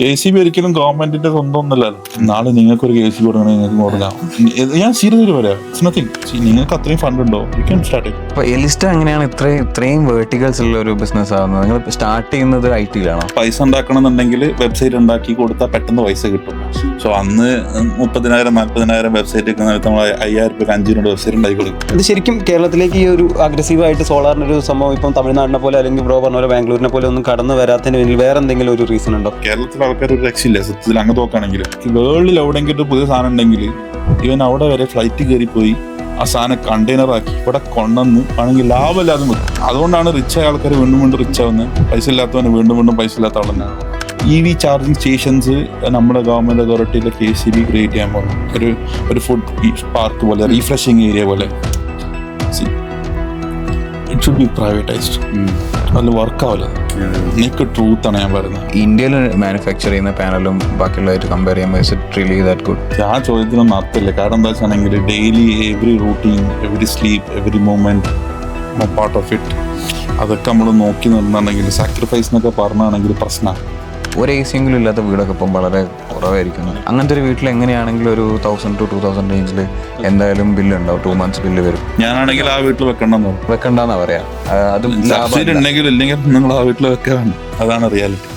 KCB ഒരിക്കലും ഗവൺമെന്റിന്റെ സ്വന്തം ഒന്നല്ലല്ലോ. നാളെ നിങ്ങൾക്ക് ഒരു KCB കൊടുക്കണമെങ്കിൽ നിങ്ങൾക്ക് കൊടുക്കാം. ഞാൻ സീരിയസ്ലി പറയാം, ഇറ്റ്സ് നത്തിങ്. നിങ്ങൾക്ക് അത്രയും ഫണ്ട് ഉണ്ടോ, യു ക്യാൻ സ്റ്റാർട്ട് ഇറ്റ്. അപ്പൊ എലിസ്റ്റ എങ്ങനെയാണ് ഇത്രയും വേർട്ടിക്കൽസ് ഉള്ള ഒരു ബിസിനസ് ആവുന്നത്? നിങ്ങൾ സ്റ്റാർട്ട് ചെയ്യുന്നത് IT-ലാണോ? പൈസ ഉണ്ടാക്കണമെന്നുണ്ടെങ്കിൽ വെബ്സൈറ്റ് ഉണ്ടാക്കി കൊടുത്താൽ പെട്ടെന്ന് പൈസ കിട്ടും. സോ അന്ന് 30,000-40,000 വെബ്സൈറ്റ് വെക്കുന്ന നമ്മൾ 5,000 രൂപ 5 വെബ്സൈറ്റ് ഉണ്ടാക്കി കൊടുക്കും. ഇത് ശരിക്കും കേരളത്തിലേക്ക് ഈ ഒരു അഗ്രസീവായിട്ട് സോളാറിനൊരു സംഭവം ഇപ്പം തമിഴ്നാടിനെ പോലെ അല്ലെങ്കിൽ ബ്രോ പറഞ്ഞ പോലെ ബാംഗ്ലൂരിനെ പോലെ ഒന്നും കടന്നു വരാത്തതിന് പിന്നിൽ വേറെ എന്തെങ്കിലും ഒരു റീസൺ ഉണ്ടോ? കേരളത്തിലെ ആൾക്കാർ ഒരു രക്ഷയില്ല സത്യത്തിൽ. അങ്ങ് നോക്കുകയാണെങ്കിൽ വേൾഡിൽ എവിടെയെങ്കിലും ഒരു പുതിയ സാധനം ഉണ്ടെങ്കിൽ ഇവൻ അവിടെ വരെ ഫ്ലൈറ്റ് കയറിപ്പോയി ആ സാധനം കണ്ടെയ്നറാക്കി ഇവിടെ കൊണ്ടുവന്ന് ആണെങ്കിൽ ലാഭമില്ലാതെ വെക്കും. അതുകൊണ്ടാണ് റിച്ചായ ആൾക്കാർ വീണ്ടും വീണ്ടും റിച്ച് ആവുന്നത്. പൈസ ഇല്ലാത്തവന് വീണ്ടും വീണ്ടും പൈസ ഇല്ലാത്ത ആളെന്നെ. EV ചാർജിങ് സ്റ്റേഷൻസ് നമ്മുടെ ഗവൺമെന്റ് അതോറിറ്റിയിലെ KCB ക്രിയേറ്റ് ചെയ്യാൻ പോകുന്നു. ഒരു ഫുഡ് പാർക്ക് പോലെ, റീഫ്രഷിങ് ഏരിയ പോലെ. It should be privatised. അതിൽ വർക്കാവില്ല. എനിക്ക് ട്രൂത്താണ് ഞാൻ പറയുന്നത്. ഇന്ത്യയിൽ മാനുഫാക്ചർ ചെയ്യുന്ന പാനലും ബാക്കിയുള്ളതായിട്ട് കമ്പയർ ചെയ്യുമ്പോൾ ആ ചോദ്യത്തിനൊന്നും അർത്ഥമില്ല. കാരണം എന്താ വെച്ചാണെങ്കിൽ daily every routine, every sleep, every movement part of it, അതൊക്കെ നമ്മൾ നോക്കി നിന്നാണെങ്കിൽ സാക്രിഫൈസ് എന്നൊക്കെ പറഞ്ഞാണെങ്കിൽ പ്രശ്നമാണ്. ഒരു AC എങ്കിലും ഇല്ലാത്ത വീടൊക്കെ ഇപ്പം വളരെ കുറവായിരിക്കും. അങ്ങനത്തെ ഒരു വീട്ടിൽ എങ്ങനെയാണെങ്കിലും ഒരു 1,000 to 2,000 റേഞ്ചിൽ എന്തായാലും ബില്ല് ഉണ്ടാവും. 2 months ബില്ല് വരും. ഞാനാണെങ്കിൽ ആ വീട്ടിൽ വെക്കണ്ടെന്നാ പറയാ. അതും ഉണ്ടെങ്കിൽ ഇല്ലെങ്കിൽ നിങ്ങൾ ആ വീട്ടിൽ വെക്കാണ്. അതാണ് reality.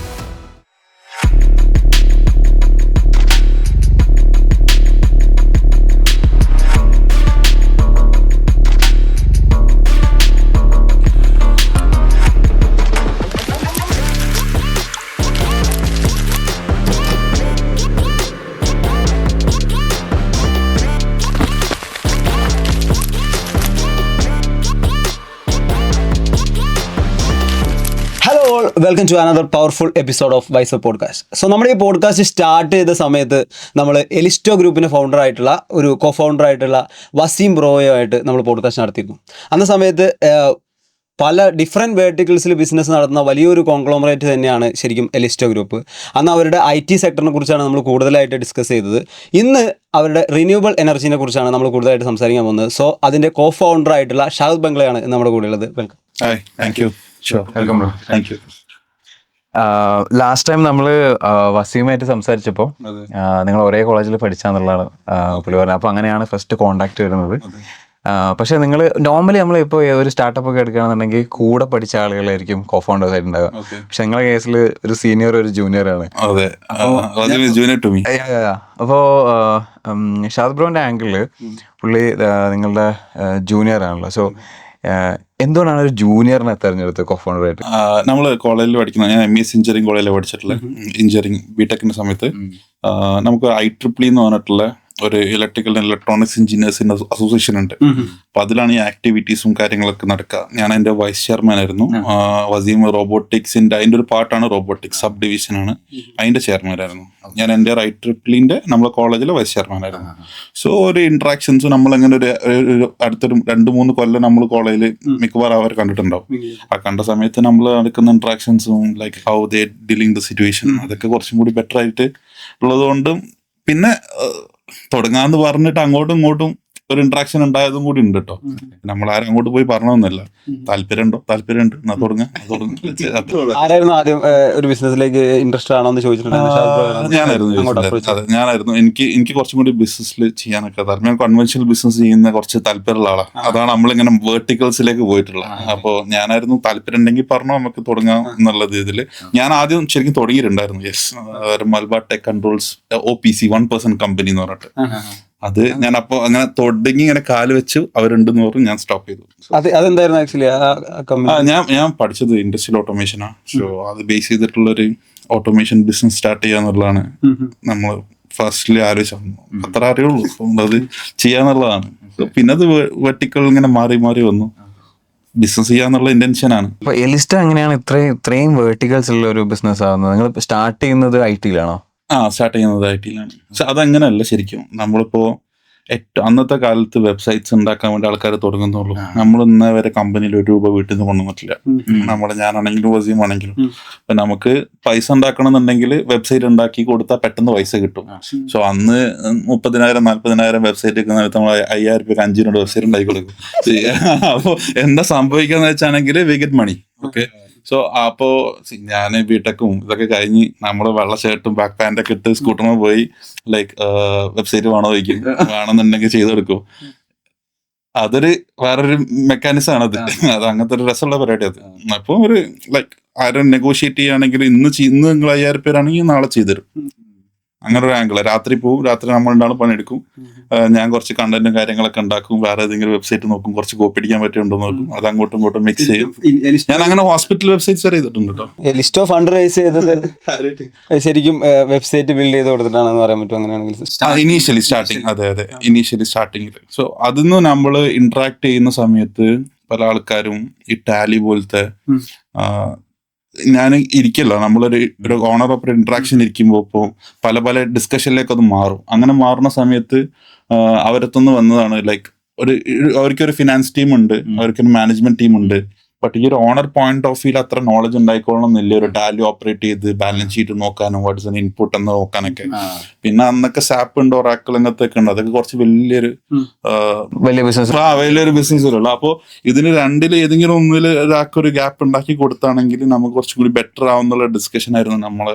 Welcome to another powerful episode of wise podcast. So നമ്മുടെ ഈ പോഡ്കാസ്റ്റ് സ്റ്റാർട്ട് ചെയ്ത സമയത്ത് നമ്മൾ എലിസ്റ്റോ ഗ്രൂപ്പിൻ്റെ ഫൗണ്ടറായിട്ടുള്ള ഒരു ഫൗണ്ടറായിട്ടുള്ള വസീം ബ്രോയുമായിട്ട് നമ്മൾ പോഡ്കാസ്റ്റ് നടത്തിയിരുന്നു. അന്ന സമയത്ത് പല ഡിഫറെൻറ്റ് വേർട്ടിക്കിൾസിൽ ബിസിനസ് നടത്തുന്ന വലിയൊരു കോൺഗ്ലോമറേറ്റ് തന്നെയാണ് ശരിക്കും എലിസ്റ്റോ ഗ്രൂപ്പ്. അന്ന് അവരുടെ IT സെക്ടറിനെ കുറിച്ചാണ് നമ്മൾ കൂടുതലായിട്ട് ഡിസ്കസ് ചെയ്തത്. ഇന്ന് അവരുടെ റിന്യൂവബിൾ എനർജീനെ കുറിച്ചാണ് നമ്മൾ കൂടുതലായിട്ട് സംസാരിക്കാൻ പോകുന്നത്. സോ അതിൻ്റെ ഫൗണ്ടറായിട്ടുള്ള ഷാഹിദ് ബംഗ്ലയാണ് നമ്മുടെ കൂടെ ഉള്ളത്. Welcome. Welcome bro. Thank you. Last time നമ്മൾ വസീമായിട്ട് സംസാരിച്ചപ്പോൾ നിങ്ങൾ ഒരേ കോളേജിൽ പഠിച്ചാന്നുള്ളതാണ് പുള്ളി പറഞ്ഞത്. അപ്പോൾ അങ്ങനെയാണ് ഫസ്റ്റ് കോണ്ടാക്ട് വരുന്നത്. പക്ഷെ നിങ്ങൾ നോർമലി നമ്മളിപ്പോൾ ഒരു സ്റ്റാർട്ടപ്പ് ഒക്കെ എടുക്കുകയാണെന്നുണ്ടെങ്കിൽ കൂടെ പഠിച്ച ആളുകളായിരിക്കും കോഫൗണ്ടേഴ്സ് ആയിട്ട് ഉണ്ടാവുക. പക്ഷെ നിങ്ങളുടെ കേസിൽ ഒരു സീനിയർ ഒരു ജൂനിയർ ആണ്. അപ്പോൾ ഷാദ് ബ്രോന്റെ ആംഗിളില് പുള്ളി നിങ്ങളുടെ ജൂനിയർ ആണല്ലോ. സോ എന്തുകൊണ്ടാണ് ഒരു ജൂനിയറിനെ തെരഞ്ഞെടുത്തത് കോഫൗണ്ടറായിട്ട്? നമ്മൾ കോളേജിൽ പഠിക്കുന്ന, ഞാൻ MSc എഞ്ചിനീയറിംഗ് കോളേജിൽ പഠിച്ചിട്ടുള്ള എഞ്ചിനീയറിംഗ് BTechന്റെ സമയത്ത് നമുക്ക് IEEE എന്ന് പറഞ്ഞിട്ടുള്ള ഒരു ഇലക്ട്രിക്കൽ ആൻഡ് ഇലക്ട്രോണിക്സ് എഞ്ചിനീയേഴ്സിന്റെ അസോസിയേഷൻ ഉണ്ട്. അപ്പൊ അതിലാണ് ഈ ആക്ടിവിറ്റീസും കാര്യങ്ങളൊക്കെ നടക്കുക. ഞാൻ അതിന്റെ വൈസ് ചെയർമാൻ ആയിരുന്നു. വസീം റോബോട്ടിക്സിന്റെ അതിന്റെ ഒരു പാർട്ടാണ് റോബോട്ടിക്സ് സബ് ഡിവിഷനാണ്, അതിന്റെ ചെയർമാനായിരുന്നു ഞാൻ. എൻ്റെ IEEEന്റെ നമ്മളെ കോളേജിലെ വൈസ് ചെയർമാനായിരുന്നു. സോ ഒരു ഇന്ററാക്ഷൻസ് നമ്മളെങ്ങനെ ഒരു അടുത്തൊരു 2-3 കൊല്ലം നമ്മൾ കോളേജിൽ മിക്കവാറും അവർ കണ്ടിട്ടുണ്ടാവും. ആ കണ്ട സമയത്ത് നമ്മൾ നടക്കുന്ന ഇന്ററാക്ഷൻസും like how they dealing the situation, അതൊക്കെ കുറച്ചും കൂടി ബെറ്റർ ആയിട്ട് ഉള്ളതുകൊണ്ടും പിന്നെ തുടങ്ങാന്ന് പറഞ്ഞിട്ട് അങ്ങോട്ടും ഇങ്ങോട്ടും ഒരു ഇന്ററാക്ഷൻ ഉണ്ടായതും കൂടി ഉണ്ട് കേട്ടോ. നമ്മളാരും അങ്ങോട്ട് പോയി പറഞ്ഞൊന്നുമില്ല. താല്പര്യമുണ്ടോ? താല്പര്യമുണ്ട്, എന്നാ തുടങ്ങാം. ആരായിരുന്നു ആദ്യം ഒരു ബിസിനസ്സിലേക്ക് ഇൻട്രസ്റ്റ് ആണോ എന്ന് ഞാനായിരുന്നു. എനിക്ക് കുറച്ചും കൂടി ബിസിനസ്സിൽ ചെയ്യാനൊക്കെ താല്പര്യം. കൺവെൻഷണൽ ബിസിനസ് ചെയ്യുന്ന കുറച്ച് താല്പര്യമുള്ള ആളാണ്. അതാണ് നമ്മളിങ്ങനെ വേർട്ടിക്കൽസിലേക്ക് പോയിട്ടുള്ളത്. അപ്പോൾ ഞാനായിരുന്നു താല്പര്യം ഉണ്ടെങ്കിൽ പറഞ്ഞോ നമുക്ക് തുടങ്ങാം എന്നുള്ള രീതിയിൽ ഞാൻ ആദ്യം ശരിക്കും തുടങ്ങിയിട്ടുണ്ടായിരുന്നു. Malabar tech controls OPC 1% company എന്ന് പറഞ്ഞിട്ട്. അത് ഞാൻ അപ്പോൾ അങ്ങനെ തുടങ്ങി ഇങ്ങനെ കാല് വെച്ച് അവരുണ്ടെന്ന് പറഞ്ഞ് ഞാൻ സ്റ്റോപ്പ് ചെയ്തു. അതെന്തായിരുന്നു ആക്ച്വലി? ഞാൻ പഠിച്ചത് ഇൻഡസ്ട്രിയൽ ഓട്ടോമേഷനാണ്. സോ അത് ബേസ് ചെയ്തിട്ടുള്ളൊരു ഓട്ടോമേഷൻ ബിസിനസ് സ്റ്റാർട്ട് ചെയ്യാന്നുള്ളതാണ് നമ്മൾ ഫസ്റ്റ്ലി ആലോചിച്ചു. അത്ര അറിയുള്ളൂ, അത് ചെയ്യാന്നുള്ളതാണ്. പിന്നെ അത് വെർട്ടിക്കൽ ഇങ്ങനെ മാറി മാറി വന്നു. ബിസിനസ് ചെയ്യാന്നുള്ള ഇന്റൻഷനാണ്. അപ്പൊ എലിസ്റ്റ എങ്ങനെയാണ് ഇത്രയും വേർട്ടിക്കൽസ് ഉള്ള ഒരു ബിസിനസ് ആവുന്നത്? നിങ്ങൾ സ്റ്റാർട്ട് ചെയ്യുന്നത് IT-ലാണോ? സ്റ്റാർട്ട് ചെയ്യുന്നത് IT-ലാണ്. പക്ഷെ അതങ്ങനെയല്ല ശരിക്കും. നമ്മളിപ്പോ അന്നത്തെ കാലത്ത് വെബ്സൈറ്റ്സ് ഉണ്ടാക്കാൻ വേണ്ടി ആൾക്കാർ തുടങ്ങുന്നുള്ളൂ. നമ്മൾ ഇന്നേ വരെ കമ്പനിയിൽ ₹1 വീട്ടിൽ നിന്ന് കൊണ്ടുവന്നിട്ടില്ല. ഞാനാണെങ്കിലും വസീം ആണെങ്കിലും. അപ്പൊ നമുക്ക് പൈസ ഉണ്ടാക്കണം എന്നുണ്ടെങ്കിൽ വെബ്സൈറ്റ് ഉണ്ടാക്കി കൊടുത്താൽ പെട്ടെന്ന് പൈസ കിട്ടും. സോ അന്ന് 30,000-40,000 വെബ്സൈറ്റ് വെക്കുന്ന സമയത്ത് നമ്മൾ 5,000 രൂപ 5 വെബ്സൈറ്റ് ഉണ്ടാക്കി കൊടുക്കും. അപ്പോൾ എന്താ സംഭവിക്കാന്ന് വെച്ചാണെങ്കിൽ we get money. Okay, so അപ്പോ ഞാൻ ബിടെക്കും ഇതൊക്കെ കഴിഞ്ഞ് നമ്മള് വെള്ള ഷർട്ടും ബാക്ക് പാൻറ്റൊക്കെ ഇട്ട് സ്കൂട്ടറിൽ പോയി ലൈക്ക് വെബ്സൈറ്റ് വേണോ ചോദിക്കും, വേണമെന്നുണ്ടെങ്കിൽ ചെയ്ത് കൊടുക്കും. അതൊരു വേറൊരു മെക്കാനിസം ആണത്. അത് അങ്ങനത്തെ ഒരു രസമുള്ള പരിപാടി അത്. അപ്പൊ ഒരു ലൈക്ക് ആരും നെഗോഷിയേറ്റ് ചെയ്യുകയാണെങ്കിൽ ഇന്ന് നിങ്ങൾ 5000 പേരാണെങ്കിൽ നാളെ ചെയ്തുതരും. അങ്ങനെ ഒരു ആംഗിൾ. രാത്രി പോവും, രാത്രി നമ്മളുണ്ടാവും പണിയെടുക്കും, ഞാൻ കുറച്ച് കണ്ടന്റും കാര്യങ്ങളൊക്കെ ഉണ്ടാക്കും, വേറെ ഏതെങ്കിലും വെബ്സൈറ്റ് നോക്കും, കുറച്ച് കോപ്പി അടിക്കാൻ പറ്റുന്നുണ്ടോ നോക്കും, അത് അങ്ങോട്ടും ഇങ്ങോട്ടും മിക്സ് ചെയ്യും. ഞാൻ അങ്ങനെ ഹോസ്പിറ്റൽ വെബ്സൈറ്റ്സ് വരെ ചെയ്തിട്ടുണ്ട് കേട്ടോ. ലിസ്റ്റോ ഫണ്ട് റൈസ് ചെയ്തത് ശരിക്കും വെബ്സൈറ്റ് ബിൽഡ് ചെയ്ത് കൊടുത്തിട്ടാണെന്ന് പറയാൻ പറ്റും അങ്ങനെയാണെങ്കിൽ? ഇനീഷ്യലി സ്റ്റാർട്ടിങ്, അതെ ഇനീഷ്യലി സ്റ്റാർട്ടിങ്ങിൽ. സോ അതിന്ന് നമ്മൾ ഇന്ററാക്ട് ചെയ്യുന്ന സമയത്ത് പല ആൾക്കാരും ഈ ടാലി പോലത്തെ ഞാൻ ഇരിക്കല്ലോ, നമ്മളൊരു ഓണർ ഓഫ് ഇന്ററാക്ഷൻ ഇരിക്കുമ്പോൾ ഇപ്പോൾ പല പല ഡിസ്കഷനിലേക്ക് അത് മാറും. അങ്ങനെ മാറുന്ന സമയത്ത് അവരത്തുനിന്ന് വന്നതാണ് ലൈക്ക് അവർക്കൊരു ഫിനാൻസ് ടീം ഉണ്ട്, അവർക്കൊരു മാനേജ്മെന്റ് ടീം ഉണ്ട്. ബട്ട് ഈ ഒരു ഓണർ പോയിന്റ് ഓഫ് വ്യൂല് അത്ര നോളജ് ഉണ്ടായിക്കോളണം എന്നില്ല ഒരു ടാലി ഓപ്പറേറ്റ് ചെയ്ത് ബാലൻസ് ഷീറ്റ് നോക്കാനും വാട്ട്സ് ആൻ ഇൻപുട്ട് എന്ന് നോക്കാനൊക്കെ. പിന്നെ അന്നൊക്കെ സാപ്പ് ഉണ്ട്, ഒറാക്കിൾ അങ്ങനത്തെ ഉണ്ട്. അതൊക്കെ കുറച്ച് വലിയൊരു ബിസിനസ് ഉള്ളു. അപ്പോൾ ഇതിന് രണ്ടിൽ ഏതെങ്കിലും ഒന്നിൽ ഒരാൾക്കൊരു ഗ്യാപ്പ് ഉണ്ടാക്കി കൊടുത്താണെങ്കിൽ നമുക്ക് കുറച്ചും കൂടി ബെറ്റർ ആവുന്നുള്ള ഡിസ്കഷൻ ആയിരുന്നു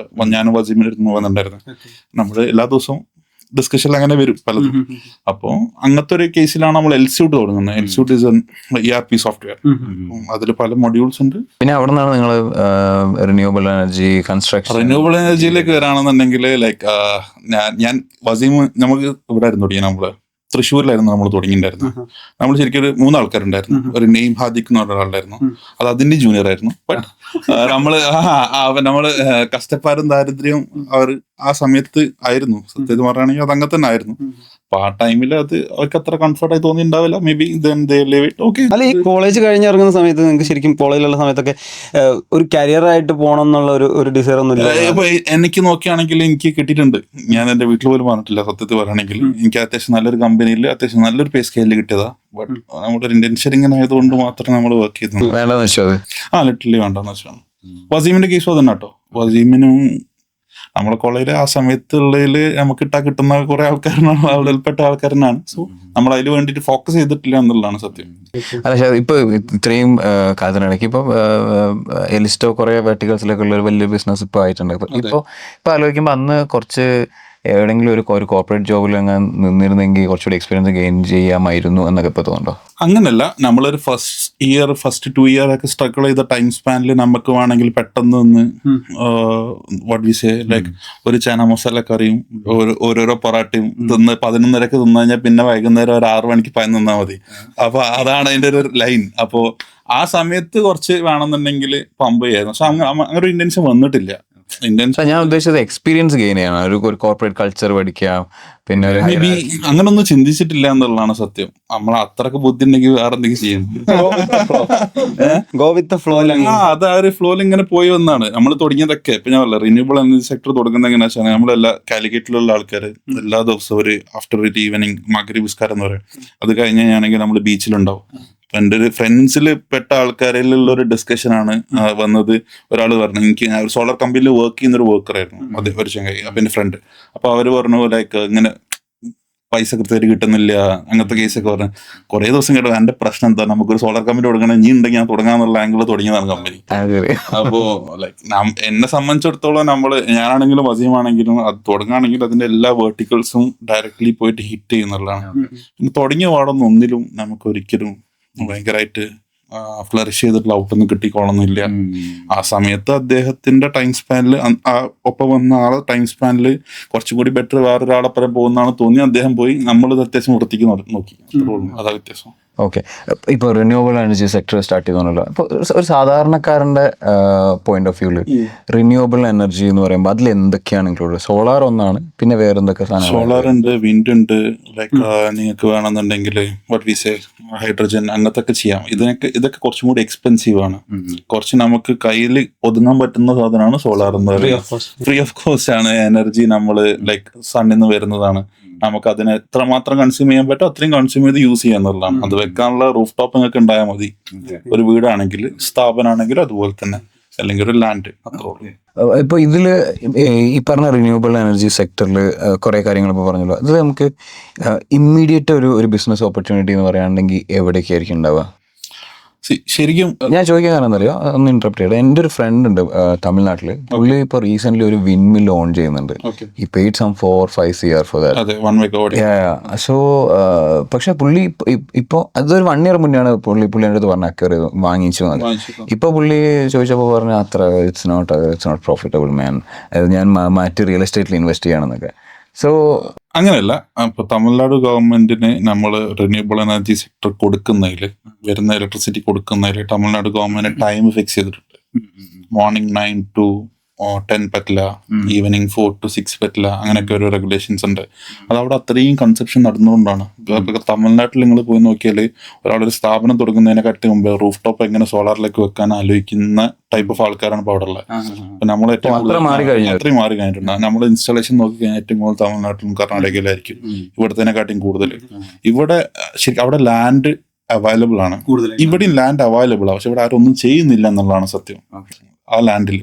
ഞാനും വസീമിന്റെ അടുത്ത് പോകുന്നുണ്ടായിരുന്നു. നമ്മള് എല്ലാ ദിവസവും ഡിസ്കഷൻ അങ്ങനെ വരും പലതും. അപ്പോ അങ്ങനത്തെ ഒരു കേസിലാണ് നമ്മൾ എൽസ്യൂട്ട് തുടങ്ങുന്നത്. L suite is ERP software. അതിൽ പല മൊഡ്യൂൾസ് ഉണ്ട്. പിന്നെ അവിടെ നിന്നാണ് നിങ്ങൾ റിന്യൂവബിൾ എനർജി കൺസ്ട്രക്ഷൻ റിന്യൂവബിൾ എനർജിയിലേക്ക് വരാണെന്നുണ്ടെങ്കിൽ ലൈക്ക് ഞാൻ വസീം നമുക്ക് ഇവിടെ ആയിരുന്നു തുടങ്ങിയത്. നമ്മള് തൃശ്ശൂരിലായിരുന്നു നമ്മൾ തുടങ്ങിയിട്ടുണ്ടായിരുന്നു. നമ്മൾ ശരിക്കും ഒരു 3 ആൾക്കാരുണ്ടായിരുന്നു. ഒരു നെയിം ഹാദിക് എന്ന് പറഞ്ഞ ഒരാളുണ്ടായിരുന്നു, അത് അതിന്റെ ജൂനിയർ ആയിരുന്നു. ബട്ട് നമ്മള് കഷ്ടപ്പാടും ദാരിദ്ര്യവും അവർ ആ സമയത്ത് ആയിരുന്നു. സത്യത്തിൽ പറയുകയാണെങ്കിൽ അത് അങ്ങനെ തന്നെ ആയിരുന്നു. അപ്പൊ ആ ടൈമിൽ അത് അവർക്ക് അത്ര കംഫർട്ടായി തോന്നിയിട്ടുണ്ടാവില്ല. Maybe okay. അല്ല, ഈ കോളേജ് കഴിഞ്ഞിറങ്ങുന്ന സമയത്ത് നിങ്ങൾക്ക് ശരിക്കും കോളേജിലുള്ള സമയത്തൊക്കെ ഒരു കരിയർ ആയിട്ട് പോകണം എന്നുള്ള ഒരു ഡിസൈർ ഒന്നും ഇല്ല? ഇപ്പൊ എനിക്ക് നോക്കുകയാണെങ്കിൽ എനിക്ക് കിട്ടിയിട്ടുണ്ട്. ഞാൻ എന്റെ വീട്ടിൽ പോലും പറഞ്ഞിട്ടില്ല സത്യത്തിൽ പറയുകയാണെങ്കിൽ. എനിക്ക് അത്യാവശ്യം നല്ലൊരു കമ്പനിയിൽ അത്യാവശ്യം നല്ലൊരു പേ സ്കെയിലിൽ കിട്ടിയതാ. ബട്ട് നമ്മുടെ ഒരു ഇന്റൻഷൻ ഇങ്ങനെ ആയതുകൊണ്ട് മാത്രമേ നമ്മൾ വർക്ക് ചെയ്യുന്നു. ലിറ്ററലി വേണ്ടെന്ന് വെച്ചാണ്. വസീമിന്റെ കേസും അതന്നെ കേട്ടോ. വസീമിനും നമ്മളെ കോളേജിൽ ആ സമയത്തുള്ളതിൽ നമുക്ക് കിട്ടുന്ന കുറെ ആൾക്കാരാണ്, അതിൽപ്പെട്ട ആൾക്കാരനാണ്. സോ നമ്മൾ അതിൽ വേണ്ടിയിട്ട് ഫോക്കസ് ചെയ്തിട്ടില്ല എന്നുള്ളതാണ് സത്യം. അല്ല, ഇപ്പൊ ഇത്രയും കാലത്തിനിടയ്ക്ക് ഇപ്പൊ എലിസ്റ്റോ കുറെ വെർട്ടിക്കൽസിലൊക്കെ ഉള്ള ഒരു വലിയ ബിസിനസ് ഇപ്പൊ ആയിട്ടുണ്ട്. ഇപ്പൊ ആലോചിക്കുമ്പോ അന്ന് കുറച്ച് എവിടെയെങ്കിലും ഒരു കോർപ്പറേറ്റ് ജോബിൽ അങ്ങനെ നിന്നിരുന്നെങ്കിൽ കുറച്ചുകൂടി എക്സ്പീരിയൻസ് ഗെയിൻ ചെയ്യാമായിരുന്നു എന്നൊക്കെ ഇപ്പൊ തോന്നുന്നുണ്ടോ? അങ്ങനല്ല, നമ്മളൊരു ഫസ്റ്റ് 2 ഇയർ ഒക്കെ സ്ട്രഗിൾ ചെയ്ത ടൈം സ്പാനിൽ നമുക്ക് വേണമെങ്കിൽ പെട്ടെന്ന് നിന്ന് വാട്ട് വി സേ ലൈക്ക് ഒരു ചന മസാല കറിയും ഓരോരോ പൊറാട്ടയും തിന്ന് 11:30 തിന്നു കഴിഞ്ഞാൽ പിന്നെ വൈകുന്നേരം ഒരു 6 മണിക്ക് പയന്ന് നിന്നാൽ മതി. അപ്പൊ അതാണ് അതിന്റെ ഒരു ലൈൻ. അപ്പോ ആ സമയത്ത് കുറച്ച് വേണമെന്നുണ്ടെങ്കിൽ പമ്പ് ചെയ്യായിരുന്നു. പക്ഷെ അങ്ങനെ ഒരു ഇന്റൻഷൻ വന്നിട്ടില്ല. ഞാൻ ഉദ്ദേശിച്ചത് എക്സ്പീരിയൻസ് ഗെയിൻ ചെയ്യണം, ഒരു കോർപ്പറേറ്റ് കൾച്ചർ പഠിക്കാം. പിന്നെ അങ്ങനൊന്നും ചിന്തിച്ചിട്ടില്ല എന്നുള്ളതാണ് സത്യം. നമ്മൾ അത്രക്ക് ബുദ്ധി ഉണ്ടെങ്കിൽ വേറെ എന്തെങ്കിലും ചെയ്യും. അത് ആ ഒരു ഫ്ലോയിൽ ഇങ്ങനെ പോയി വന്നാണ് നമ്മൾ തുടങ്ങിയതൊക്കെ. ഇപ്പൊ ഞാൻ റിന്യൂവബിൾ എനർജി സെക്ടർ തുടങ്ങുന്നത് എങ്ങനെയാ വെച്ചാൽ നമ്മളെല്ലാ കാലിക്കറ്റിലുള്ള ആൾക്കാർ എല്ലാ ദിവസവും ഒരു ആഫ്റ്റർ ഒരു ഈവനിങ് മഗ്‌രിബ് നിസ്കാരം എന്ന് പറയും, അത് കഴിഞ്ഞ് ഞാനെങ്കിൽ നമ്മൾ ബീച്ചിലുണ്ടാവും. എൻ്റെ ഒരു ഫ്രണ്ട്സിൽ പെട്ട ആൾക്കാരിലുള്ള ഒരു ഡിസ്കഷനാണ് വന്നത്. ഒരാൾ പറഞ്ഞു, എനിക്ക് ഒരു സോളാർ കമ്പനിയിൽ വർക്ക് ചെയ്യുന്ന ഒരു വർക്കറായിരുന്നു അത്, ഒരു ചങ്ങായി. അപ്പൊ എൻ്റെ ഫ്രണ്ട്, അപ്പൊ അവര് പറഞ്ഞു ലൈക്ക് ഇങ്ങനെ പൈസ കൃത്യമായിട്ട് കിട്ടുന്നില്ല, അങ്ങനത്തെ കേസൊക്കെ പറഞ്ഞു. കുറെ ദിവസം കേട്ടോ എന്റെ പ്രശ്നം എന്താ, നമുക്കൊരു സോളാർ കമ്പനി തുടങ്ങണം, ഇനി ഉണ്ടെങ്കിൽ ഞാൻ തുടങ്ങാന്നുള്ള ആംഗിൾ തുടങ്ങിയതാണ് കമ്പനി. അപ്പോ ലൈക്ക് എന്നെ സംബന്ധിച്ചിടത്തോളം ഞാനാണെങ്കിലും വസീമാണെങ്കിലും അത് തുടങ്ങുകയാണെങ്കിൽ അതിന്റെ എല്ലാ വേർട്ടിക്കൽസും ഡയറക്ട്ലി പോയിട്ട് ഹിറ്റ് ചെയ്യുന്നുള്ളതാണ്. പിന്നെ തുടങ്ങിയ പാടൊന്നും ഒന്നിലും നമുക്ക് ഒരിക്കലും ഭയങ്കരമായിട്ട് ഫ്ലറിഷ് ചെയ്തിട്ടുള്ള ഔട്ടൊന്നും കിട്ടിക്കോളന്നില്ല. ആ സമയത്ത് അദ്ദേഹത്തിന്റെ ടൈം സ്പാനിൽ ഒപ്പം വന്ന ആളെ ടൈം സ്പാനിൽ കുറച്ചും കൂടി ബെറ്റർ വേറൊരാളപ്പുറം പോകുന്നതാണ് തോന്നി. അദ്ദേഹം പോയി, നമ്മളത് അത്യാവശ്യം വൃത്തിക്ക് നോക്കി. അതാ വ്യത്യാസം. ഓക്കെ, ഇപ്പോൾ റിന്യൂവബിൾ എനർജി സെക്ടർ സ്റ്റാർട്ട് ചെയ്തോന്നല്ലോ. അപ്പോൾ ഒരു സാധാരണക്കാരൻ്റെ പോയിന്റ് ഓഫ് വ്യൂവിൽ റിന്യൂവബിൾ എനർജി എന്ന് പറയുമ്പോൾ അതിൽ എന്തൊക്കെയാണ് ഇൻക്ലൂഡ്? സോളാർ ഒന്നാണ്, പിന്നെ വേറെ എന്തൊക്കെ സാധനം? സോളാർ ഉണ്ട്, വിൻഡ് ഉണ്ട്, ലൈക്ക് നിങ്ങൾക്ക് വേണമെന്നുണ്ടെങ്കിൽ വാട്ട് വി സേ ഹൈഡ്രജൻ, അങ്ങനത്തെ ഒക്കെ ചെയ്യാം. ഇതൊക്കെ കുറച്ചും കൂടി എക്സ്പെൻസീവ് ആണ്. കുറച്ച് നമുക്ക് കയ്യിൽ ഒതുങ്ങാൻ പറ്റുന്ന സാധനമാണ് സോളാർ എന്ന് പറയുന്നത്. ഫ്രീ ഓഫ് കോസ്റ്റ് ആണ് എനർജി. നമ്മൾ ലൈക്ക് സണ്ണിൽ നിന്ന് വരുന്നതാണ്. നമുക്ക് അതിനെ എത്രമാത്രം കൺസ്യൂം ചെയ്യാൻ പറ്റും അത്രയും കൺസ്യൂം ചെയ്ത് യൂസ് ചെയ്യാന്നുള്ളതാണ്. അത് വെക്കാനുള്ള റൂഫ് ടോപ്പ് നിങ്ങൾക്ക് ഉണ്ടായാൽ മതി. ഒരു വീടാണെങ്കിൽ, സ്ഥാപനമാണെങ്കിൽ അതുപോലെ തന്നെ, അല്ലെങ്കിൽ ഒരു ലാൻഡ്. ഇപ്പോൾ ഇതിൽ ഈ പറഞ്ഞ റിന്യൂവബിൾ എനർജി സെക്ടറിൽ കുറേ കാര്യങ്ങൾ ഇപ്പോൾ പറഞ്ഞല്ലോ. അത് നമുക്ക് ഇമ്മീഡിയറ്റ് ഒരു ബിസിനസ് ഓപ്പർച്യൂണിറ്റി എന്ന് പറയുകയാണെങ്കിൽ എവിടേക്കായിരിക്കും ഉണ്ടാവുക? ശരിക്കും ഞാൻ ചോദിക്കാൻ കാരണം എന്താ അറിയോ, ഒന്ന് ഇന്ററപ്റ്റ് ചെയ്യട്ടെ. എൻ്റെ ഒരു ഫ്രണ്ട് ഉണ്ട് തമിഴ്നാട്ടില്. പുള്ളി ഇപ്പൊ റീസെന്റ് ഒരു വിൻ മിൽ ഓൺ ചെയ്യുന്നുണ്ട്. ഈ paid some 4-5 CR for that. അതെ, 1 megawatt. സോ പക്ഷെ പുള്ളി ഇപ്പൊ അതൊരു 1 year മുന്നെയാണ് പുള്ളി എൻ്റെ അടുത്ത് പറഞ്ഞ അക്വയർ വാങ്ങിച്ചു വന്നത്. ഇപ്പൊ പുള്ളി ചോദിച്ചപ്പോൾ പറഞ്ഞ അത്ര ഇറ്റ്സ് നോട്ട് പ്രോഫിറ്റബിൾ മാൻ, ഞാൻ മറ്റ് റിയൽ എസ്റ്റേറ്റിൽ ഇൻവെസ്റ്റ് ചെയ്യണമെന്നൊക്കെ. സോ അങ്ങനെയല്ല, ഇപ്പൊ തമിഴ്നാട് ഗവൺമെന്റിന് നമ്മൾ റിന്യൂവബിൾ എനർജി സെക്ടർ കൊടുക്കുന്നതിൽ, വരുന്ന ഇലക്ട്രിസിറ്റി കൊടുക്കുന്നതിൽ തമിഴ്നാട് ഗവൺമെന്റ് ടൈം ഫിക്സ് ചെയ്തിട്ടുണ്ട്. മോർണിംഗ് 9 to 10 പറ്റില്ല, ഈവനിങ് 4 to 6 പറ്റില്ല, അങ്ങനെയൊക്കെ ഒരു റെഗുലേഷൻസ് ഉണ്ട്. അത് അവിടെ അത്രയും കൺസെപ്ഷൻ നടന്നുകൊണ്ടാണ്. തമിഴ്നാട്ടിൽ നിങ്ങൾ പോയി നോക്കിയാൽ ഒരാളൊരു സ്ഥാപനം തുടങ്ങുന്നതിനെക്കാട്ടി മുമ്പ് റൂഫ് ടോപ്പ് എങ്ങനെ സോളാറിലേക്ക് വെക്കാൻ ആലോചിക്കുന്ന ടൈപ്പ് ഓഫ് ആൾക്കാരാണ് ഇപ്പോൾ അവിടെ ഉള്ളത്. അപ്പൊ നമ്മൾ അത്രയും മാറി കഴിഞ്ഞിട്ടുണ്ട്. നമ്മൾ ഇൻസ്റ്റാളേഷൻ നോക്കി കഴിഞ്ഞാൽ ഏറ്റവും കൂടുതൽ തമിഴ്നാട്ടിലും കർണാടകയിലായിരിക്കും ഇവിടത്തേനെക്കാട്ടിയും കൂടുതൽ. ഇവിടെ ശരിക്കും അവിടെ ലാൻഡ് അവൈലബിൾ ആണ്, ഇവിടെയും ലാൻഡ് അവൈലബിൾ ആണ്, പക്ഷെ ഇവിടെ ആരും ഒന്നും ചെയ്യുന്നില്ല എന്നുള്ളതാണ് സത്യം. ആ ലാൻഡിൽ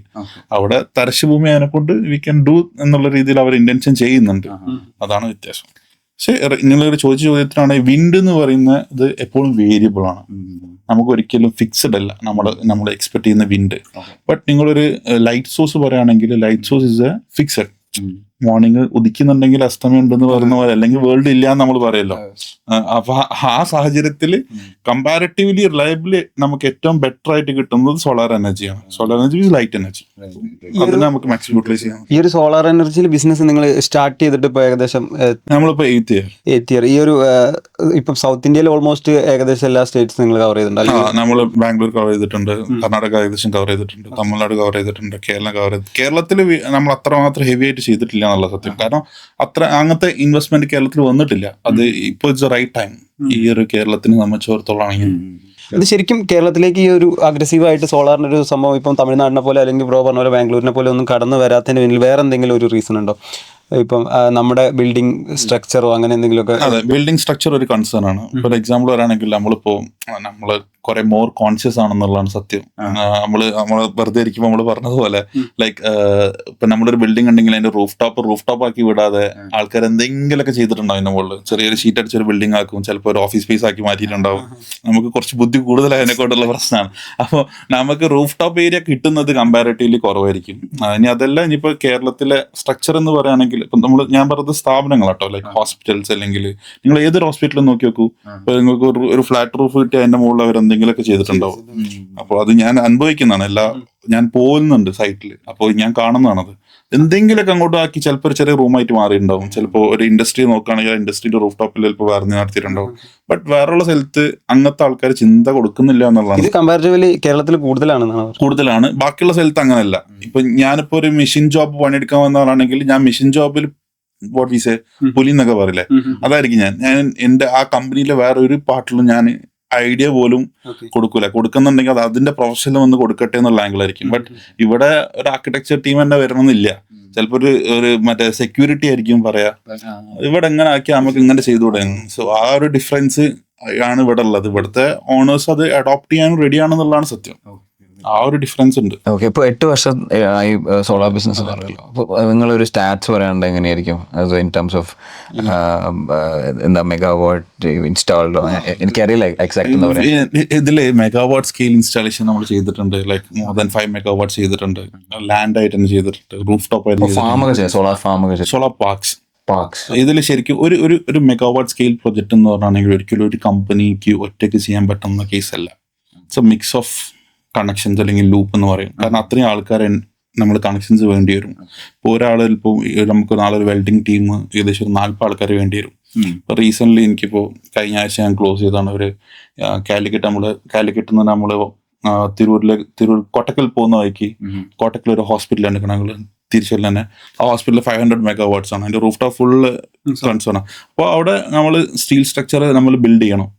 അവിടെ തരിശുഭൂമി അതിനെക്കൊണ്ട് വി ക്യാൻ ഡു എന്നുള്ള രീതിയിൽ അവർ ഇന്റൻഷൻ ചെയ്യുന്നുണ്ട്. അതാണ് വ്യത്യാസം. പക്ഷെ നിങ്ങൾ ചോദിച്ച ചോദ്യത്തിനാണ്, വിൻഡ് എന്ന് പറയുന്നത് എപ്പോഴും വേരിയബിൾ ആണ്, നമുക്ക് ഒരിക്കലും ഫിക്സഡ് അല്ല നമ്മൾ എക്സ്പെക്ട് ചെയ്യുന്ന വിൻഡ്. ബട്ട് നിങ്ങളൊരു ലൈറ്റ് സോഴ്സ് പറയുകയാണെങ്കിൽ light source is a fixed. Morning ഉദിക്കുന്നുണ്ടെങ്കിൽ അസ്തമയം ഉണ്ടെന്ന് പറയുന്ന പോലെ, അല്ലെങ്കിൽ വേൾഡ് ഇല്ല എന്ന് നമ്മൾ പറയല്ലോ. അപ്പൊ ആ സാഹചര്യത്തിൽ കമ്പാരിറ്റീവ്ലി റിലയബിളി നമുക്ക് ഏറ്റവും ബെറ്റർ ആയിട്ട് കിട്ടുന്നത് സോളാർ എനർജിയാണ്. Solar energy is light energy, അതിനെ നമുക്ക് മാക്സിമം യൂട്ടിലൈസ് ചെയ്യാം. ഈ ഒരു സോളാർ എനർജിയിൽ ബിസിനസ് നിങ്ങൾ സ്റ്റാർട്ട് ചെയ്തിട്ട് ഇപ്പോൾ ഏകദേശം നമ്മളിപ്പോ 8th year. ഈ ഒരു ഇപ്പം സൗത്ത് ഇന്ത്യയിൽ ഓൾമോസ്റ്റ് ഏകദേശം എല്ലാ സ്റ്റേറ്റ്സ് നിങ്ങൾ കവർ ചെയ്തിട്ടുണ്ട്. നമ്മൾ ബാംഗ്ലൂർ കവർ ചെയ്തിട്ടുണ്ട്, കർണാടക ഏകദേശം കവർ ചെയ്തിട്ടുണ്ട്, തമിഴ്നാട് കവർ ചെയ്തിട്ടുണ്ട്, കേരളം കവർ ചെയ്തിട്ടുണ്ട്. കേരളത്തിൽ നമ്മൾ അത്രമാത്രം ഹെവി ആയിട്ട് ചെയ്തിട്ടില്ല എന്നുള്ള സത്യം. കാരണം അങ്ങനത്തെ ഇൻവെസ്റ്റ്മെന്റ് കേരളത്തിൽ വന്നിട്ടില്ല. അത് ഇപ്പൊ ഇറ്റ്സ് റൈറ്റ് ടൈം ഈ ഒരു കേരളത്തിനെ സംബന്ധിച്ചിടത്തോളാണെങ്കിൽ. ഇത് ശരിക്കും കേരളത്തിലേക്ക് ഈ ഒരു അഗ്രസീവായിട്ട് സോളാറിന്റെ ഒരു സംഭവം ഇപ്പം തമിഴ്നാടിനെ പോലെ അല്ലെങ്കിൽ ബ്രോ പറഞ്ഞ പോലെ ബാംഗ്ലൂരിനെ പോലെ ഒന്നും കടന്നു വരാത്തതിന് പിന്നിൽ വേറെ എന്തെങ്കിലും ഒരു റീസൺ ഉണ്ടോ? ഇപ്പം നമ്മുടെ ബിൽഡിംഗ് സ്ട്രക്ചറോ അങ്ങനെ എന്തെങ്കിലുമൊക്കെ? അതെ, ബിൽഡിംഗ് സ്ട്രക്ചർ ഒരു കൺസേൺ ആണ്. ഫോർ എക്സാമ്പിൾ പറയുകയാണെങ്കിൽ നമ്മള് കുറെ മോർ കോൺഷ്യസ് ആണെന്നുള്ളതാണ് സത്യം. നമ്മള് വെറുതെ ഇരിക്കുമ്പോൾ നമ്മൾ പറഞ്ഞതുപോലെ ലൈക്ക് ഇപ്പൊ നമ്മളൊരു ബിൽഡിംഗ് ഉണ്ടെങ്കിൽ അതിന്റെ റൂഫ് ടോപ്പ് ആക്കി വിടാതെ ആൾക്കാർ എന്തെങ്കിലുമൊക്കെ ചെയ്തിട്ടുണ്ടാവും. അതിന്റെ മുകളിൽ ചെറിയൊരു ഷീറ്റ് അടിച്ചൊരു ബിൽഡിംഗ് ആക്കും, ചിലപ്പോൾ ഒരു ഓഫീസ് സ്പേസ് ആക്കി മാറ്റിയിട്ടുണ്ടാവും. നമുക്ക് കുറച്ച് ബുദ്ധി കൂടുതലായതിനെ കൊണ്ടുള്ള പ്രശ്നമാണ്. അപ്പോൾ നമുക്ക് റൂഫ് ടോപ്പ് ഏരിയ കിട്ടുന്നത് കമ്പാരിറ്റീവ്ലി കുറവായിരിക്കും. ഇനി അതല്ല, ഇനിയിപ്പോ കേരളത്തിലെ സ്ട്രക്ചർ എന്ന് പറയുകയാണെങ്കിൽ ഇപ്പം ഞാൻ പറഞ്ഞത് സ്ഥാപനങ്ങളാട്ടോ, ലൈക്ക് ഹോസ്പിറ്റൽസ്, അല്ലെങ്കിൽ നിങ്ങൾ ഏതൊരു ഹോസ്പിറ്റലും നോക്കി നോക്കൂ, നിങ്ങൾക്ക് ഒരു ഫ്ലാറ്റ് റൂഫ് കിട്ടി അതിന്റെ മുകളിൽ അവർ എന്തെങ്കിലുമൊക്കെ ചെയ്തിട്ടുണ്ടാവും. അപ്പോൾ അത് ഞാൻ അനുഭവിക്കുന്നതാണ്, ഞാൻ പോകുന്നുണ്ട് സൈറ്റിൽ, അപ്പോൾ ഞാൻ കാണുന്നതാണത്. എന്തെങ്കിലുമൊക്കെ അങ്ങോട്ട് ആക്കി ചിലപ്പോൾ ഒരു ചെറിയ റൂമായിട്ട് മാറിയിട്ടുണ്ടാവും. ചിലപ്പോൾ ഒരു ഇൻഡസ്ട്രി നോക്കുകയാണെങ്കിൽ ആ ഇൻഡസ്ട്രിയുടെ റൂഫ് ടോപ്പിൽ ചിലപ്പോൾ വേറെ നടത്തിയിട്ടുണ്ടാവും. ബട്ട് വേറെയുള്ള സ്ഥലത്ത് അങ്ങനത്തെ ആൾക്കാർ ചിന്ത കൊടുക്കുന്നില്ല എന്നുള്ളതാണ്. കമ്പാരിറ്റീവ്ലി കേരളത്തിൽ കൂടുതലാണ്. ബാക്കിയുള്ള സ്ഥലത്ത് അങ്ങനെയല്ല. ഇപ്പൊ ഞാനിപ്പോ ഒരു മെഷീൻ ജോബ് പണിയെടുക്കാൻ വന്നവരാണെങ്കിൽ ഞാൻ മെഷീൻ ജോബിൽ വാട്ട് വീസേ പുലി എന്നൊക്കെ പറയില്ലേ, അതായിരിക്കും ഞാൻ എന്റെ ആ കമ്പനിയിലെ വേറെ ഒരു പാർട്ടിലും ഞാൻ ഐഡിയ പോലും കൊടുക്കുന്നുണ്ടെങ്കിൽ അത് അതിന്റെ പ്രൊഫഷനിൽ വന്ന് കൊടുക്കട്ടെ എന്നുള്ള ആംഗിളായിരിക്കും. ബട്ട് ഇവിടെ ഒരു ആർക്കിടെക്ചർ ടീം തന്നെ വരണമെന്നില്ല. ചിലപ്പോ ഒരു മറ്റേ സെക്യൂരിറ്റി ആയിരിക്കും പറയാ, ഇവിടെ എങ്ങനെ ആക്കിയാൽ നമുക്ക് ഇങ്ങനെ ചെയ്തുകൂടെ. സോ ആ ഒരു ഡിഫറൻസ് ആണ് ഇവിടെ ഉള്ളത്. ഇവിടുത്തെ ഓണേഴ്സ് അത് അഡോപ്റ്റ് ചെയ്യാൻ റെഡി ആണെന്നുള്ളതാണ് സത്യം. ആ ഒരു ഡിഫറൻസ് ഉണ്ട്. ഓക്കെ, ഇപ്പോൾ 8 വർഷം ആയി സോളാർ ബിസിനസ് പറഞ്ഞല്ലോ. അപ്പോൾ നിങ്ങളൊരു സ്റ്റാറ്റ്സ് പറയാണ്ട് എങ്ങനെയായിരിക്കും ഇൻ ടേംസ് ഓഫ് എന്താ മെഗാവാട്ട് ഇൻസ്റ്റാൾഡ്? എനിക്കറിയില്ല എക്സാക്ട് എന്താ പറയുക. ഇതില് മെഗാവാട്ട് സ്കെയിൽ ഇൻസ്റ്റാളേഷൻ നമ്മൾ ചെയ്തിട്ടുണ്ട്. ലൈക്ക് മോർ ദാൻ 5 megawatts ചെയ്തിട്ടുണ്ട്. ലാൻഡ് ആയിട്ട് തന്നെ ചെയ്തിട്ടുണ്ട്, റൂഫ് ടോപ്പ് ആയിട്ട്, ഫാമൊക്കെ ചെയ്യാം, സോളാർ ഫാമൊക്കെ, സോളാർ പാർക്സ്. ഇതിൽ ശരിക്കും ഒരു മെഗാവാട്ട് സ്കെയിൽ പ്രൊജക്ട് എന്ന് പറഞ്ഞാണെങ്കിൽ ഒരിക്കലും ഒരു കമ്പനിക്ക് ഒറ്റയ്ക്ക് ചെയ്യാൻ പറ്റുന്ന കേസല്ല. It's a mix of connections അല്ലെങ്കിൽ ലൂപ്പ് എന്ന് പറയും. കാരണം അത്രയും ആൾക്കാരെ നമ്മൾ കണക്ഷൻസ് വേണ്ടി വരും. ഇപ്പോൾ ഇപ്പോൾ നമുക്ക് നാളെ ഒരു വെൽഡിംഗ് ടീം ഏകദേശം ഒരു 40 ആൾക്കാർ വേണ്ടി വരും. ഇപ്പോൾ റീസെൻ്റ്ലി എനിക്കിപ്പോൾ കഴിഞ്ഞ ആഴ്ച ഞാൻ ക്ലോസ് ചെയ്താണ് ഒരു കാലിക്കറ്റ് നിന്ന് നമ്മൾ തിരൂർ കോട്ടക്കൽ പോകുന്ന വഴിക്ക് കോട്ടക്കൽ ഒരു ഹോസ്പിറ്റൽ ഉണ്ട് ഞങ്ങൾ തിരിച്ചു തന്നെ. ആ ഹോസ്പിറ്റലിൽ 500 megawatts ആണ്. അതിന്റെ റൂഫ് ടോപ്പ് ഫുള്ള് കൺസേൺ ആണ്. അപ്പോൾ അവിടെ നമ്മൾ സ്റ്റീൽ സ്ട്രക്ചർ നമ്മൾ ബിൽഡ് ചെയ്യണം.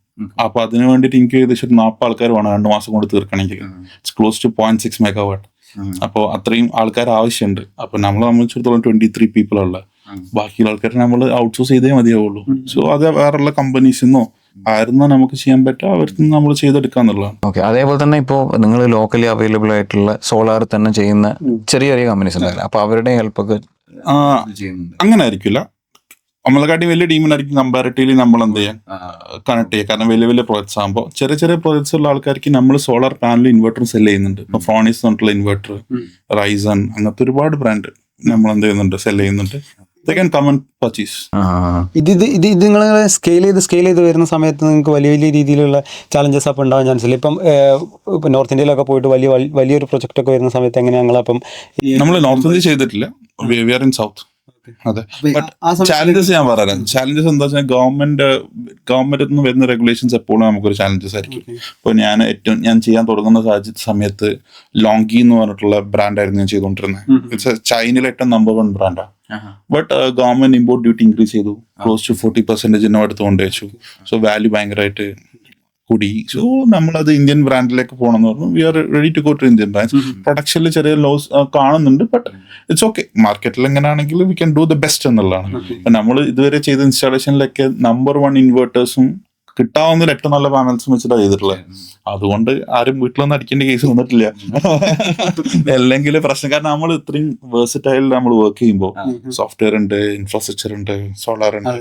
അപ്പൊ അതിന് വേണ്ടിയിട്ട് എനിക്ക് ഏകദേശം 40 ആൾക്കാർ വേണം 2 മാസം കൊണ്ട് തീർക്കണമെങ്കിൽ. It's close to 0.6 megawatt. അപ്പോൾ അത്രയും ആൾക്കാർ ആവശ്യമുണ്ട്. അപ്പൊ നമ്മളെ സംബന്ധിച്ചിടത്തോളം 23 people ഉള്ളത്. ബാക്കിയുള്ള ആൾക്കാരെ നമ്മൾ ഔട്ട്സോഴ്സ് ചെയ്തേ മതിയാവുള്ളൂ. സോ അത് വേറെയുള്ള കമ്പനീസിന്നോ ആയിരുന്നോ നമുക്ക് ചെയ്യാൻ പറ്റുക അവർക്ക് നമ്മൾ ചെയ്തെടുക്കാന്നുള്ളതാണ്. ഓക്കെ, അതേപോലെ തന്നെ ഇപ്പോൾ നിങ്ങൾ ലോക്കലി അവൈലബിൾ ആയിട്ടുള്ള സോളാർ തന്നെ ചെയ്യുന്ന ചെറിയ ചെറിയ കമ്പനീസ് ഉണ്ടല്ലോ, അപ്പൊ അവരുടെ ഹെൽപ്പൊക്കെ അങ്ങനെ ആയിരിക്കില്ല. നമ്മളെക്കാട്ടി വലിയ ടീമിനായിരിക്കും കമ്പാരിറ്റീവ്ലി നമ്മൾ എന്ത് ചെയ്യാൻ കണക്ട് ചെയ്യുക. കാരണം വലിയ വലിയ പ്രോജക്ട്സ് ആകുമ്പോൾ ചെറിയ പ്രോജക്ട്സ് ഉള്ള ആൾക്കാർക്ക് നമ്മൾ സോളാർ പാനൽ ഇൻവെർട്ടർ സെല് ചെയ്യുന്നുണ്ട്. ഇപ്പൊ ഫ്രോണീസ് എന്ന് പറഞ്ഞിട്ടുള്ള ഇൻവെർട്ടർ, റൈസൺ, അങ്ങനത്തെ ഒരുപാട് ബ്രാൻഡ് നമ്മൾ എന്ത് ചെയ്യുന്നുണ്ട്, സെല് ചെയ്യുന്നുണ്ട്. They can come and purchase. ഇത് നിങ്ങൾ സ്കെയിൽ ചെയ്ത് വരുന്ന സമയത്ത് നിങ്ങൾക്ക് വലിയ രീതിയിലുള്ള ചാലഞ്ചസ് അപ്പം ഉണ്ടാവാൻ ചാൻസ് ഇല്ല. ഇപ്പം നോർത്ത് ഇന്ത്യയിലൊക്കെ പോയിട്ട് വലിയൊരു പ്രൊജക്റ്റ് ഒക്കെ വരുന്ന സമയത്ത് എങ്ങനെയാണ് ഞങ്ങളപ്പം നമ്മൾ നോർത്ത് ഇന്ത്യ ചെയ്തിട്ടില്ല, വി ആർ ഇൻ സൗത്ത്. അതെ, ബട്ട് ചാലഞ്ചസ് ഞാൻ പറയാം. ചാലഞ്ചസ് എന്താ വെച്ചാൽ ഗവൺമെന്റ് നിന്ന് വരുന്ന റെഗുലേഷൻസ് എപ്പോഴും നമുക്കൊരു ചാലഞ്ചസ് ആയിരിക്കും. ഇപ്പോൾ ഞാൻ ചെയ്യാൻ തുടങ്ങുന്ന സമയത്ത് ലോങ്കി എന്ന് പറഞ്ഞിട്ടുള്ള ബ്രാൻഡായിരുന്നു ഞാൻ ചെയ്തുകൊണ്ടിരുന്നത്. ചൈനയിലെ ഏറ്റവും നമ്പർ 1 ബ്രാൻഡാണ്. But government import duty increase ചെയ്തു, ക്ലോസ് ടു 40% എടുത്ത് കൊണ്ടുവച്ചു. സോ വാല്യൂ ഭയങ്കരമായിട്ട് കൂടി. സോ നമ്മളത് ഇന്ത്യൻ ബ്രാൻഡിലേക്ക് പോകണമെന്ന് പറഞ്ഞു. We are ready to go to Indian brands. പ്രൊഡക്ഷനിൽ ചെറിയ ലോസ് കാണുന്നുണ്ട്, ബട്ട് ഇറ്റ്സ് ഓക്കെ. മാർക്കറ്റിൽ എങ്ങനെയാണെങ്കിലും we can do the best എന്നുള്ളതാണ്. ഇപ്പം നമ്മൾ ഇതുവരെ ചെയ്ത ഇൻസ്റ്റാളേഷനിലൊക്കെ നമ്പർ 1 ഇൻവേർട്ടേഴ്സും കിട്ടാവുന്നതിൽ ഏറ്റവും നല്ല പാനൽസും വെച്ചിട്ടാണ് ചെയ്തിട്ടുള്ളത്. അതുകൊണ്ട് ആരും വീട്ടിലൊന്നും അടിക്കേണ്ട കേസ് വന്നിട്ടില്ല. അല്ലെങ്കിൽ പ്രശ്നം, കാരണം നമ്മൾ ഇത്രയും വേഴ്സറ്റൈൽ നമ്മൾ വർക്ക് ചെയ്യുമ്പോൾ സോഫ്റ്റ്വെയർ ഉണ്ട്, ഇൻഫ്രാസ്ട്രക്ചർ ഉണ്ട്, സോളാർ ഉണ്ട്.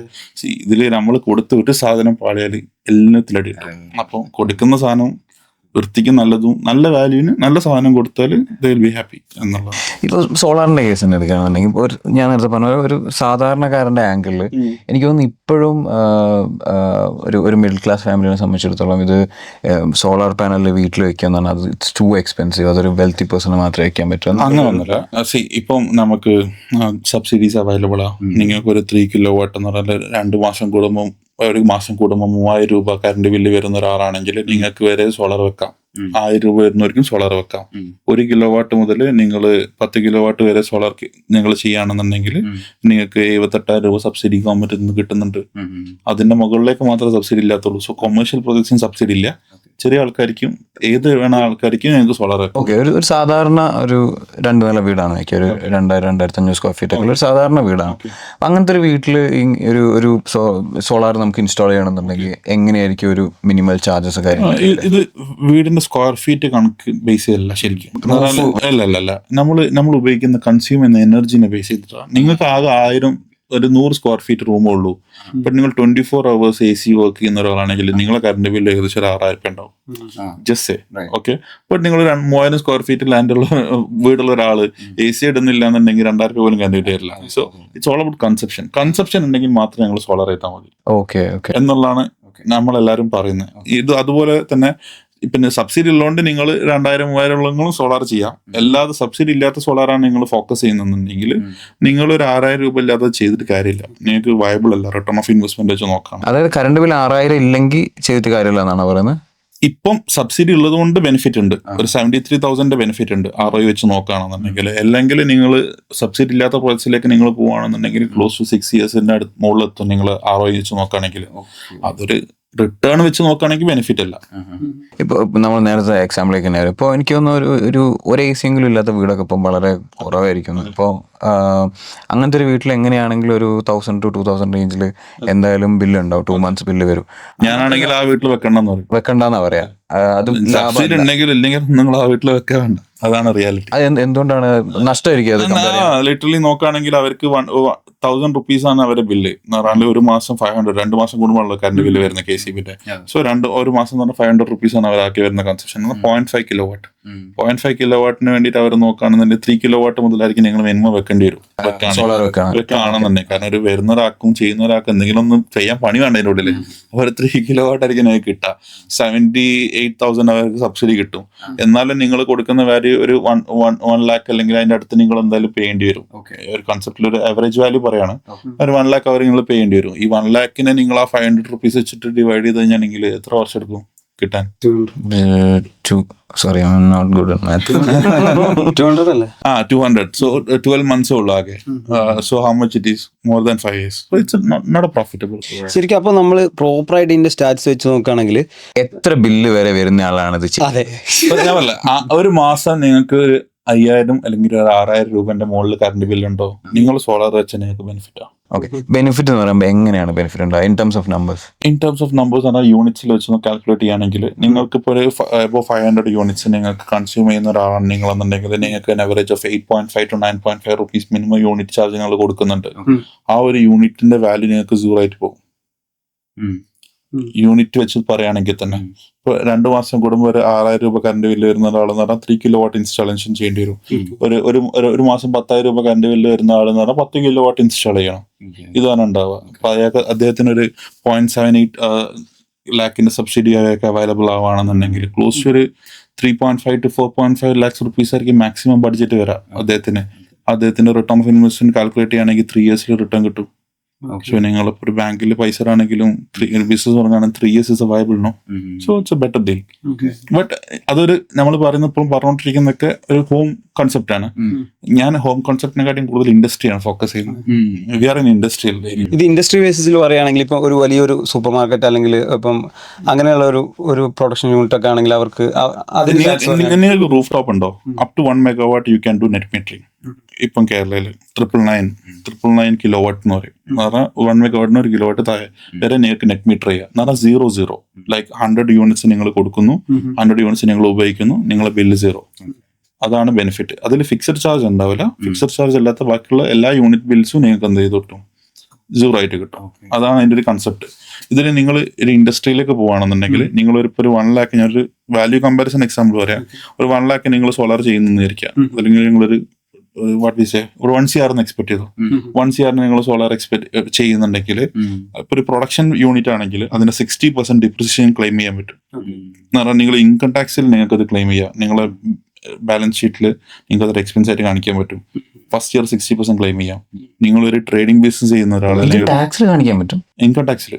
ഇതിൽ നമ്മൾ കൊടുത്ത് ഒരു സാധനം പാളിയാൽ എല്ലാത്തിലടി കിട്ടും. അപ്പോൾ കൊടുക്കുന്ന സാധനം വൃത്തിക്ക് നല്ലതും നല്ല വാല്യൂവിന് നല്ല സാധനം കൊടുത്താൽ ദേ വിൽ ബി ഹാപ്പി എന്നുള്ളത്. ഇപ്പോൾ സോളാറിന്റെ കേസ് തന്നെ എടുക്കുകയാണെന്നുണ്ടെങ്കിൽ ഇപ്പോൾ ഞാൻ നേരത്തെ പറഞ്ഞ ഒരു സാധാരണക്കാരന്റെ ആംഗിളിൽ എനിക്ക് തോന്നുന്നു ഇപ്പോഴും ഒരു മിഡിൽ ക്ലാസ് ഫാമിലിനെ സംബന്ധിച്ചിടത്തോളം ഇത് സോളാർ പാനൽ വീട്ടിൽ വെക്കുക എന്ന് പറഞ്ഞാൽ അത് ഇറ്റ്സ് ടു എക്സ്പെൻസീവ്. അതൊരു വെൽത്തി പേഴ്സണ് മാത്രമേ വെക്കാൻ പറ്റൂ. അങ്ങനെ ഒന്നുമില്ല. ഇപ്പം നമുക്ക് സബ്സിഡീസ് അവൈലബിൾ ആണ്. നിങ്ങൾക്ക് ഒരു 3 കിലോവാട്ട് എന്ന് പറഞ്ഞാൽ 2 മാസം കൂടുമ്പോൾ 3000 രൂപ കറണ്ട് ബില്ല് വരുന്ന ഒരാളാണെങ്കിൽ നിങ്ങൾക്ക് വരെ സോളാർ വെക്കാം. 1000 രൂപ വരുന്നവർക്കും സോളാർ വെക്കാം. 1 കിലോവാട്ട് മുതൽ നിങ്ങൾ 10 കിലോവാട്ട് വരെ സോളാർ നിങ്ങൾ ചെയ്യുകയാണെന്നുണ്ടെങ്കിൽ നിങ്ങൾക്ക് 78,000 രൂപ സബ്സിഡി ഗവൺമെന്റിൽ നിന്ന് കിട്ടുന്നുണ്ട്. അതിന്റെ മുകളിലേക്ക് മാത്രമേ സബ്സിഡി ഇല്ലാത്തുള്ളൂ. സോ കൊമേഴ്ഷ്യൽ പ്രൊജക്ട്സിന് സബ്സിഡി ഇല്ല. ചെറിയ ആൾക്കാർക്കും ഏത് വേണ ആൾക്കാർക്കും ഞങ്ങൾക്ക് സോളാർ വെക്കാം. ഓക്കെ, ഒരു സാധാരണ ഒരു 2 നില വീടാണ് എനിക്ക്, ഒരു 2000-2500 സ്ക്വയർ ഫീറ്റ് ഒക്കെ ഒരു സാധാരണ വീടാണ്. അപ്പം അങ്ങനത്തെ ഒരു വീട്ടിൽ ഒരു സോളാർ നമുക്ക് ഇൻസ്റ്റാൾ ചെയ്യണമെന്നുണ്ടെങ്കിൽ എങ്ങനെയായിരിക്കും ഒരു മിനിമൽ ചാർജസ് കാര്യങ്ങൾ? ഇത് വീടിന്റെ സ്ക്വയർ ഫീറ്റ് കണക്ക് ബേസ് ചെയ്തല്ല ശരിക്കും. അല്ല, നമ്മൾ ഉപയോഗിക്കുന്ന കൺസ്യൂം ചെയ്യുന്ന എനർജിനെ ബേസ് ചെയ്തിട്ടാണ്. നിങ്ങൾക്ക് ആകെ 100 സ്ക്വയർ ഫീറ്റ് റൂമേ ഉള്ളൂ. ബട്ട് നിങ്ങൾ 24 hours AC വർക്ക് ചെയ്യുന്ന ഒരാളാണെങ്കിൽ നിങ്ങളെ കറണ്ട് ബില്ല് ഏകദേശം 6000 ഉണ്ടാവും. Just okay. ബട്ട് നിങ്ങൾ 3000 സ്ക്വയർ ഫീറ്റ് ലാൻഡുള്ള വീടുള്ള ഒരാൾ AC ഇടുന്നില്ല എന്നുണ്ടെങ്കിൽ 2000 രൂപ പോലും കറണ്ട് കിട്ടില്ല. So it's all about conception ഉണ്ടെങ്കിൽ മാത്രമേ ഞങ്ങൾ സോളാർ ചെയ്താൽ മതി എന്നുള്ളതാണ് നമ്മളെല്ലാവരും പറയുന്നത്. ഇത് അതുപോലെ തന്നെ പിന്നെ സബ്സിഡി ഉള്ളതുകൊണ്ട് നിങ്ങൾ 2000-3000 ഉള്ളവങ്ങളും സോളാർ ചെയ്യാം. അല്ലാതെ സബ്സിഡി ഇല്ലാത്ത സോളാറാണ് നിങ്ങൾ ഫോക്കസ് ചെയ്യുന്നുണ്ടെങ്കിൽ നിങ്ങൾ ഒരു 6000 രൂപ ഇല്ലാതെ ചെയ്തിട്ട് കാര്യമില്ല. നിങ്ങൾക്ക് വയബിൾ അല്ല. റിട്ടേൺ ഓഫ് ഇൻവെസ്റ്റ്മെന്റ് വെച്ച് നോക്കാം. അതായത് കറണ്ട് ബിൽ 6000 ഇല്ലെങ്കിൽ ചെയ്തിട്ട് കാര്യമില്ല എന്നാണ് പറയുന്നത്. ഇപ്പം സബ്സിഡി ഉള്ളത് കൊണ്ട് ബെനിഫിറ്റ് ഉണ്ട്. ഒരു 73,000 ബെനിഫിറ്റ് ഉണ്ട് ROI വെച്ച് നോക്കുകയാണെന്നുണ്ടെങ്കിൽ. അല്ലെങ്കിൽ നിങ്ങൾ സബ്സിഡി ഇല്ലാത്ത പ്രോജക്ട്സിലേക്ക് നിങ്ങൾ പോവുകയാണെന്നുണ്ടെങ്കിൽ ക്ലോസ് ടു 6 yearsന്റെ മുകളിലെത്തും. നിങ്ങൾ ROI വെച്ച് നോക്കുകയാണെങ്കിൽ അതൊരു റിട്ടേൺ വെച്ച് നോക്കുകയാണെങ്കിൽ ബെനിഫിറ്റ് അല്ല. ഇപ്പോൾ നമ്മൾ നേരത്തെ എക്സാമ്പിളിലേക്ക് തന്നെ വരും. ഇപ്പോൾ എനിക്ക് തോന്നുന്നു ഒരു AC എങ്കിലും ഇല്ലാത്ത വീടൊക്കെ ഇപ്പം വളരെ കുറവായിരിക്കും. ഇപ്പോൾ അങ്ങനത്തെ ഒരു വീട്ടിൽ എങ്ങനെയാണെങ്കിലും ഒരു 1000 to 2000 റേഞ്ചിൽ എന്തായാലും ബില്ല് ഉണ്ടാവും. 2 months ബില്ല് വരും. ഞാനാണെങ്കിൽ ആ വീട്ടിൽ വെക്കണ്ടെന്നാ പറയാ. അതും സബ്സിഡി ഉണ്ടെങ്കിൽ ഇല്ലെങ്കിൽ നിങ്ങൾ ആ വീട്ടിൽ വെക്കാൻ വേണ്ട. അതാണ് റിയാലിറ്റി. അത് എന്തുകൊണ്ടാണ് നഷ്ടമായിരിക്കും? ലിറ്ററലി നോക്കുകയാണെങ്കിൽ അവർക്ക് 1000 rupees ആണ് അവരുടെ ബില്ല്. ഒരു മാസം 500, 2 മാസം കൂടുമ്പോഴല്ലോ കറണ്ട് ബില്ല് വരുന്ന KCBന്റെ. സോ ഒരു മാസം എന്ന് പറഞ്ഞാൽ 500 rupees ആണ് അവരാക്കി വരുന്ന കൺസെപ്ഷൻ. 0.5 കിലോവാട്ട് 0.5 കിലോവാട്ടിന് വേണ്ടിയിട്ട് അവർ നോക്കുകയാണെന്നുണ്ടെങ്കിൽ 3 കിലോവാട്ട് മുതലായിരിക്കും നിങ്ങൾ മിനിമം വെക്കേണ്ടി വരും വെക്കുകയാണെന്നുണ്ടെങ്കിൽ. കാരണം ഒരു വരുന്ന ഒരാൾക്കും ചെയ്യുന്ന ഒരാൾക്കും എന്തെങ്കിലും ഒന്നും ചെയ്യാൻ പണി വേണ്ട അതിൻ്റെ ഉള്ളിൽ. ഒരു 3 കിലോവാട്ട് ആയിരിക്കും നിങ്ങൾക്ക് കിട്ടുക. 78,000 അവർക്ക് സബ്സിഡി കിട്ടും. എന്നാലും നിങ്ങൾ കൊടുക്കുന്ന വാല്യൂ ഒരു 1 lakh അല്ലെങ്കിൽ അതിന്റെ അടുത്ത് നിങ്ങൾ എന്തായാലും പേ ചെയ്യേണ്ടി വരും. ഒരു കൺസെപ്റ്റിൽ ഒരു ആവറേജ് വാല്യൂ പറയാണ്. ഒരു 1 lakh അവർ നിങ്ങൾ പേ ചെയ്യേണ്ടി വരും. ഈ 1 lakhനെ നിങ്ങൾ ആ 500 rupees വെച്ചിട്ട് ഡിവൈഡ് ചെയ്ത് കഴിഞ്ഞാണെങ്കിൽ എത്ര വർഷം എടുക്കും കിട്ടാൻ? 200. So 12 months ഉള്ളു ആകെ. So how much it is? More than 5 years. So it's not a profitable. ശരിക്കും അപ്പൊ നമ്മൾ പ്രോപ്പറായിട്ട് ഇതിന്റെ സ്റ്റാറ്റ്സ് വെച്ച് നോക്കുകയാണെങ്കിൽ എത്ര ബില്ല് വരെ വരുന്ന ആളാണ് ഇത്? അതെ, ഒരു മാസം നിങ്ങൾക്ക് ഒരു 5000 അല്ലെങ്കിൽ ഒരു 6000 രൂപന്റെ മുകളിൽ കറണ്ട് ബില്ലുണ്ടോ, നിങ്ങൾ സോളാർ വെച്ചാൽ നിങ്ങൾക്ക് ബെനിഫിറ്റ് ആണ്. ഓക്കെ. ബെനിഫിറ്റ് എന്ന് പറയുമ്പോൾ എങ്ങനെയാണ് ബെനിഫിറ്റ് ഉണ്ടാകുക in terms of numbers? In terms of numbers ആണ് യൂണിറ്റ്സിൽ വെച്ച് കാൽക്കുലേറ്റ് ചെയ്യുകയാണെങ്കിൽ നിങ്ങൾക്ക് ഇപ്പോൾ ഒരു 500 യൂണിറ്റ്സ് നിങ്ങൾക്ക് കൺസ്യൂം ചെയ്യുന്ന ഒരാളാണ് നിങ്ങളെന്നുണ്ടെങ്കിൽ നിങ്ങൾക്ക് average of 8.5 to 9.5 rupees minimum unit charge നിങ്ങൾ കൊടുക്കുന്നുണ്ട്. ആ ഒരു യൂണിറ്റിന്റെ വാല്യൂ നിങ്ങൾക്ക് 0 ആയിട്ട് പോകും. യൂണിറ്റ് വെച്ച് പറയുകയാണെങ്കിൽ തന്നെ ഇപ്പൊ 2 മാസം കൂടുമ്പോൾ ഒരു 6000 രൂപ കറണ്ട് ബില്ല് വരുന്ന ഒരാളെന്ന് പറഞ്ഞാൽ 3 kilowatt ഇൻസ്റ്റാളേഷൻ ചെയ്യേണ്ടി വരും. ഒരു മാസം 10,000 രൂപ കറണ്ട് ബില്ല് വരുന്ന ആളെന്ന് പറഞ്ഞാൽ 10 kilowatt ഇൻസ്റ്റാൾ ചെയ്യണം. ഇതാണ് ഉണ്ടാവുക. അപ്പൊ അയാൾക്ക് അദ്ദേഹത്തിന് ഒരു 0.78 ലാഖിന്റെ സബ്സിഡി അയാൾക്ക് അവൈലബിൾ ആവുകയാണെന്നുണ്ടെങ്കിൽ ക്ലോസ് ഒരു 3.5 to 4.5 lakhs റുപ്പീസ് ആയിരിക്കും മാക്സിമം ബഡ്ജറ്റ് വരാം അദ്ദേഹത്തിന് റിട്ടേൺ ഓഫ് ഇൻവെസ്റ്റ്മെന്റ് കാൽക്കുലേറ്റ് ചെയ്യുകയാണെങ്കിൽ 3 years റിട്ടേൺ കിട്ടും. സോ നിങ്ങൾ ഒരു ബാങ്കിൽ പൈസ ആണെങ്കിലും ബിസിനസ് തുടങ്ങുകയാണെങ്കിൽ 3 years is available no. So it's a better deal. But അതൊരു നമ്മൾ പറഞ്ഞുകൊണ്ടിരിക്കുന്നതൊക്കെ ഒരു ഹോം കൺസെപ്റ്റ് ആണ്. ഞാൻ ഹോം കൺസെപ്റ്റിനെക്കാട്ടും കൂടുതൽ ഇൻഡസ്ട്രിയാണ് ഫോക്കസ് ചെയ്യുന്നത്. We are in industrial. ഇത് ഇൻഡസ്ട്രി ബേസിസിൽ പറയുകയാണെങ്കിൽ ഇപ്പം ഒരു വലിയൊരു സൂപ്പർ മാർക്കറ്റ് അല്ലെങ്കിൽ ഇപ്പം അങ്ങനെയുള്ള ഒരു പ്രൊഡക്ഷൻ യൂണിറ്റ് ഒക്കെ ആണെങ്കിൽ അവർക്ക് നിങ്ങൾക്ക് റൂഫ് ടോപ്പ് ഉണ്ടോ? Up to 1 megawatt you can do net metering. ഇപ്പം കേരളയിൽ 999 kilowatt എന്ന് പറയും. എന്ന് പറഞ്ഞാൽ 1 megawatt 1 kilowatt താഴെ വരെ നിങ്ങൾക്ക് നെറ്റ് മീറ്റർ ചെയ്യാം. എന്ന് പറഞ്ഞാൽ 0 ലൈക്ക് 100 യൂണിറ്റ്സ് നിങ്ങൾ കൊടുക്കുന്നു, 100 യൂണിറ്റ്സ് നിങ്ങൾ ഉപയോഗിക്കുന്നു, നിങ്ങളെ ബില്ല് 0. അതാണ് ബെനിഫിറ്റ്. അതിൽ ഫിക്സഡ് ചാർജ് ഉണ്ടാവില്ല. ഫിക്സഡ് ചാർജ് അല്ലാത്ത ബാക്കിയുള്ള എല്ലാ യൂണിറ്റ് ബിൽസും നിങ്ങൾക്ക് എന്ത് ചെയ്ത് കിട്ടും? 0 ആയിട്ട് കിട്ടും. അതാണ് അതിന്റെ ഒരു കൺസെപ്റ്റ്. ഇതിൽ നിങ്ങൾ ഒരു ഇൻഡസ്ട്രിയിലേക്ക് പോകുകയാണെന്നുണ്ടെങ്കിൽ നിങ്ങൾ ഒരു 1 lakh, ഞാനൊരു വാല്യൂ കമ്പാരിസൺ എക്സാമ്പിൾ പറയാം. ഒരു 1 lakh നിങ്ങൾ സോളാർ ചെയ്യുന്നതായിരിക്കാം. അല്ലെങ്കിൽ നിങ്ങളൊരു വാട്ട് വി സേ ഒരു 1 CR എക്സ്പെക്ട് ചെയ്തു. 1 CR നിങ്ങൾ സോളാർ എക്സ്പെക്ട് ചെയ്യുന്നുണ്ടെങ്കിൽ ഇപ്പൊ ഒരു പ്രൊഡക്ഷൻ യൂണിറ്റ് ആണെങ്കിൽ അതിന്റെ 60% ഡിപ്രിസിയേഷൻ ക്ലെയിം ചെയ്യാൻ പറ്റും. എന്ന് പറഞ്ഞാൽ നിങ്ങൾ ഇൻകം ടാക്സിൽ നിങ്ങൾക്ക് അത് ക്ലെയിം ചെയ്യാം. നിങ്ങളെ ബാലൻസ് ഷീറ്റിൽ നിങ്ങൾക്ക് അതൊരു എക്സ്പെൻസ് ആയിട്ട് കാണിക്കാൻ പറ്റും. ഫസ്റ്റ് ഇയർ 60% ക്ലെയിം ചെയ്യാം. നിങ്ങളൊരു ട്രേഡിംഗ് ബിസിനസ് ചെയ്യുന്ന ഒരാളെ ടാക്സിൽ കാണിക്കാൻ പറ്റും. ഇൻകം ടാക്സിൽ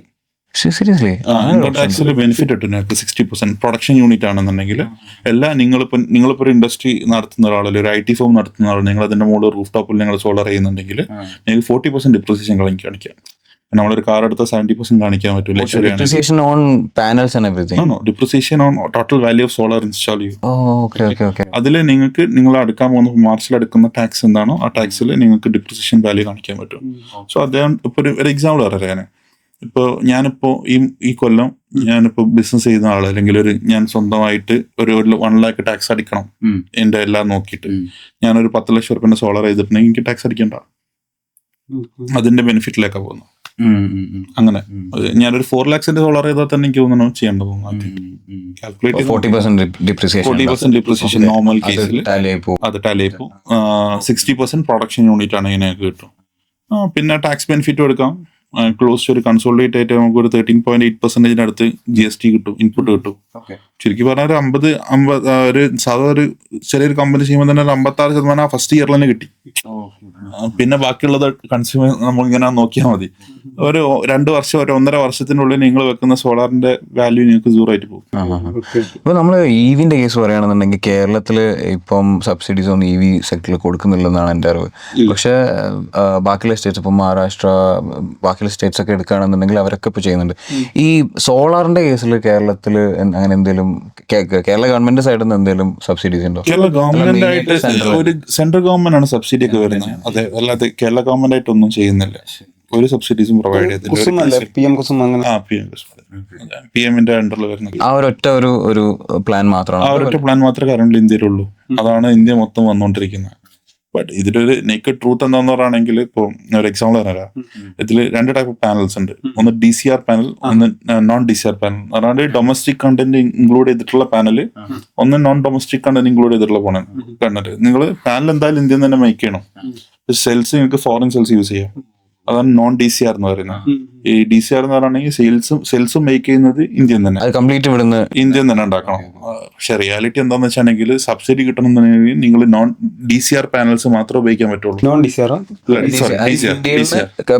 സീരിയസ്ലി ഇൻകം ടാക്സിൽ ബെനിഫിറ്റ് കിട്ടും നിങ്ങൾക്ക് 60%. പ്രൊഡക്ഷൻ യൂണിറ്റ് ആണെന്നുണ്ടെങ്കിൽ നിങ്ങളിപ്പോ ഒരു ഇൻഡസ്ട്രി നടത്തുന്ന ഒരാളല്ലേ, ഒരു IT ഫേം നടത്തുന്ന ആൾ, നിങ്ങൾ അതിന്റെ മുകളിൽ റൂഫ് ടോപ്പിൽ നിങ്ങൾ സോളർ ചെയ്യുന്നുണ്ടെങ്കിൽ നിങ്ങൾക്ക് 40% ഡിപ്രിസിയേഷൻ കാണിക്കാം. നമ്മളൊരു കാർ എടുത്താൽ 70% കാണിക്കാൻ പറ്റും. Depreciation on panels and everything. Depreciation on total value of solar install ചെയ്യും. ഓക്കെ. അതിൽ നിങ്ങൾക്ക് നിങ്ങൾ അടുക്കാൻ പോകുന്ന മാർച്ചിൽ എടുക്കുന്ന ടാക്സ് എന്താണോ ആ ടാക്സിൽ നിങ്ങൾക്ക് ഡിപ്രിസിയേഷൻ വാല്യൂ കാണിക്കാൻ പറ്റും. സോ അദ്ദേഹം ഇപ്പൊ ഒരു എക്സാമ്പിൾ പറയാൻ, ഇപ്പോൾ ഞാനിപ്പോ ഈ കൊല്ലം ഞാനിപ്പോ ബിസിനസ് ചെയ്യുന്ന ആൾ അല്ലെങ്കിൽ ഞാൻ സ്വന്തമായിട്ട് ഒരു 1 lakh ടാക്സ് അടിക്കണം എന്റെ എല്ലാം നോക്കിയിട്ട്, ഞാനൊരു 10 ലക്ഷം റുപ്യന്റെ സോളാർ ചെയ്തിട്ടുണ്ടെങ്കിൽ എനിക്ക് ടാക്സ് അടിക്കണ്ട. അതിന്റെ ബെനിഫിറ്റിലേക്കാണ് പോകുന്നത്. അങ്ങനെ ഞാനൊരു 4 lakhs സോളാർ ചെയ്താൽ തന്നെ എനിക്ക് തോന്നുന്നു ചെയ്യേണ്ട കാൽക്കുലേറ്റ് 40% ഡിപ്രിസിയേഷൻ നോർമൽ കേസിൽ അത് ടാലിയായി പോകും. 60% പ്രൊഡക്ഷൻ യൂണിറ്റ് ആണ് ഇതിനൊക്കെ കിട്ടും. പിന്നെ ടാക്സ് ബെനിഫിറ്റ് എടുക്കാം. ക്ലോസ് ഒരു കൺസോളിഡേറ്റ് ആയിട്ട് നമുക്ക് ഒരു 13.8% അടുത്ത് GST കിട്ടും, ഇൻപുട്ട് കിട്ടും. ചുരുക്കി പറഞ്ഞാൽ ഒരു 50 ഒരു സാധാ ഒരു ചെറിയൊരു കമ്പനി ചെയ്യുമ്പോൾ തന്നെ ഒരു 56% ഫസ്റ്റ് ഇയറിൽ തന്നെ കിട്ടി. പിന്നെ ബാക്കിയുള്ളത് കൺസ്യൂമർ നമ്മളിങ്ങനെ നോക്കിയാൽ മതി. ഒരു 2 വർഷം ഒരു 1.5 വർഷത്തിനുള്ളിൽ നിങ്ങൾ വെക്കുന്ന സോളാറിന്റെ വാല്യൂ നിങ്ങൾക്ക് 0 ആയിട്ട് പോകും. ഇപ്പൊ നമ്മള് EVന്റെ കേസ് പറയുകയാണെന്നുണ്ടെങ്കിൽ കേരളത്തില് ഇപ്പം സബ്സിഡീസ് ഒന്നും EV സെക്ടറിൽ കൊടുക്കുന്നില്ലെന്നാണ് എൻ്റെ അറിവ്. പക്ഷെ ബാക്കിയുള്ള സ്റ്റേറ്റ്സ് ഇപ്പം മഹാരാഷ്ട്ര, ബാക്കിയുള്ള സ്റ്റേറ്റ്സ് ഒക്കെ എടുക്കുകയാണെന്നുണ്ടെങ്കിൽ അവരൊക്കെ ഇപ്പൊ ചെയ്യുന്നുണ്ട്. ഈ സോളാറിന്റെ കേസിൽ കേരളത്തിൽ അങ്ങനെ എന്തെങ്കിലും കേരള ഗവൺമെന്റ് സൈഡിൽ നിന്ന് എന്തെങ്കിലും സബ്സിഡീസ് ഉണ്ടോ? കേരള ഗവൺമെന്റ് ആയിട്ട് ഒരു സെൻട്രൽ ഗവൺമെന്റ് ആണ് സബ്സിഡി ഒക്കെ വരുന്നത്. അതെ, അല്ലാതെ കേരള ഗവൺമെന്റ് ആയിട്ടൊന്നും ചെയ്യുന്നില്ല. ഒരു സബ്സിഡീസും പ്രൊവൈഡ് ചെയ്തില്ല. PM-ന്റെ അണ്ടറിൽ വരുന്നത് ആ ഒരൊറ്റ ഒരു പ്ലാൻ മാത്രമാണ്. ആ ഒരൊറ്റ പ്ലാൻ മാത്രമേ കറന്റ് ഇന്ത്യയിലുള്ളൂ. അതാണ് ഇന്ത്യ മൊത്തം വന്നുകൊണ്ടിരിക്കുന്നത്. ബട്ട് ഇതിലൊരു നേക്കഡ് ട്രൂത്ത് എന്താന്ന് പറയുകയാണെങ്കിൽ ഇപ്പോൾ ഒരു എക്സാമ്പിൾ പറയാം. ഇതിൽ 2 ടൈപ്പ് ഓഫ് പാനൽസ് ഉണ്ട്. ഒന്ന് DCR പാനൽ, ഒന്ന് നോൺ DCR പാനൽ. അതായത് ഡൊമസ്റ്റിക് കണ്ടന്റ് ഇൻക്ലൂഡ് ചെയ്തിട്ടുള്ള പാനല്, ഒന്ന് നോൺ ഡൊമസ്റ്റിക് കണ്ടന്റ് ഇൻക്ലൂഡ് ചെയ്തിട്ടുള്ള പാനൽ. നിങ്ങൾ പാനൽ എന്തായാലും ഇന്ത്യയിൽ തന്നെ മേക്ക് ചെയ്യണം. സെൽസ് നിങ്ങൾക്ക് ഫോറിൻ സെൽസ് യൂസ് ചെയ്യാം. അതാണ് നോൺ DCR എന്ന് പറയുന്നത്. ഈ DCR എന്ന് പറയുകയാണെങ്കിൽ സെൽസും മേക്ക് ചെയ്യുന്നത് ഇന്ത്യൻ തന്നെ, കംപ്ലീറ്റ് ഇവിടുന്ന് ഇന്ത്യൻ തന്നെ ഉണ്ടാക്കണം. പക്ഷെ റിയാലിറ്റി എന്താന്ന് വെച്ചാണെങ്കിൽ സബ്സിഡി കിട്ടണമെന്നുണ്ടെങ്കിൽ നിങ്ങൾ നോൺ DCR പാനൽസ് മാത്രമേ ഉപയോഗിക്കാൻ പറ്റുള്ളൂ.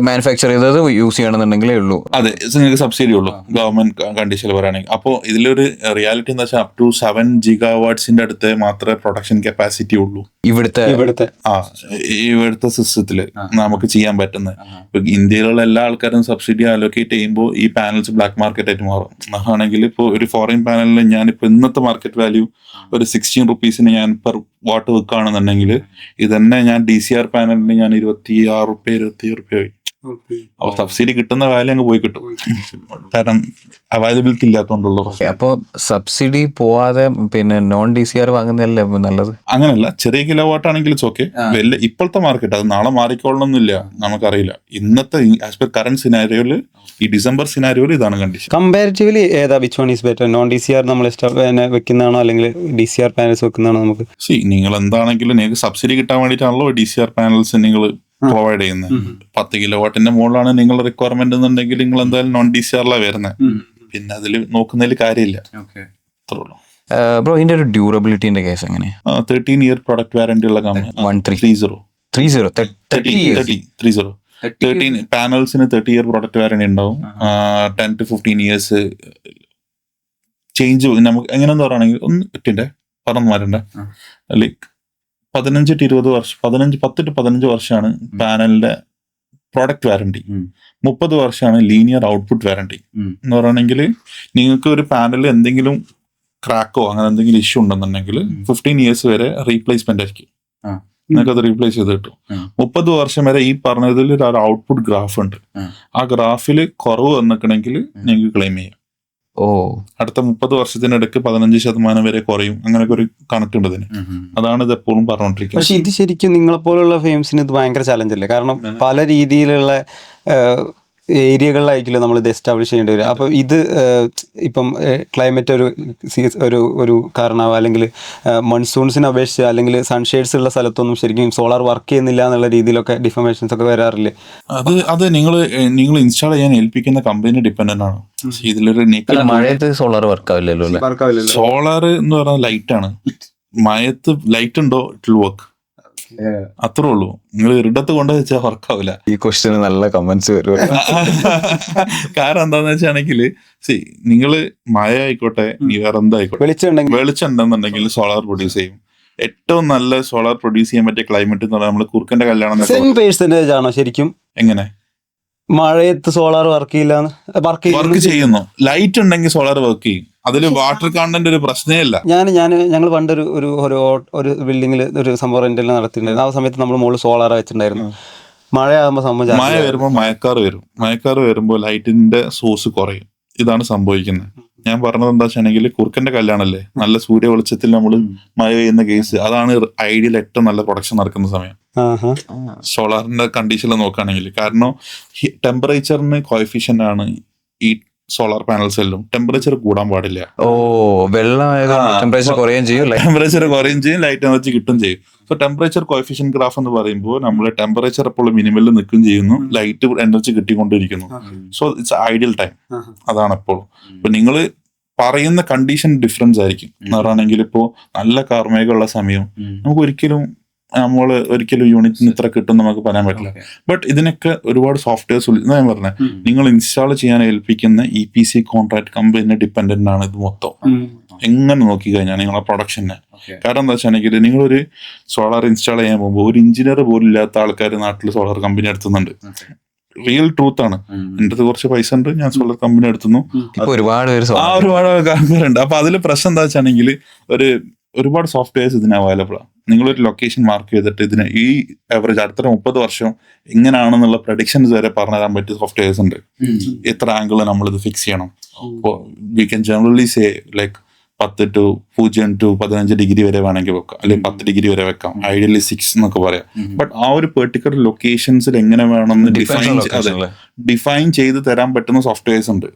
മാനുഫാക്ചർ ചെയ്തത് യൂസ് ചെയ്യണമെന്നുണ്ടെങ്കിലേ ഉള്ളൂ. അതെ, നിങ്ങൾക്ക് സബ്സിഡി ഉള്ളൂ ഗവൺമെന്റ് കണ്ടീഷനിൽ പറയുകയാണെങ്കിൽ. അപ്പോൾ ഇതിലൊരു റിയാലിറ്റി എന്താ വെച്ചാൽ അപ് ടു 7 GW അടുത്ത് മാത്രമേ പ്രൊഡക്ഷൻ കപ്പാസിറ്റി ഉള്ളൂ ഇവിടുത്തെ സിസ്റ്റത്തില് നമുക്ക് ചെയ്യാൻ പറ്റുന്നത്. ഇപ്പൊ ഇന്ത്യയിലുള്ള എല്ലാ ആൾക്കാരും സബ്സിഡി അലോക്കേറ്റ് ചെയ്യുമ്പോൾ ഈ പാനൽസ് ബ്ലാക്ക് മാർക്കറ്റ് ആയിട്ട് മാറും. ആണെങ്കിൽ ഇപ്പോൾ ഒരു ഫോറിൻ പാനലിന് ഞാനിപ്പോൾ ഇന്നത്തെ മാർക്കറ്റ് വാല്യൂ ഒരു 16 റുപ്പീസിന് ഞാൻ പെർ വാട്ട് വെക്കുകയാണെന്നുണ്ടെങ്കിൽ ഇതന്നെ ഞാൻ DCR പാനലിന് ഞാൻ 26 റുപ്യ 27 റുപ്യ അപ്പോൾ സബ്സിഡി കിട്ടുന്ന വാല്യൂ അങ്ങ് പോയി കിട്ടും. കാരണം അവൈലബിലിറ്റി ഇല്ലാത്തതുകൊണ്ടുള്ള പ്രശ്നം. അപ്പൊ സബ്സിഡി പോവാതെ പിന്നെ നോൺ DCR വാങ്ങുന്നതല്ലേ നല്ലത്? അങ്ങനെയല്ല, ചെറിയ കിലോ വാട്ട് ആണെങ്കിൽ ഓക്കെ. വലിയ ഇപ്പോഴത്തെ മാർക്കറ്റ് അത് നാളെ മാറിക്കൊള്ളണമെന്നില്ല, നമുക്കറിയില്ല. ഇന്നത്തെ ആസ് പെർ കറന്റ് സിനാരിയോയില്, ഈ ഡിസംബർ സിനാരിയോയിൽ ഇതാണ് കണ്ടീഷൻ. കമ്പാരിറ്റീവ്ലി ഏതാ which one is better? Non DCR നമ്മൾ വെക്കുന്നതാണോ അല്ലെങ്കിൽ DCR പാനൽസ് വെക്കുന്നതാണോ? നമുക്ക് നിങ്ങൾ എന്താണെങ്കിലും നിങ്ങൾക്ക് സബ്സിഡി കിട്ടാൻ വേണ്ടിയിട്ടാണല്ലോ DCR പാനൽസ് നിങ്ങൾ പ്രൊവൈഡ് ചെയ്യുന്നത്. 10 കിലോ വാട്ടിന്റെ മുകളിലാണ് നിങ്ങളുടെ റിക്വയർമെന്റ് എന്നുണ്ടെങ്കിൽ നിങ്ങൾ എന്തായാലും നോൺ DCRലാണ് വരുന്നത്. പിന്നെ അതിൽ നോക്കുന്നതിൽ കാര്യമില്ല. അത്രയുള്ളൂ. ബ്രോ, ഇതിന്റെ ഒരു ഡ്യൂറബിലിറ്റിന്റെ കേസ് എങ്ങനെയാ? 13 ഇയർ പ്രൊഡക്റ്റ് വാറന്റി ഉള്ള കമ്പനി. 13 പാനൽസിന് 30 ഇയർ പ്രൊഡക്റ്റ് വാറന്റി ഉണ്ടാവും. 10 to 15 ഇയേഴ്സ് ചേഞ്ച് നമുക്ക് എങ്ങനെയെന്ന് പറയുകയാണെങ്കിൽ പറഞ്ഞു മാറണ്ട, ലൈക്ക് 15 to 20 വർഷം, 10 to 15 വർഷമാണ് പാനലിന്റെ പ്രോഡക്റ്റ് വാറന്റി. 30 വർഷമാണ് ലീനിയർ ഔട്ട്പുട്ട് വാറന്റി. എന്ന് പറയുകയാണെങ്കിൽ നിങ്ങൾക്ക് ഒരു പാനലിൽ എന്തെങ്കിലും ക്രാക്കോ അങ്ങനെ എന്തെങ്കിലും ഇഷ്യൂ ഉണ്ടെന്നുണ്ടെങ്കിൽ 15 ഇയേഴ്സ് വരെ റീപ്ലേസ്മെന്റ് ആയിരിക്കും. നിങ്ങൾക്ക് അത് റീപ്ലേസ് ചെയ്ത് കിട്ടും. 30 വർഷം വരെ ഈ പറഞ്ഞതിൽ ഒരു ഔട്ട്പുട്ട് ഗ്രാഫ് ഉണ്ട്. ആ ഗ്രാഫിൽ കുറവ് വന്നിക്കണമെങ്കിൽ നിങ്ങൾക്ക് ക്ലെയിം ചെയ്യാം. അടുത്ത 30 വർഷത്തിനിടയ്ക്ക് 15% വരെ കുറയും. അങ്ങനെയൊക്കെ ഒരു കണക്ട് ഉണ്ട് ഇതിന്. അതാണ് ഇത് എപ്പോഴും പറഞ്ഞുകൊണ്ടിരിക്കുന്നത്. പക്ഷെ ഇത് ശരിക്കും നിങ്ങളെപ്പോലുള്ള ഫെയിംസിന് ഇത് ഭയങ്കര ചലഞ്ചല്ലേ? കാരണം പല രീതിയിലുള്ള ഏരിയകളിലായിരിക്കില്ല നമ്മൾ ഇത് എസ്റ്റാബ്ലിഷ് ചെയ്യേണ്ടി വരും. അപ്പോൾ ഇത് ഇപ്പം ക്ലൈമറ്റ് ഒരു കാരണമാവും, അല്ലെങ്കിൽ മൺസൂൺസിനെ അപേക്ഷിച്ച് അല്ലെങ്കിൽ സൺഷെയ്ഡ്സ് ഉള്ള സ്ഥലത്തൊന്നും ശരിക്കും സോളാർ വർക്ക് ചെയ്യുന്നില്ല എന്നുള്ള രീതിയിലൊക്കെ ഡിഫർമേഷൻസ് ഒക്കെ വരാറില്ലേ? അത് നിങ്ങൾ ഇൻസ്റ്റാൾ ചെയ്യാൻ ഏൽപ്പിക്കുന്ന കമ്പനി ഡിപ്പെൻഡന്റ് ആണ്. ഇതിലൊരു മഴയത്ത് സോളാർ വർക്ക് ആവില്ലല്ലോ. സോളാർ എന്ന് പറഞ്ഞാൽ ലൈറ്റ് ആണ്. മഴയത്ത് ലൈറ്റ് ഉണ്ടോ ഇറ്റ് വിൽ വർക്ക്. അത്രേ ഉള്ളൂ. നിങ്ങൾ ഇരിടത്ത് കൊണ്ട് വെച്ചാൽ വർക്കാവില്ല. ഈ ക്വസ്റ്റ്യന് നല്ല കമന്റ്സ് വരും. കാരണം എന്താന്ന് വെച്ചാണെങ്കിൽ നിങ്ങള് മഴ ആയിക്കോട്ടെ, നീ വേറെ എന്തായിക്കോട്ടെ, വെളിച്ചം ഉണ്ടെന്നുണ്ടെങ്കിൽ സോളാർ പ്രൊഡ്യൂസ് ചെയ്യും. ഏറ്റവും നല്ല സോളാർ പ്രൊഡ്യൂസ് ചെയ്യാൻ പറ്റിയ ക്ലൈമറ്റ് എന്ന് പറഞ്ഞാൽ നമ്മള് കുറുക്കന്റെ കല്യാണം പെർസെന്റേജ് ആണോ ശരിക്കും? എങ്ങനെ മഴയത്ത് സോളാർ വർക്ക് ചെയ്യുന്നു? ലൈറ്റ് ഉണ്ടെങ്കിൽ സോളാർ വർക്ക് ചെയ്യും. അതിൽ വാട്ടർ കണ്ടന്റ് ഒരു പ്രശ്നമേ ഇല്ല. ഞങ്ങൾ പണ്ടൊരു ഒരു ബിൽഡിങ്ങിൽ ഒരു സംഭവം റെന്റിൽ നടത്തിയിട്ടുണ്ടായിരുന്നു. ആ സമയത്ത് നമ്മൾ മുകളിൽ സോളാർ വെച്ചിട്ടുണ്ടായിരുന്നു. മഴയാകുമ്പോൾ സംഭവം, മഴ വരുമ്പോൾ മഴക്കാറ് വരുമ്പോൾ ലൈറ്റിന്റെ സോഴ്സ് കുറയും. ഇതാണ് സംഭവിക്കുന്നത്. ഞാൻ പറഞ്ഞത് എന്താ വെച്ചാണെങ്കിൽ കുറുക്കന്റെ കല്യാണല്ലേ, നല്ല സൂര്യ വെളിച്ചത്തിൽ നമ്മൾ മഴ പെയ്യുന്ന കേസ്, അതാണ് ഐഡിയൽ ഏറ്റവും നല്ല പ്രൊഡക്ഷൻ നടക്കുന്ന സമയം സോളാറിന്റെ കണ്ടീഷനിൽ നോക്കുകയാണെങ്കിൽ. കാരണം ടെമ്പറേച്ചറിന് കോഎഫിഷ്യന്റ് ആണ് ഈ സോളാർ പാനൽസിലും. ടെമ്പറേച്ചർ കൂടാൻ പാടില്ല. ടെമ്പറേച്ചർ കുറയുകയും ചെയ്യും, ലൈറ്റ് എനർജി കിട്ടും ചെയ്യും. സോ ടെമ്പറേച്ചർ കോഎഫിഷ്യന്റ് ഗ്രാഫ് എന്ന് പറയുമ്പോൾ നമ്മൾ ടെമ്പറേച്ചർ എപ്പോഴും മിനിമലിൽ നിൽക്കുകയും ചെയ്യുന്നു, ലൈറ്റ് എനർജി കിട്ടിക്കൊണ്ടിരിക്കുന്നു. So it's ideal time. അതാണ് എപ്പോഴും. ഇപ്പൊ നിങ്ങൾ പറയുന്ന കണ്ടീഷൻ ഡിഫറൻസ് ആയിരിക്കും. എന്ന് പറയുകയാണെങ്കിൽ ഇപ്പോ നല്ല കാർമേഘമുള്ള സമയം നമുക്ക് ഒരിക്കലും യൂണിറ്റിന് ഇത്ര കിട്ടും നമുക്ക് പറയാൻ പറ്റില്ല. ബട്ട് ഇതിനൊക്കെ ഒരുപാട് സോഫ്റ്റ്വെയർസ് ഞാൻ പറഞ്ഞത്, നിങ്ങൾ ഇൻസ്റ്റാൾ ചെയ്യാൻ ഏൽപ്പിക്കുന്ന EPC കോൺട്രാക്ട് കമ്പനി ഡിപ്പെൻഡന്റ് ആണ് ഇത് മൊത്തം. എങ്ങനെ നോക്കി കഴിഞ്ഞാൽ നിങ്ങളെ പ്രൊഡക്ഷനെ. കാരണം എന്താ വെച്ചാണെങ്കിൽ നിങ്ങളൊരു സോളാർ ഇൻസ്റ്റാൾ ചെയ്യാൻ പോകുമ്പോൾ ഒരു എഞ്ചിനീയർ പോലും ഇല്ലാത്ത ആൾക്കാർ നാട്ടിൽ സോളാർ കമ്പനി എടുത്തുന്നുണ്ട്. റിയൽ ട്രൂത്ത് ആണ്. എൻ്റെ അടുത്ത് കുറച്ച് പൈസ ഉണ്ട്, ഞാൻ സോളാർ കമ്പനി എടുത്തുന്നു. ഒരുപാട് ആൾക്കാരുണ്ട്. അപ്പൊ അതിൽ പ്രശ്നം എന്താ വെച്ചാണെങ്കിൽ ഒരുപാട് സോഫ്റ്റ്വെയർസ് ഇതിന് അവൈലബിൾ ആണ്. നിങ്ങളൊരു ലൊക്കേഷൻ മാർക്ക് ചെയ്തിട്ട് ഇതിന് ഈ ആവറേജ് അടുത്ത 30 വർഷം എങ്ങനെയാണെന്നുള്ള പ്രഡിക്ഷൻസ് വരെ പറഞ്ഞു തരാൻ പറ്റിയ സോഫ്റ്റ്വെയർസ് ഉണ്ട്. എത്ര ആംഗിൾ നമ്മളിത് ഫിക്സ് ചെയ്യണം. V can generally say like 10 to 0 to 15 degree വരെ വേണമെങ്കിൽ വെക്കാം, അല്ലെങ്കിൽ 10 ഡിഗ്രി വരെ വെക്കാം, ഐഡിയലി 6 എന്നൊക്കെ പറയാം. ബട്ട് ആ ഒരു പെർട്ടിക്കുലർ ലൊക്കേഷൻസിൽ എങ്ങനെ വേണമെന്ന് ഡിഫൈൻ ചെയ്ത് തരാൻ പറ്റുന്ന സോഫ്റ്റ്വെയർസ് ഉണ്ട്.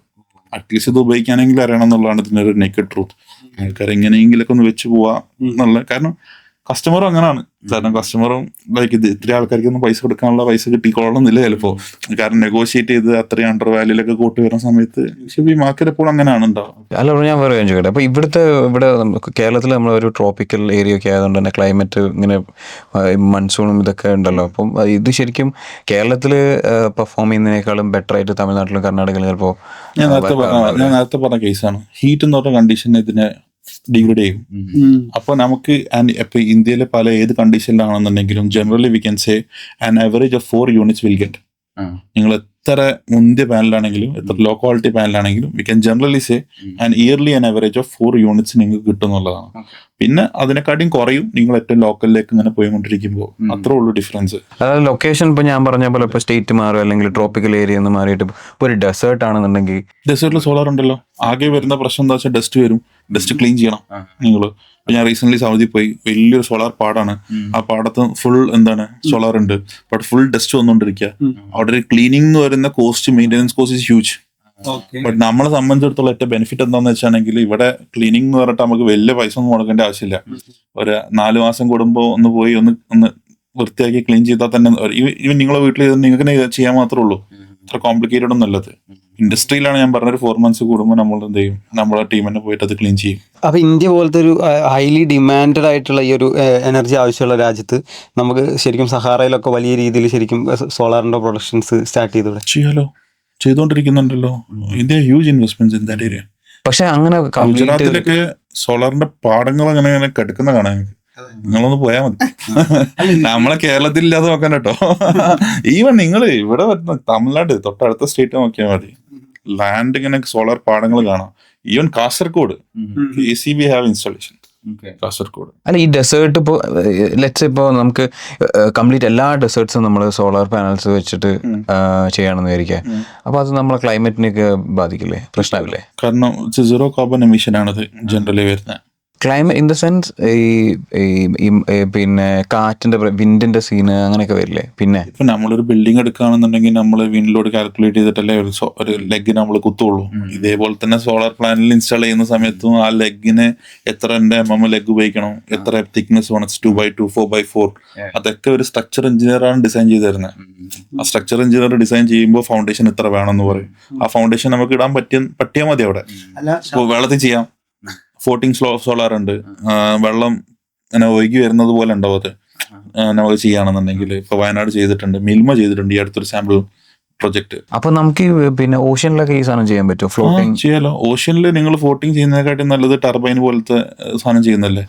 അറ്റ്ലീസ്റ്റ് ഇത് ഉപയോഗിക്കാനെങ്കിലും അറിയണം എന്നുള്ളതാണ് ഇതിൻ്റെ ഒരു നെക്കഡ് ട്രൂത്ത്. ആൾക്കാർ എങ്ങനെയെങ്കിലൊക്കെ ഒന്ന് വെച്ച് പോവാ എന്നുള്ള. കാരണം കസ്റ്റമറും അങ്ങനെയാണ്. കാരണം കസ്റ്റമറും ലൈക്ക് ഇത് ഇത്രയും ആൾക്കാർക്കൊന്നും പൈസ കൊടുക്കാനുള്ള പൈസ കിട്ടിക്കൊള്ളണമെന്നില്ല ചിലപ്പോൾ. കാരണം നെഗോഷിയേറ്റ് ചെയ്ത് അത്രയും അണ്ടർ വാല്യൂലൊക്കെ കൂട്ടി വരുന്ന സമയത്ത് ഈ മാർക്കറ്റ് എപ്പോഴും അങ്ങനെയാണ് ഉണ്ടാവും. അല്ല, ഞാൻ വേറെ ചോദിക്കട്ടെ. അപ്പൊ ഇവിടെ കേരളത്തിൽ നമ്മളൊരു ട്രോപ്പിക്കൽ ഏരിയ ഒക്കെ ആയതുകൊണ്ട് തന്നെ ക്ലൈമറ്റ് ഇങ്ങനെ മൺസൂണും ഇതൊക്കെ ഉണ്ടല്ലോ. അപ്പം ഇത് ശരിക്കും കേരളത്തിൽ പെർഫോം ചെയ്യുന്നതിനേക്കാളും ബെറ്റർ ആയിട്ട് തമിഴ്നാട്ടിലും കർണാടകയിലും ചിലപ്പോൾ ഞാൻ നേരത്തെ പറഞ്ഞ കേസാണ്. ഹീറ്റ് എന്ന് പറഞ്ഞ കണ്ടീഷൻ ഇതിനെ ഡിഗ്രേഡ് ചെയ്യും. അപ്പൊ നമുക്ക് ഇപ്പൊ ഇന്ത്യയിലെ പല ഏത് കണ്ടീഷനിലാണെന്നുണ്ടെങ്കിലും generally we can say an average of 4 units will get. നിങ്ങൾ എത്ര മുന്തിയ പാനലാണെങ്കിലും എത്ര ലോ ക്വാളിറ്റി പാനലാണെങ്കിലും we can generally say an yearly an average of 4 units നിങ്ങൾക്ക് കിട്ടും എന്നുള്ളതാണ്. പിന്നെ അതിനെക്കാട്ടിയും കുറയും നിങ്ങൾ ഏറ്റവും ലോക്കലിലേക്ക് ഇങ്ങനെ പോയിക്കൊണ്ടിരിക്കുമ്പോൾ. അത്രേ ഉള്ളൂ ഡിഫറൻസ്. അതായത് ലൊക്കേഷൻ ഇപ്പൊ ഞാൻ പറഞ്ഞ പോലെ ഇപ്പൊ സ്റ്റേറ്റ് മാറും അല്ലെങ്കിൽ ട്രോപ്പിക്കൽ ഏരിയ എന്ന് മാറിയിട്ട് ഇപ്പൊ ഒരു ഡെസേർട്ട് ആണെന്നുണ്ടെങ്കിൽ ഡെസേർട്ടിൽ സോളാർ ഉണ്ടല്ലോ. ആകെ വരുന്ന പ്രശ്നം എന്താ വെച്ചാൽ ഡസ്റ്റ് വരും. ഡസ്റ്റ് ക്ലീൻ ചെയ്യണം നിങ്ങൾ. ഞാൻ റീസെന്റ് സൗദി പോയി, വലിയൊരു സോളാർ പാടാണ്. ആ പാടത്ത് ഫുൾ സോളാർ ഉണ്ട്, ബട്ട് ഫുൾ ഡസ്റ്റ് വന്നുകൊണ്ടിരിക്കുക. അവിടെ ഒരു ക്ലീനിങ് എന്ന് പറയുന്ന cost, maintenance cost is huge. But നമ്മളെ സംബന്ധിച്ചിടത്തോളം ഏറ്റവും ബെനിഫിറ്റ് എന്താണെന്ന് വെച്ചാണെങ്കിൽ ഇവിടെ ക്ലീനിങ് എന്ന് പറഞ്ഞിട്ട് നമുക്ക് വലിയ പൈസ ഒന്നും മുടക്കേണ്ട ആവശ്യമില്ല. ഒരു 4 മാസം കൂടുമ്പോൾ ഒന്ന് പോയി ഒന്ന് വൃത്തിയാക്കി ക്ലീൻ ചെയ്താൽ തന്നെ ഈവൻ നിങ്ങളെ വീട്ടിൽ നിങ്ങൾക്ക് ചെയ്യാൻ മാത്രമേ ഉള്ളൂ. അത്ര കോംപ്ലിക്കേറ്റഡ് ഒന്നുമല്ലത്. ഇൻഡസ്ട്രിയിലാണ് ഞാൻ പറഞ്ഞൊരു 4 months കൂടുമ്പോൾ നമ്മൾ എന്ത് ചെയ്യും, നമ്മളെ ടീം തന്നെ പോയിട്ട് അത് ക്ലീൻ ചെയ്യും. അപ്പൊ ഇന്ത്യ പോലത്തെ ഒരു ഹൈലി ഡിമാൻഡഡ് ആയിട്ടുള്ള ഈ ഒരു എനർജി ആവശ്യമുള്ള രാജ്യത്ത് നമുക്ക് ശരിക്കും സഹാറയിലൊക്കെ വലിയ രീതിയിൽ ശരിക്കും സോളാറിന്റെ പ്രൊഡക്ഷൻസ് സ്റ്റാർട്ട് ചെയ്തൂടെ? ചെയ്യാലോ, ചെയ്തോണ്ടിരിക്കുന്നുണ്ടല്ലോ. India huge investments in that area. പക്ഷെ അങ്ങനെ ഗുജറാത്തിലൊക്കെ സോളാറിന്റെ പാടങ്ങൾ അങ്ങനെ കിടക്കുന്ന കാണാൻ നിങ്ങളൊന്ന് പോയാൽ മതി. നമ്മളെ കേരളത്തിൽ ഇല്ലാതെ നോക്കാൻ കേട്ടോ. ഈവൻ നിങ്ങൾ ഇവിടെ വരുന്ന തമിഴ്നാട് തൊട്ടടുത്ത സ്റ്റേറ്റ് നോക്കിയാൽ മതി, ലാൻഡ് ഇങ്ങനെ സോളാർ പാടങ്ങൾ കാണാം. Even Kasaragod ACB have installation. Kasaragod അല്ല, ഈ ഡെസേർട്ട് ഇപ്പോൾ ലെറ്റ്സ് ഇപ്പോൾ നമുക്ക് കംപ്ലീറ്റ് എല്ലാ ഡെസേർട്ട്സും നമ്മൾ സോളാർ പാനൽസ് വെച്ചിട്ട് ചെയ്യണമെന്ന് വിചാരിക്കുക. അപ്പോൾ അത് നമ്മളെ ക്ലൈമറ്റിനൊക്കെ ബാധിക്കില്ലേ? പ്രശ്നമില്ലേ? കാരണം 0 കാർബൺ എമിഷൻ ആണത് ജനറലി വരുന്നത്. ക്ലൈമറ്റ് ഇൻ ദ സെൻസ് ഈ പിന്നെ കാറ്റിന്റെ വിൻഡിന്റെ സീന് അങ്ങനെയൊക്കെ വരില്ലേ? പിന്നെ ഇപ്പൊ നമ്മളൊരു ബിൽഡിംഗ് എടുക്കുകയാണെന്നുണ്ടെങ്കിൽ നമ്മൾ വിൻഡിലോട് കാൽക്കുലേറ്റ് ചെയ്തിട്ടല്ലേ ഒരു ലെഗ് നമ്മൾ കുത്തുള്ളൂ. ഇതേപോലെ തന്നെ സോളാർ പ്ലാനലിൽ ഇൻസ്റ്റാൾ ചെയ്യുന്ന സമയത്തും ആ ലെഗിന് എത്ര ലെഗ് ഉപയോഗിക്കണം, എത്ര തിക്നെസ് വേണം, 2x2 4x4, അതൊക്കെ ഒരു സ്ട്രക്ചർ എഞ്ചിനീയറാണ് ഡിസൈൻ ചെയ്ത് തരുന്നത്. ആ സ്ട്രക്ചർ എഞ്ചിനീയർ ഡിസൈൻ ചെയ്യുമ്പോൾ ഫൗണ്ടേഷൻ എത്ര വേണമെന്ന് പറയും. ആ ഫൗണ്ടേഷൻ നമുക്ക് ഇടാൻ പറ്റിയാൽ മതി. അവിടെ വെള്ളത്തിൽ ചെയ്യാം. ഫ്ലോട്ടിംഗ് സോളാർ ഉണ്ട്. വെള്ളം ഇങ്ങനെ ഒഴുകി വരുന്നത് പോലെ ഉണ്ടാവും. അത് നമുക്ക് ചെയ്യുകയാണെന്നുണ്ടെങ്കിൽ ഇപ്പൊ വയനാട് ചെയ്തിട്ടുണ്ട്, മിൽമ ചെയ്തിട്ടുണ്ട് ഈ അടുത്തൊരു സാമ്പിൾ പ്രൊജക്ട്. അപ്പൊ നമുക്ക് പിന്നെ ഓഷ്യനിലൊക്കെ ഈ സാധനം ചെയ്യാൻ പറ്റുമോ? ഫ്ലോട്ടിംഗ് ചെയ്യാലോ. ഓഷ്യനിൽ നിങ്ങൾ ഫ്ലോട്ടിംഗ് ചെയ്യുന്നതിനെക്കാട്ടും നല്ലത് ടർബൈൻ പോലത്തെ സാധനം ചെയ്യുന്നല്ലേ,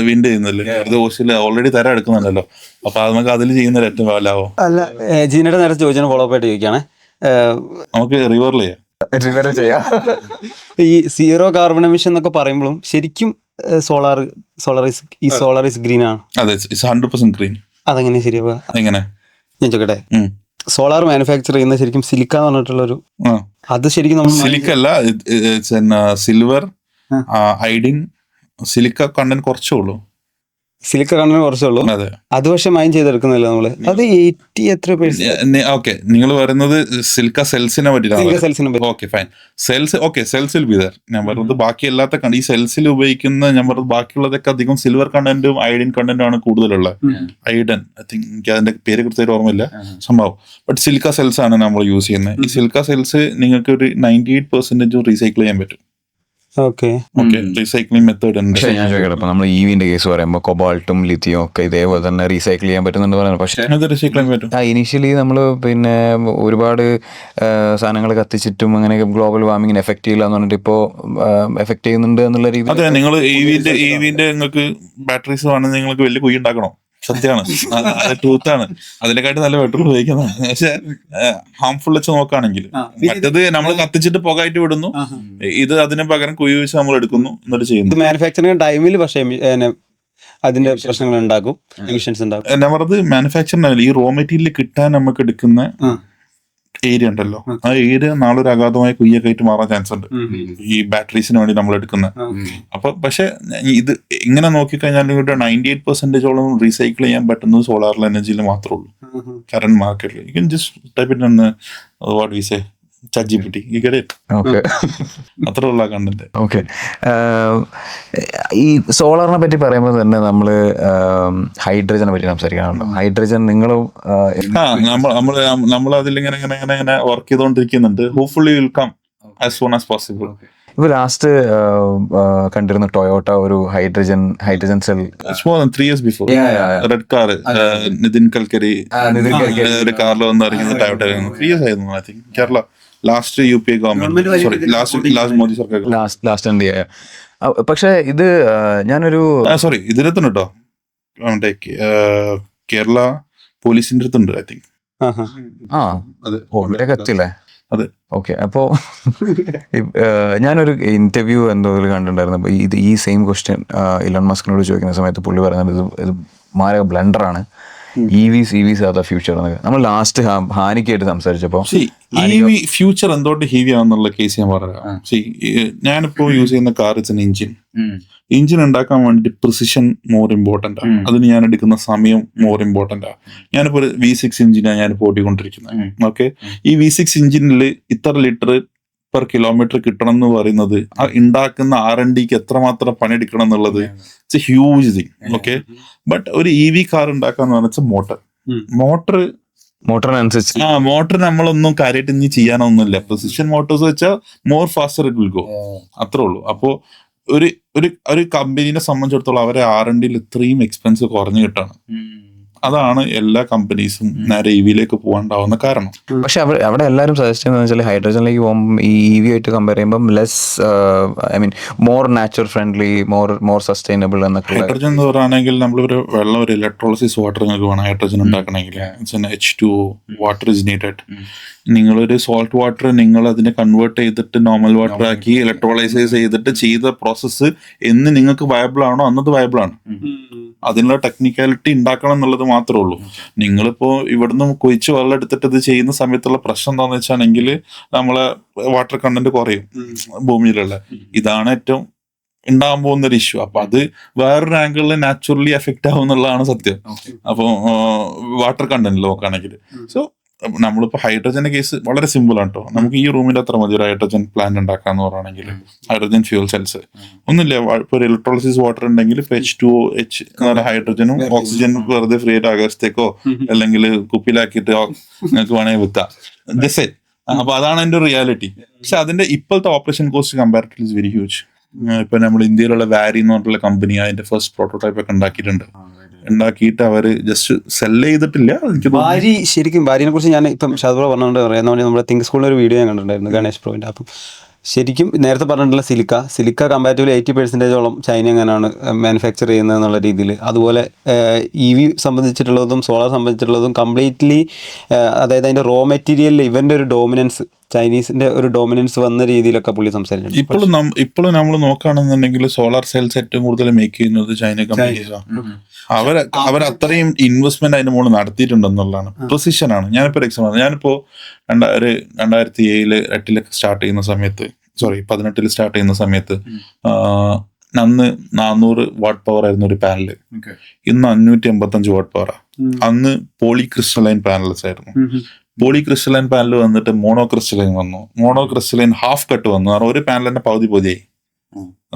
വിൻഡ് ചെയ്യുന്നല്ലേ. ഇത് ഓഷ്യനിൽ ഓൾറെഡി തരം എടുക്കുന്നുണ്ടല്ലോ. അപ്പൊ നമുക്ക് അതിൽ ചെയ്യുന്നതിൽ ഏറ്റവും ലാഭം. അല്ല, ജീനയുടെ നേരത്തെ ചോദിച്ചാൽ ഫോളോ അപ്പ് ആയിട്ട് ചോദിക്കുകയാണ്, നമുക്ക് റിവറിൽ ചെയ്യാം. ഈ 0 കാർബൺ എമിഷൻ എന്നൊക്കെ പറയുമ്പോഴും ശരിക്കും സോളാർ ഇസ് ഗ്രീൻ ആണ്. അതെ, 100% ഗ്രീൻ. അതെങ്ങനെ ശരിയാവുക? എങ്ങനെ ഞാൻ ചോദിക്കട്ടെ, സോളാർ മാനുഫാക്ചർ ചെയ്യുന്ന ശരിക്കും സിലിക്ക എന്ന് പറഞ്ഞിട്ടുള്ളൊരു, അത് ശരിക്കും നമ്മൾ സിലിക്ക അല്ല, സിൽവർ, ഐഡിൻ, സിലിക്ക കണ്ടന്റ് കുറച്ചേ ഉള്ളൂ. സിലിക്ക കണ്ടന്റ് കുറച്ചുള്ളൂ. അതെ, അത് പക്ഷെ മൈൻ ചെയ്തെടുക്കുന്നില്ല നമ്മള്. അത് 80 എത്ര %? ഓക്കെ, നിങ്ങൾ പറയുന്നത് സിൽക്ക സെൽസിനെ പറ്റിയിട്ടാണ്. ഓക്കെ ഫൈൻ, സെൽസിൽ ബി ദർ. ഞാൻ പറഞ്ഞത് ബാക്കി അല്ലാത്ത ഈ സെൽസിൽ ഉപയോഗിക്കുന്ന, ഞാൻ പറഞ്ഞത് ബാക്കിയുള്ളതൊക്കെ അധികം സിൽവർ കണ്ടന്റും ഐഡിൻ കണ്ടന്റും ആണ് കൂടുതലുള്ളത്. ഐഡൻ ഐ തിങ്ക്, എനിക്ക് അതിന്റെ പേര് കൃത്യമായിട്ട് ഓർമ്മയില്ല സംഭവം. ബട്ട് സിൽക്ക സെൽസ് ആണ് നമ്മൾ യൂസ് ചെയ്യുന്നത്. ഈ സിൽക്ക സെൽസ് നിങ്ങൾക്ക് ഒരു 98% റീസൈക്കിൾ ചെയ്യാൻ പറ്റും. റീസൈക്ലിംഗ് മെത്തേഡ് ഉണ്ട്. പക്ഷേ ഞാൻ ചോദിക്കട്ടെ, ഇപ്പൊ നമ്മൾ EVന്റെ കേസ് പറയുമ്പോൾ കൊബാൾട്ടും ലിത്തിയും ഒക്കെ ഇതേപോലെ തന്നെ റീസൈക്കിൾ ചെയ്യാൻ പറ്റുന്നുണ്ട് പറയുന്നത്. പക്ഷേ റീസൈക്കിൾ ചെയ്യാൻ പറ്റും. ഇനീഷ്യലി നമ്മൾ പിന്നെ ഒരുപാട് സാധനങ്ങൾ കത്തിച്ചിട്ടും അങ്ങനെ ഗ്ലോബൽ വാർമിങ്ങിന് എഫക്ട് ചെയ്യില്ല എന്ന് പറഞ്ഞിട്ട് ഇപ്പോൾ എഫക്ട് ചെയ്യുന്നുണ്ട് എന്നുള്ള രീതി. അതെ, നിങ്ങൾ EVന്റെ നിങ്ങൾക്ക് ബാറ്ററീസ് വേണമെങ്കിൽ നിങ്ങൾക്ക് വലിയ കുഴി ഉണ്ടാക്കണോ? സത്യമാണ്, അത് ട്രൂത്താണ്. അതിനെക്കാട്ടി നല്ല പെട്രോൾ ഉപയോഗിക്കുന്നതാണ്. പക്ഷെ ഹാംഫുൾ വെച്ച് നോക്കുകയാണെങ്കിൽ മറ്റത് നമ്മൾ കത്തിച്ചിട്ട് പുകയായിട്ട് വിടുന്നു, ഇത് അതിന് പകരം കുഴി വെച്ച് നമ്മൾ എടുക്കുന്നു, എന്നിട്ട് ചെയ്യുന്നു. മാനുഫാക്ചറിംഗ് ടൈമിൽ പക്ഷേ അതിന്റെ പ്രശ്നങ്ങൾ ഉണ്ടാക്കും, എമിഷൻസ് ഉണ്ടാക്കും. ഞാൻ പറഞ്ഞത് മാനുഫാക്ചറിംഗ് ഈ റോ മെറ്റീരിയൽ കിട്ടാൻ നമുക്ക് എടുക്കുന്ന ഏരിയ ഉണ്ടല്ലോ, ആ ഏരിയ നാളെ ഒരു അഗാധമായ കുയ്യൊക്കെ ആയിട്ട് മാറാൻ ചാൻസ് ഉണ്ട് ഈ ബാറ്ററീസിന് വേണ്ടി നമ്മൾ എടുക്കുന്നത്. അപ്പൊ പക്ഷെ ഇത് ഇങ്ങനെ നോക്കിക്കഴിഞ്ഞാൽ 98% റീസൈക്കിൾ ചെയ്യാൻ പറ്റുന്നത് സോളാർ എനർജിയിൽ മാത്രമേ ഉള്ളൂ കറന്റ് മാർക്കറ്റിൽ. You can just type it on what we say ChatGPT, you get it. Okay. അത്രയുള്ള കണ്ടന്റ്. ഓക്കെ, ഈ സോളാറിനെ പറ്റി പറയുമ്പോൾ തന്നെ നമ്മൾ ഹൈഡ്രജനെ പറ്റി സംസാരിക്കാറുണ്ടോ? ഹൈഡ്രജൻ നിങ്ങളും നമ്മൾ അതിലിങ്ങനെ ഇങ്ങനെ വർക്ക് ചെയ്തുകൊണ്ടിരിക്കുന്നുണ്ട്. Hopefully will come as soon as possible. ഇപ്പൊ ലാസ്റ്റ് കണ്ടിരുന്ന ടൊയോട്ട ഒരു hydrogen cell more than 3 years before. Red car, Nitin Gadkari ഒരു കാറിൽ വന്ന് ഇറങ്ങുന്ന ടൊയോട്ട 3 years ആയിരുന്നു I think. Kerala last UPA government, sorry last Modi സർക്കാർ, ലാസ്റ്റ് ഇന്ത്യ. പക്ഷെ ഇത് ഞാനൊരു സോറി ഇതിനകത്തുണ്ട് കേട്ടോ, മറ്റേ കേരള പോലീസിന്റെ അടുത്തുണ്ട് ഐ തിങ്ക്. ഇവരൊക്കെ എത്തില്ലേ? അതെ. ഓക്കെ, അപ്പോൾ ഞാനൊരു ഇന്റർവ്യൂ എന്തോ ഇതിൽ കണ്ടിട്ടുണ്ടായിരുന്നു. അപ്പോൾ ഈ സെയിം ക്വസ്റ്റ്യൻ ഇലോൺ മസ്കിനോട് ചോദിക്കുന്ന സമയത്ത് പുള്ളി പറയുന്നത് ഇത് മാരക ബ്ലണ്ടറാണ്, EVs ആർ ദ ഫ്യൂച്ചർ എന്നൊക്കെ. നമ്മൾ ലാസ്റ്റ് ഹാനിക്കായിട്ട് സംസാരിച്ചപ്പോൾ EV ഫ്യൂച്ചർ എന്തുകൊണ്ട് ഹീവി ആണെന്നുള്ള കേസ് ഞാൻ പറയാം. ഞാനിപ്പോ യൂസ് ചെയ്യുന്ന കാർ ഇറ്റ്സ് എഞ്ചിൻ ഉണ്ടാക്കാൻ വേണ്ടിയിട്ട് പ്രിസിഷൻ മോർ ഇമ്പോർട്ടൻ്റ് ആണ്. അതിന് ഞാൻ എടുക്കുന്ന സമയം മോർ ഇമ്പോർട്ടൻ്റ് ആണ്. ഞാനിപ്പോ ഒരു V6 എഞ്ചിനാണ് ഞാനിപ്പോ ഓടിക്കൊണ്ടിരിക്കുന്നത്. ഓക്കെ, ഈ V6 എഞ്ചിനിൽ ഇത്ര ലിറ്റർ പെർ കിലോമീറ്റർ കിട്ടണം എന്ന് പറയുന്നത് ആ ഉണ്ടാക്കുന്ന R&Dക്ക് എത്രമാത്രം പണിയെടുക്കണം എന്നുള്ളത് it's a huge thing. Okay, but ഒരു EV കാർ ഉണ്ടാക്കാന്ന് പറഞ്ഞാൽ മോട്ടറിനനുസരിച്ച് മോട്ടർ നമ്മളൊന്നും കാര്യമായിട്ട് ഇനി ചെയ്യാനൊന്നുമില്ല. പ്രിസിഷൻ മോട്ടോഴ്സ് വെച്ചാൽ more faster it will go, അത്രേ ഉള്ളൂ. അപ്പോ ഒരു കമ്പനീനെ സംബന്ധിച്ചിടത്തോളം അവരെ R&Dയിൽ ഇത്രയും എക്സ്പെൻസ് കുറഞ്ഞു കിട്ടാണ്. അതാണ് എല്ലാ കമ്പനീസും നേരെ EVയിലേക്ക് പോകാണ്ടാവുന്ന കാരണം. പക്ഷെ അവിടെ എല്ലാവരും സജസ്റ്റ് ചെയ്യുന്നത് വെച്ചാൽ ഹൈഡ്രജനിലേക്ക് പോകുമ്പോൾ ഈ EV ആയിട്ട് കമ്പയർ ചെയ്യുമ്പോൾ less, I mean more natural friendly, more sustainable എന്നൊക്കെ. ഹൈഡ്രജൻ എന്ന് പറയുകയാണെങ്കിൽ നമ്മളൊരു വെള്ളം, ഒരു ഇലക്ട്രോളിസിസ് വാട്ടർ നിങ്ങൾക്ക് വേണം ഹൈഡ്രജൻ ഉണ്ടാക്കണമെങ്കിൽ. H2O water is needed. നിങ്ങളൊരു സോൾട്ട് വാട്ടർ നിങ്ങൾ അതിനെ കൺവേർട്ട് ചെയ്തിട്ട് നോർമൽ വാട്ടർ ആക്കി ഇലക്ട്രോളൈസൈസ് ചെയ്തിട്ട് ചെയ്ത പ്രോസസ്സ് എന്ന് നിങ്ങൾക്ക് വയബിൾ ആണോ അന്നത് വയബിൾ ആണ്. അതിനുള്ള ടെക്നിക്കാലിറ്റി ഉണ്ടാക്കണം എന്നുള്ളത് മാത്രമേ ഉള്ളൂ. നിങ്ങളിപ്പോ ഇവിടുന്ന് കൊയിച്ച് വെള്ളം എടുത്തിട്ട് ഇത് ചെയ്യുന്ന സമയത്തുള്ള പ്രശ്നം എന്താണെന്ന് വെച്ചാണെങ്കിൽ നമ്മളെ വാട്ടർ കണ്ടന്റ് കുറയും ഭൂമിയിലുള്ള. ഇതാണ് ഏറ്റവും ഉണ്ടാകാൻ പോകുന്ന ഒരു ഇഷ്യൂ. അപ്പൊ അത് വേറൊരു ആംഗിളിൽ നാച്ചുറലി എഫക്റ്റ് ആവും എന്നുള്ളതാണ് സത്യം. അപ്പോൾ വാട്ടർ കണ്ടന്റ് നോക്കുകയാണെങ്കിൽ സോ നമ്മളിപ്പോ ഹൈഡ്രജന്റെ കേസ് വളരെ സിമ്പിൾ ആണ് കേട്ടോ. നമുക്ക് ഈ റൂമിന്റെ അത്ര മതി ഒരു ഹൈഡ്രജൻ പ്ലാന്റ് ഉണ്ടാക്കാന്ന് പറയുകയാണെങ്കിൽ. ഹൈഡ്രജൻ ഫ്യൂൽ സെൽസ് ഒന്നുമില്ല. ഇപ്പൊ ഒരു ഇലക്ട്രോളിസിസ് വാട്ടർ ഉണ്ടെങ്കിൽ ഇപ്പൊ H2O എന്ന് പറഞ്ഞ ഹൈഡ്രജനും ഓക്സിജനും വെറുതെ ഫ്രീ ആയിട്ട് ആകാശത്തേക്കോ അല്ലെങ്കിൽ കുപ്പിയിലാക്കിയിട്ട് നിങ്ങൾക്ക് വേണമെങ്കിൽ വിൽക്കാം. ദിസ്. അപ്പൊ അതാണ് അതിന്റെ റിയാലിറ്റി. പക്ഷെ അതിന്റെ ഇപ്പോഴത്തെ operation cost comparatively is very huge. ഇപ്പൊ നമ്മൾ ഇന്ത്യയിലുള്ള വാരി എന്ന് പറഞ്ഞിട്ടുള്ള കമ്പനി അതിന്റെ ഫസ്റ്റ് പ്രോട്ടോടൈപ്പ് ഒക്കെ ഉണ്ടാക്കിയിട്ട് അവര് ജസ്റ്റ് സെല് ചെയ്തിട്ടില്ല. ശരിക്കും ഭാര്യനെ കുറിച്ച് ഞാൻ ഇപ്പം ഷാദ് ബ്രോ പറഞ്ഞുകൊണ്ട് പറയുന്നതുകൊണ്ട് നമ്മുടെ തിങ്ക് സ്കൂളിൽ ഒരു വീഡിയോ ഞാൻ കണ്ടിട്ടുണ്ടായിരുന്നു ഗണേഷ് ബ്രോവിന്റെ. അപ്പം ശരിക്കും നേരത്തെ പറഞ്ഞിട്ടുള്ള സിലിക്ക കമ്പാരിറ്റീവ്ലി 80% ചൈന എങ്ങനെയാണ് മാനുഫാക്ചർ ചെയ്യുന്നത് എന്നുള്ള രീതിയിൽ. അതുപോലെ EV സംബന്ധിച്ചിട്ടുള്ളതും സോളാർ സംബന്ധിച്ചിട്ടുള്ളതും കംപ്ലീറ്റ്ലി, അതായത് അതിന്റെ റോ മെറ്റീരിയലിൽ ഇവന്റെ ഒരു ഡോമിനൻസ്, ചൈനീസിന്റെ ഒരു ഡോമിനൻസ് വന്ന രീതിയിലൊക്കെ പുള്ളി സംസാരിച്ചിട്ടുണ്ട്. ഇപ്പോഴും നമ്മൾ നോക്കുകയാണെന്നുണ്ടെങ്കിൽ സോളാർ സെൽസ് ഏറ്റവും കൂടുതൽ മേക്ക് ചെയ്യുന്നത് ചൈന കമ്പനീസാണ്. അവർ അത്രയും ഇൻവെസ്റ്റ്മെന്റ് അതിന്റെ മുകളിൽ നടത്തിയിട്ടുണ്ടെന്നുള്ളതാണ്. പ്രിസിഷൻ ആണ്. ഞാനിപ്പോ ഒരു എക്സാമ്പിൾ, ഞാനിപ്പോ 2007-8 സ്റ്റാർട്ട് ചെയ്യുന്ന സമയത്ത്, 2018 സ്റ്റാർട്ട് ചെയ്യുന്ന സമയത്ത് അന്ന് 400 വാട്ട് പവർ ആയിരുന്നു ഒരു പാനല്. ഇന്ന് 585 വാട്ട് പവറാ. അന്ന് പോളിക്രിസ്റ്റലൈൻ പാനൽസ് ആയിരുന്നു. പോളിക്രിസ്റ്റലൈൻ പാനൽ വന്നിട്ട് മോണോക്രിസ്റ്റലൈൻ വന്നു. മോണോക്രിസ്റ്റലൈൻ ഹാഫ് കട്ട് വന്നു. കാരണം ഒരു പാനൽ തന്നെ പകുതിയായി.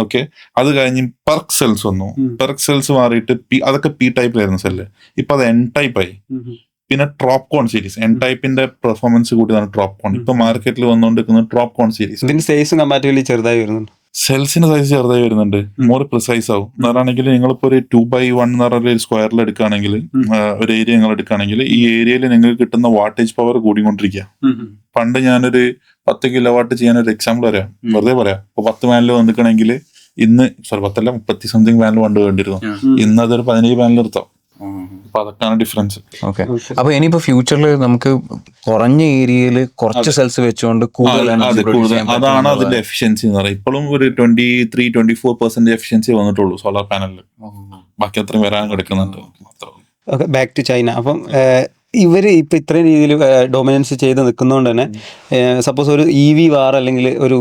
ഓക്കെ, അത് കഴിഞ്ഞ് പെർക്ക് സെൽസ് വന്നു. പെർക്ക് സെൽസ് മാറിയിട്ട് അതൊക്കെ P ടൈപ്പിലായിരുന്നു സെല്ല്. ഇപ്പൊ അത് N ടൈപ്പായി. പിന്നെ ട്രോപ്കോൺ സീരീസ്, N ടൈപ്പിന്റെ പെർഫോമൻസ് കൂടിയതാണ് ട്രോപ്കോൺ. ഇപ്പൊ മാർക്കറ്റിൽ വന്നുകൊണ്ടിരിക്കുന്നത് ട്രോപ്കോൺ സീരീസ്. ഇതിന്റെ സൈസും കമ്പാരിറ്റീവ്ലി ചെറുതായി വരുന്നുണ്ട്. സെൽസിന്റെ സൈസ് ചെറുതായി വരുന്നുണ്ട്, മോർ പ്രിസൈസ് ആവും. എന്നാണെങ്കിൽ നിങ്ങളിപ്പോ ഒരു 2x1 എന്ന് പറഞ്ഞ ഒരു സ്ക്വയറിൽ എടുക്കുകയാണെങ്കിൽ, ഒരു ഏരിയ നിങ്ങൾ എടുക്കുകയാണെങ്കിൽ ഈ ഏരിയയിൽ നിങ്ങൾക്ക് കിട്ടുന്ന വാട്ടേജ് പവർ കൂടിക്കൊണ്ടിരിക്കുക. പണ്ട് ഞാനൊരു 10 കിലോവാട്ട് ചെയ്യാൻ ഒരു എക്സാമ്പിൾ പറയാം, വെറുതെ പറയാം. ഇപ്പൊ 10 പാനൽ വന്നിക്കണമെങ്കിൽ ഇന്ന് 30 സംതിങ് പാനൽ പണ്ട് വേണ്ടിയിരുന്നു. ഇന്ന് അതൊരു 17 പാനൽ നിർത്താം. അപ്പൊ അതൊക്കെയാണ് ഡിഫറൻസ്. ഓക്കെ, അപ്പൊ ഇനിയിപ്പോ ഫ്യൂച്ചറിൽ നമുക്ക് കുറഞ്ഞ ഏരിയയിൽ കുറച്ച് സെൽസ് വെച്ചുകൊണ്ട് അതാണ് അതിന്റെ എഫിഷ്യൻസി എന്ന് പറയുന്നത്. ഇപ്പോഴും ഒരു 23-24% എഫിഷ്യൻസി വന്നിട്ടുള്ളൂ സോളാർ പാനലിൽ. ബാക്കി അത്രയും വരാൻ കിടക്കുന്നുണ്ട്. Okay, back to China. അപ്പം ഇവർ ഇപ്പം ഇത്രയും രീതിയിൽ ഡൊമിനൻസ് ചെയ്ത് നിൽക്കുന്നതുകൊണ്ട് തന്നെ സപ്പോസ് ഒരു EV വാർ അല്ലെങ്കിൽ ഒരു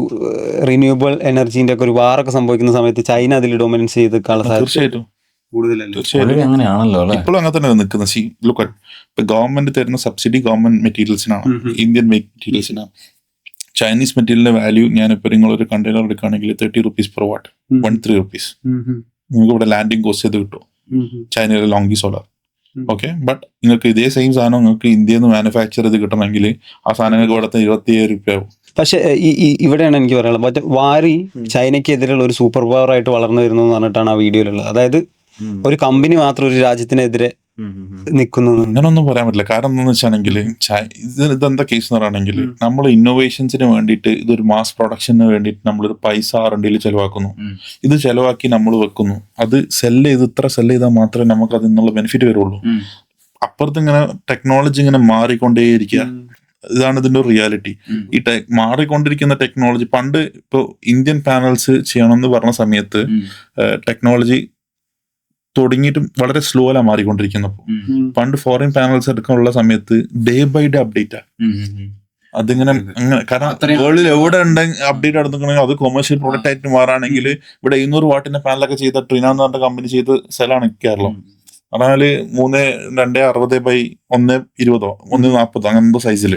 റിന്യൂവബിൾ എനർജീൻ്റെ ഒക്കെ ഒരു വാറൊക്കെ സംഭവിക്കുന്ന സമയത്ത് ചൈന അതിൽ ഡൊമിനൻസ് ചെയ്ത് നിൽക്കാനുള്ള തീർച്ചയായിട്ടും അങ്ങനെയാണല്ലോ. ഇപ്പോഴും അങ്ങനെ തന്നെ നിൽക്കുന്നത്. ഇപ്പൊ ഗവൺമെന്റ് തരുന്ന സബ്സിഡി ഗവൺമെന്റ് മെറ്റീരിയൽസിനാണ്, ഇന്ത്യൻ മേക്ക് മെറ്റീരിയൽസിനാണ്. ചൈനീസ് മെറ്റീരിയലിന്റെ വാല്യൂ ഞാനിപ്പോ നിങ്ങളൊരു കണ്ടെയ്നർ എടുക്കുകയാണെങ്കിൽ 30 rupees per watt, 13 rupees നിങ്ങൾക്ക് ഇവിടെ ലാൻഡിങ് കോസ്റ്റ് ചെയ്ത് കിട്ടും ചൈനയിലെ ലോങ്കി സോളാർ. ഓക്കെ, ബട്ട് നിങ്ങൾക്ക് ഇതേ സെയിം സാധനം നിങ്ങൾക്ക് ഇന്ത്യയിൽ നിന്ന് മാനുഫാക്ചർ ചെയ്ത് കിട്ടണമെങ്കിൽ ആ സാധനങ്ങൾക്ക് ഇവിടുത്തെ 27 രൂപ ആവും. പക്ഷെ ഇവിടെയാണ് എനിക്ക് പറയാനുള്ളത്, മറ്റേ വാരി ചൈനയ്ക്കെതിരെയുള്ള ഒരു സൂപ്പർ പവർ ആയിട്ട് വളർന്നു വരുന്നു എന്ന് പറഞ്ഞിട്ടാണ് ആ വീഡിയോയിലുള്ളത്. അതായത് ഒരു കമ്പനി മാത്രം ഒരു രാജ്യത്തിനെതിരെ നിൽക്കുന്നു. അങ്ങനൊന്നും പറയാൻ പറ്റില്ല. കാരണം എന്താണെന്ന് വെച്ചാണെങ്കിൽ ഇതെന്താ കേസ് എന്ന് പറയുകയാണെങ്കിൽ നമ്മൾ ഇന്നോവേഷൻസിന് വേണ്ടിയിട്ട് ഇതൊരു മാസ് പ്രൊഡക്ഷന് വേണ്ടിയിട്ട് നമ്മളൊരു പൈസ R&Dയിൽ ചെലവാക്കുന്നു. ഇത് ചെലവാക്കി നമ്മൾ വെക്കുന്നു. അത് ഇത്ര സെല് ചെയ്താൽ മാത്രമേ നമുക്ക് അതിൽ നിന്നുള്ള ബെനിഫിറ്റ് വരുള്ളൂ. അപ്പുറത്ത് ഇങ്ങനെ ടെക്നോളജി ഇങ്ങനെ മാറിക്കൊണ്ടേയിരിക്കുക. ഇതാണ് ഇതിന്റെ റിയാലിറ്റി. ഈ മാറിക്കൊണ്ടിരിക്കുന്ന ടെക്നോളജി, പണ്ട് ഇപ്പോൾ ഇന്ത്യൻ പാനൽസ് ചെയ്യണമെന്ന് പറഞ്ഞ സമയത്ത് ടെക്നോളജി തുടങ്ങിയിട്ടും വളരെ സ്ലോ അല്ല മാറിക്കൊണ്ടിരിക്കുന്നപ്പോൾ. പണ്ട് ഫോറിൻ പാനൽസ് എടുക്കാനുള്ള സമയത്ത് ഡേ ബൈ ഡേ അപ്ഡേറ്റ് അതിങ്ങനെ അങ്ങനെ, കാരണം വേൾഡിൽ എവിടെ ഉണ്ടെങ്കിൽ അപ്ഡേറ്റ് നടന്നിട്ടുണ്ടെങ്കിൽ അത് കൊമേഴ്ഷ്യൽ പ്രോഡക്റ്റ് ആയിട്ട് മാറാണെങ്കിൽ ഇവിടെ 200 വാട്ടിന്റെ പാനലൊക്കെ ചെയ്ത ട്രിന എന്ന് പറഞ്ഞ കമ്പനി ചെയ്ത് സെലാണ് കേരളം. പറഞ്ഞാല് 3.60/1.20 1.40 അങ്ങനെ എന്തോ സൈസിൽ,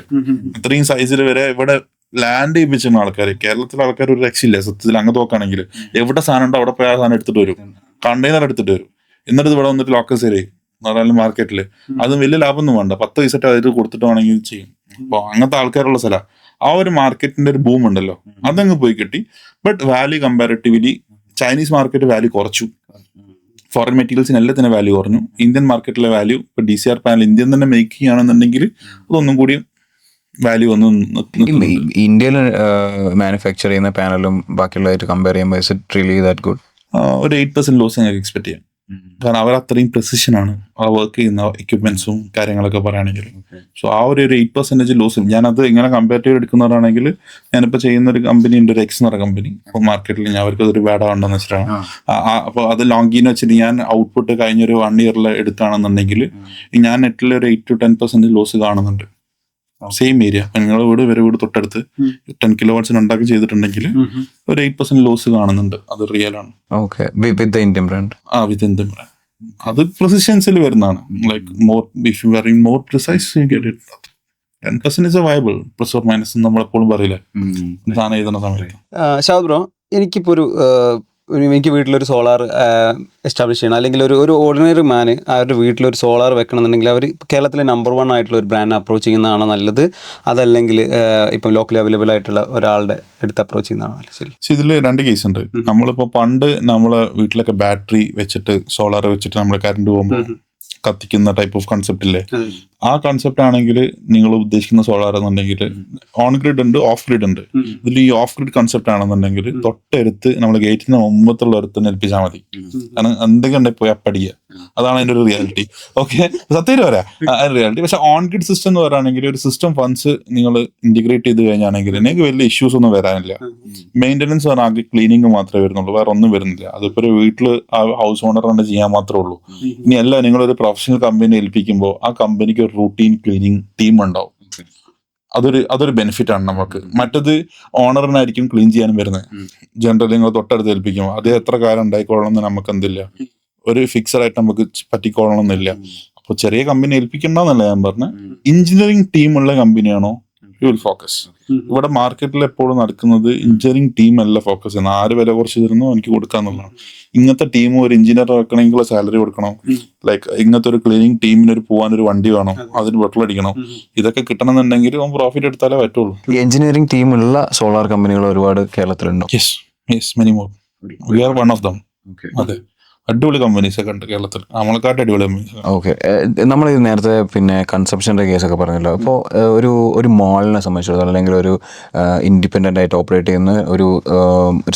ഇത്രയും സൈസിൽ വരെ ഇവിടെ ലാൻഡ് ചെയ്യിപ്പിച്ചിരുന്ന ആൾക്കാർ. കേരളത്തിലെ ആൾക്കാർ ഒരു രക്ഷയില്ല സത്യത്തിൽ. അങ്ങ് നോക്കുകയാണെങ്കിൽ എവിടെ സാധനം ഉണ്ടോ അവിടെ പോയി ആ സാധനം എടുത്തിട്ട് വരും, കണ്ടെയ്നർ എടുത്തിട്ട് വരും, എന്നിട്ട് ഇവിടെ വന്നിട്ട് ലോക്കൽ സെയിൽ ചെയ്യും നാളെ മാർക്കറ്റിൽ. അതും വലിയ ലാഭമൊന്നും വേണ്ട, 10 പൈസ അതിൽ കൊടുത്തിട്ട് വേണമെങ്കിൽ ചെയ്യും. അപ്പോൾ അങ്ങനത്തെ ആൾക്കാരുള്ള സ്ഥലമാണ്. ആ ഒരു മാർക്കറ്റിന്റെ ഒരു ബൂം ഉണ്ടല്ലോ, അതങ്ങ് പോയി കിട്ടി. But value comparatively Chinese market value കുറച്ചു, ഫോറിൻ മെറ്റീരിയൽസിന് എല്ലാത്തിനും വാല്യൂ കുറഞ്ഞു. ഇന്ത്യൻ മാർക്കറ്റിലെ വാല്യൂ ഇപ്പൊ DCR പാനൽ ഇന്ത്യൻ തന്നെ മേക്ക് ചെയ്യുകയാണെന്നുണ്ടെങ്കിൽ അതൊന്നും കൂടി വാല്യൂ ഒന്നും. ഇന്ത്യയിൽ മാനുഫാക്ചർ ചെയ്യുന്ന പാനലും ബാക്കിയുള്ളതായിട്ട് കമ്പയർ ചെയ്യുമ്പോൾ is it really that good? ഒരു 8% ലോസ് ഞങ്ങൾക്ക് എക്സ്പെക്ട് ചെയ്യാം. കാരണം അവർ അത്രയും പ്രിസിഷൻ ആണ് ആ വർക്ക് ചെയ്യുന്ന എക്യുപ്മെന്റ്സും കാര്യങ്ങളൊക്കെ പറയുകയാണെങ്കിൽ. സോ ആ ഒരു 8% ലോസും ഞാനത് ഇങ്ങനെ കമ്പാരിറ്റീവ് എടുക്കുന്നവരാണെങ്കിൽ, ഞാനിപ്പോൾ ചെയ്യുന്ന ഒരു കമ്പനി ഉണ്ട്, ഒരു എക്സ് എന്ന് പറഞ്ഞ കമ്പനി. അപ്പോൾ മാർക്കറ്റിൽ ഞാൻ അവർക്ക് അതൊരു ബാഡ് ആവണ്ടെന്ന് വെച്ചിട്ടാണ്. അപ്പോൾ അത് ലോങ്കിന്ന് വെച്ചിട്ട് ഞാൻ ഔട്ട്പുട്ട് കഴിഞ്ഞൊരു 1 ഇയറിൽ എടുക്കുകയാണെന്നുണ്ടെങ്കിൽ ഞാൻ നെറ്റിൽ ഒരു 8 to 10% ലോസ് കാണുന്നുണ്ട്. സെയിം ഏരിയ, നിങ്ങളുടെ വീട് വരെ വീട് തൊട്ടടുത്ത് 10 kW ഉണ്ടാക്കി ചെയ്തിട്ടുണ്ടെങ്കിൽ ഒരു 8% ലോസ് കാണുന്നുണ്ട്. അത് റിയൽ ആണ്. ഓക്കെ, വിത്ത് ഇന്ത്യൻ ബ്രാൻഡ്. വിത്ത് ഇന്ത്യൻ ബ്രാൻഡ്. അത് പ്രിസിഷൻസിൽ വരുന്നതാണ്. Like more if you are in more precise you get it. 10% is A viable, plus or minus നമ്മളെപ്പോഴും പറയില്ല സാധനം എഴുതുന്ന സമയത്ത്. ഷാദ് ബ്രോ, എനിക്കിപ്പോൾ എനിക്ക് വീട്ടിലൊരു സോളാർ എസ്റ്റാബ്ലിഷ് ചെയ്യണം, അല്ലെങ്കിൽ ഒരു ഓർഡിനറി മാന് അവരുടെ വീട്ടിലൊരു സോളാർ വെക്കണമെന്നുണ്ടെങ്കിൽ അവർ കേരളത്തിലെ നമ്പർ 1 ആയിട്ടുള്ള ഒരു ബ്രാൻഡ് അപ്രോച്ച് ചെയ്യുന്നതാണോ നല്ലത്, അതല്ലെങ്കിൽ ഇപ്പം ലോക്കലി അവൈലബിൾ ആയിട്ടുള്ള ഒരാളുടെ അടുത്ത് അപ്രോച്ച് ചെയ്യുന്നതാണോ നല്ലത്? ശരി, ഇതിൽ 2 കേസ് ഉണ്ട്. നമ്മളിപ്പോൾ പണ്ട് നമ്മളെ വീട്ടിലൊക്കെ ബാറ്ററി വെച്ചിട്ട് സോളാർ വെച്ചിട്ട് നമ്മൾ കറണ്ട് പോകുമ്പോൾ കത്തിക്കുന്ന ടൈപ്പ് ഓഫ് കൺസെപ്റ്റ് ഇല്ലേ, ആ കൺസെപ്റ്റ് ആണെങ്കിൽ നിങ്ങൾ ഉദ്ദേശിക്കുന്ന സോളാർ എന്നുണ്ടെങ്കിൽ ഓൺ ഗ്രിഡ് ഉണ്ട്, ഓഫ് ഗ്രിഡ് ഉണ്ട്. ഇതിൽ ഈ ഓഫ് ഗ്രിഡ് കൺസെപ്റ്റ് ആണെന്നുണ്ടെങ്കിൽ തൊട്ടടുത്ത് നമ്മൾ ഗേറ്റിന് മുമ്പത്തുള്ള അടുത്ത് ഏൽപ്പിച്ചാൽ മതി. കാരണം എന്തൊക്കെ ഉണ്ടെങ്കിൽ പോയി അപ്പടിക്കുക. അതാണ് അതിന്റെ ഒരു റിയാലിറ്റി. ഓക്കെ, സത്യം പറയാം റിയാലിറ്റി. പക്ഷെ ഓൺ ഗ്രിഡ് സിസ്റ്റം എന്ന് പറയുകയാണെങ്കിൽ ഒരു സിസ്റ്റം ഫണ്ട്സ് നിങ്ങൾ ഇന്റഗ്രേറ്റ് ചെയ്ത് കഴിഞ്ഞാണെങ്കിൽ നിങ്ങൾക്ക് വലിയ ഇഷ്യൂസ് ഒന്നും വരാനില്ല. മെയിൻ്റെനൻസ് പറഞ്ഞാൽ ക്ലീനിങ് മാത്രമേ വരുന്നുള്ളൂ, വേറെ ഒന്നും വരുന്നില്ല. അതിപ്പോ ഒരു വീട്ടിൽ ഹൗസ് ഓണർ തന്നെ ചെയ്യാൻ മാത്രമേ ഉള്ളൂ. ഇനി അല്ല, നിങ്ങളൊരു പ്രൊഫഷണൽ കമ്പനി ഏൽപ്പിക്കുമ്പോൾ ആ കമ്പനിക്ക് ഒരു റൂട്ടീൻ ക്ലീനിങ് ടീം ഉണ്ടാവും. അതൊരു ബെനിഫിറ്റ് ആണ് നമുക്ക്. മറ്റത് ഓണറിനായിരിക്കും ക്ലീൻ ചെയ്യാനും വരുന്നത്. ജനറലി നിങ്ങൾ തൊട്ടടുത്ത് ഏൽപ്പിക്കുമ്പോൾ അത് എത്ര കാലം ഉണ്ടായിക്കോളണം എന്ന് നമുക്ക് എന്തില്ല, ഒരു ഫിക്സഡ് ആയിട്ട് നമുക്ക് പറ്റിക്കോളണം എന്നില്ല. അപ്പോൾ ചെറിയ കമ്പനി ഏൽപ്പിക്കണ്ടെന്നല്ല ഞാൻ പറഞ്ഞ. എഞ്ചിനീയറിംഗ് ടീമുള്ള കമ്പനിയാണോ യു വിൽ ഫോക്കസ്. ഇവിടെ മാർക്കറ്റിൽ എപ്പോഴും നടക്കുന്നത് എഞ്ചിനീയറിംഗ് ടീം അല്ല ഫോക്കസ് ചെയ്യുന്നത്. ആര് വില കുറച്ച് തരുന്നോ എനിക്ക് കൊടുക്കാന്നുള്ളതാണ്. ഇങ്ങനത്തെ ടീം ഒരു എഞ്ചിനീയർ വെക്കണമെങ്കിൽ സാലറി കൊടുക്കണം. ലൈക്ക് ഇങ്ങനത്തെ ഒരു ക്ലീനിങ് ടീമിന് പോകാനൊരു വണ്ടി വേണം, അതിന് പെട്രോൾ അടിക്കണം. ഇതൊക്കെ കിട്ടണമെന്നുണ്ടെങ്കിൽ പ്രോഫിറ്റ് എടുത്താലേ പറ്റുള്ളൂ. എഞ്ചിനീയറിംഗ് ടീമുള്ള സോളാർ കമ്പനികൾ ഒരുപാട് കേരളത്തിലുണ്ടോ? Yes, many more. We are one of them. അതെ, അടിപൊളി കമ്പനീസ് ഒക്കെ ഉണ്ട് കേരളത്തിൽ, നമ്മളെക്കാട്ട് അടിപൊളി കമ്പനീസ്. ഓക്കെ, നമ്മൾ നേരത്തെ പിന്നെ കൺസപ്ഷൻ്റെ കേസൊക്കെ പറഞ്ഞല്ലോ. അപ്പോൾ ഒരു മാളിനെ സംബന്ധിച്ചിടത്തോളം, അല്ലെങ്കിൽ ഒരു ഇൻഡിപെൻഡൻ്റ് ആയിട്ട് ഓപ്പറേറ്റ് ചെയ്യുന്ന ഒരു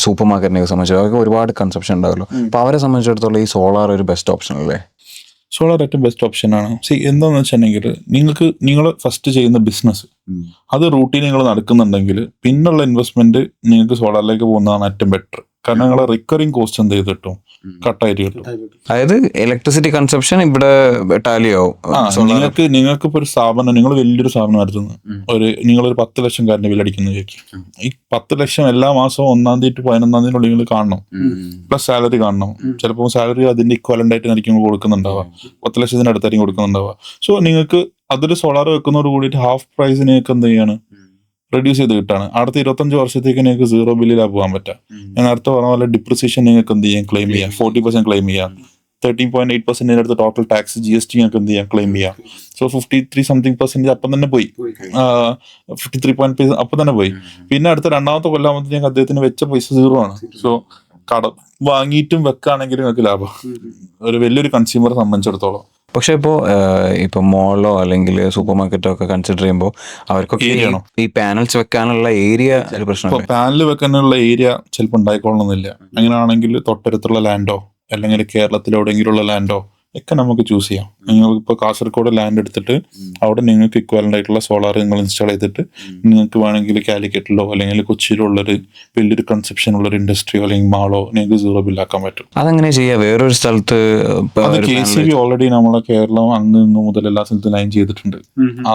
സൂപ്പർ മാർക്കറ്റിനെ സംബന്ധിച്ചിടത്തോളം അവർക്ക് ഒരുപാട് കൺസപ്ഷൻ ഉണ്ടാവുമല്ലോ. അപ്പോൾ അവരെ സംബന്ധിച്ചിടത്തോളം ഈ സോളാർ ഒരു ബെസ്റ്റ് ഓപ്ഷൻ അല്ലേ? സോളാർ ഏറ്റവും ബെസ്റ്റ് ഓപ്ഷനാണ്. എന്താണെന്ന് വെച്ചിട്ടുണ്ടെങ്കിൽ നിങ്ങൾ ഫസ്റ്റ് ചെയ്യുന്ന ബിസിനസ് അത് റൂട്ടീൻ നിങ്ങൾ നടക്കുന്നുണ്ടെങ്കിൽ പിന്നുള്ള ഇൻവെസ്റ്റ്മെന്റ് നിങ്ങൾക്ക് സോളാറിലേക്ക് പോകുന്നതാണ് ഏറ്റവും ബെറ്റർ. കാരണം നിങ്ങളെ റിക്കറിങ് കോസ്റ്റ് എന്ത് ചെയ്ത് കിട്ടും, കട്ടായിട്ട് കിട്ടും. അതായത് ഇലക്ട്രിസിറ്റി കൺസപ്ഷൻ ഇവിടെ ടാലിയാവും. നിങ്ങൾക്ക് ഇപ്പോൾ ഒരു സ്ഥാപനം, നിങ്ങൾ വലിയൊരു സ്ഥാപനം നടത്തുന്നത്, നിങ്ങളൊരു 10 ലക്ഷം കാരൻ്റെ ബില്ലടിക്കുന്ന വിചാരിക്കും. ഈ 10 ലക്ഷം എല്ലാ മാസവും 1-ാം തീയതി to 11-ാം തീയതിനുള്ളിൽ നിങ്ങൾ കാണണം. പ്ലസ് സാലറി കാണണം. ചിലപ്പോൾ സാലറി അതിന്റെ ഇക്വലന്റ് ആയിട്ട് ആയിരിക്കും കൊടുക്കുന്നുണ്ടാവുക, 10 ലക്ഷത്തിന് അടുത്തായിരിക്കും കൊടുക്കുന്നുണ്ടാവുക. സോ നിങ്ങൾക്ക് അതൊരു സോളാർ വെക്കുന്നതോട് കൂടിയിട്ട് ഹാഫ് പ്രൈസ് നിങ്ങൾക്ക് എന്ത് ചെയ്യാണ്, റെഡ്യൂസ് ചെയ്ത് കിട്ടാണ്. അടുത്ത 25 വർഷത്തേക്ക് നിങ്ങൾക്ക് 0 ബില്ലിലാണ് പോകാൻ പറ്റാം. ഞാൻ നേരത്തെ പറഞ്ഞ പോലെ ഡിപ്രിസിയേഷൻ നിങ്ങൾക്ക് എന്ത് ചെയ്യാം, ക്ലെയിം ചെയ്യാം. 40% ക്ലെയിം ചെയ്യാം. 13.8% അടുത്ത് ടോട്ടൽ ടാക്സ് GST നിങ്ങൾക്ക് എന്ത് ചെയ്യാം, ക്ലെയിം ചെയ്യാം. സോ 53% അപ്പം തന്നെ പോയി. 53 അപ്പം തന്നെ പോയി. പിന്നെ അടുത്ത 2ാമത്തെ കൊല്ലാകുമ്പോഴത്തേക്ക് അദ്ദേഹത്തിന് വെച്ച പൈസ 0 ആണ്. സോ കടം വാങ്ങിയിട്ടും വെക്കുകയാണെങ്കിൽ നിങ്ങൾക്ക് ലാഭം, ഒരു വലിയൊരു കൺസ്യൂമറെ സംബന്ധിച്ചിടത്തോളം. പക്ഷെ ഇപ്പോൾ മോളോ അല്ലെങ്കിൽ സൂപ്പർ മാർക്കറ്റോ ഒക്കെ കൺസിഡർ ചെയ്യുമ്പോൾ അവർക്കൊക്കെ ഈ പാനൽസ് വെക്കാനുള്ള ഏരിയ ഒരു പ്രശ്നം. പാനൽ വെക്കാനുള്ള ഏരിയ ചിലപ്പോൾ ഉണ്ടായിക്കൊള്ളണമെന്നില്ല. അങ്ങനെയാണെങ്കിൽ തൊട്ടടുത്തുള്ള ലാൻഡോ അല്ലെങ്കിൽ കേരളത്തിൽ എവിടെയെങ്കിലുള്ള ലാൻഡോ ഒക്കെ നമുക്ക് ചൂസ് ചെയ്യാം. നിങ്ങൾക്ക് ഇപ്പോൾ കാസർഗോഡ് ലാൻഡ് എടുത്തിട്ട് അവിടെ നിങ്ങൾക്ക് ഇക്വാലന്റ് ആയിട്ടുള്ള സോളാർ നിങ്ങൾ ഇൻസ്റ്റാൾ ചെയ്തിട്ട് നിങ്ങൾക്ക് വേണമെങ്കിൽ കാലിക്കറ്റിലോ അല്ലെങ്കിൽ കൊച്ചിയിലോ ഉള്ളൊരു വലിയൊരു കൺസെപ്ഷൻ ഉള്ളൊരു ഇൻഡസ്ട്രിയോ അല്ലെങ്കിൽ മാളോ നിങ്ങൾക്ക് സീറോ ബില്ലാക്കാൻ പറ്റും. അതെങ്ങനെ ചെയ്യാം? വേറൊരു സ്ഥലത്ത് അത് KCB ഓൾറെഡി നമ്മളെ കേരളം അങ്ങ് ഇങ്ങ് മുതൽ എല്ലാ സ്ഥലത്തും ലൈൻ ചെയ്തിട്ടുണ്ട്.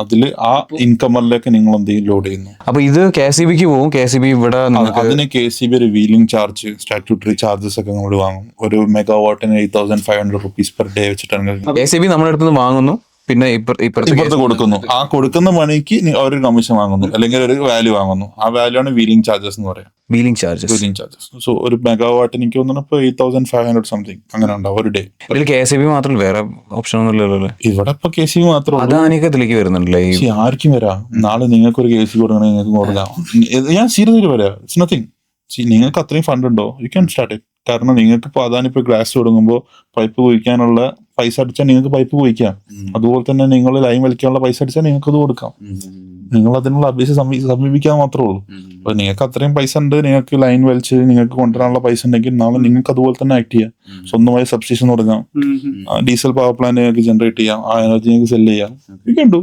അതിൽ ആ ഇൻകമറിലേക്ക് നിങ്ങൾ എന്തെങ്കിലും ലോഡ് ചെയ്യുന്നു. അപ്പൊ ഇത് KCBക്ക് പോകും. KCB ഇവിടെ അതിന് KCB ഒരു വീലിംഗ് ചാർജ്, സ്റ്റാറ്റ്യൂട്ടറി ചാർജസ് ഒക്കെ നമ്മൾ വാങ്ങും. ഒരു മെഗാവാട്ടിന് 8,500 റുപ്പീസ് പെർ ഡേ വെച്ചിട്ടാണ് KCB നമ്മുടെ അടുത്ത് നിന്ന് വാങ്ങുന്നു, പിന്നെ ഇപ്പുറത്ത് കൊടുക്കുന്നു. ആ കൊടുക്കുന്ന മണിക്ക് അവർ കമ്മീഷൻ വാങ്ങുന്നു അല്ലെങ്കിൽ ഒരു വാല്യൂ വാങ്ങുന്നു. ആ വാല്യൂ ആണ് വീലിംഗ് ചാർജസ് എന്ന് പറയാം. Wheeling charges. സോ ഒരു മെഗാവാട്ട് എനിക്ക് തോന്നുന്നു ഇപ്പോൾ 8,500 സംതിങ് അങ്ങനെ ഉണ്ടാവും ഒരു ഡേ. ഇതിൽ KCB മാത്രമല്ല, വേറെ ഓപ്ഷൻ ഒന്നും ഇല്ലല്ലോ. ഇവിടെ ഇപ്പൊ KCB മാത്രമേ അദാനിക്കത്തിലേക്ക് വരുന്നുണ്ടല്ലേ? ആർക്കും വരാം. നാളെ നിങ്ങൾക്ക് ഒരു KCB കൊടുക്കണമെങ്കിൽ നിങ്ങൾക്ക് കൊടുക്കാം. ഞാൻ സീരിയസ്ലി പറയാം, ഇറ്റ്സ് നത്തിങ്. നിങ്ങൾക്ക് അത്രയും ഫണ്ട് ഉണ്ടോ, യു ക്യാൻ സ്റ്റാർട്ട് ഇറ്റ്. കാരണം നിങ്ങൾക്ക് ഇപ്പോൾ അദാനിപ്പോ ഗ്ലാസ് തുടങ്ങുമ്പോൾ പൈപ്പ് കുഴിക്കാനുള്ള പൈസ അടിച്ചാൽ നിങ്ങൾക്ക് പൈപ്പ് കുഴിക്കാം. അതുപോലെ തന്നെ നിങ്ങൾ ലൈൻ വലിക്കാനുള്ള പൈസ അടിച്ചാൽ നിങ്ങൾക്ക് അത് കൊടുക്കാം. നിങ്ങൾ അതിനുള്ള അപേക്ഷ സമീപിക്കാൻ മാത്രമേ ഉള്ളൂ. അപ്പൊ നിങ്ങൾക്ക് അത്രയും പൈസ ഉണ്ട്, നിങ്ങൾക്ക് ലൈൻ വലിച്ച് നിങ്ങൾക്ക് കൊണ്ടുവരാനുള്ള പൈസ ഉണ്ടെങ്കിൽ നാളെ നിങ്ങൾക്ക് അതുപോലെ തന്നെ ആക്ട് ചെയ്യാം. സ്വന്തമായി സബ്സ്റ്റേഷൻ തുടങ്ങാം, ഡീസൽ പവർ പ്ലാന്റ് നിങ്ങൾക്ക് ജനറേറ്റ് ചെയ്യാം, ആ എനർജി നിങ്ങൾക്ക് സെല് ചെയ്യാം. കണ്ടു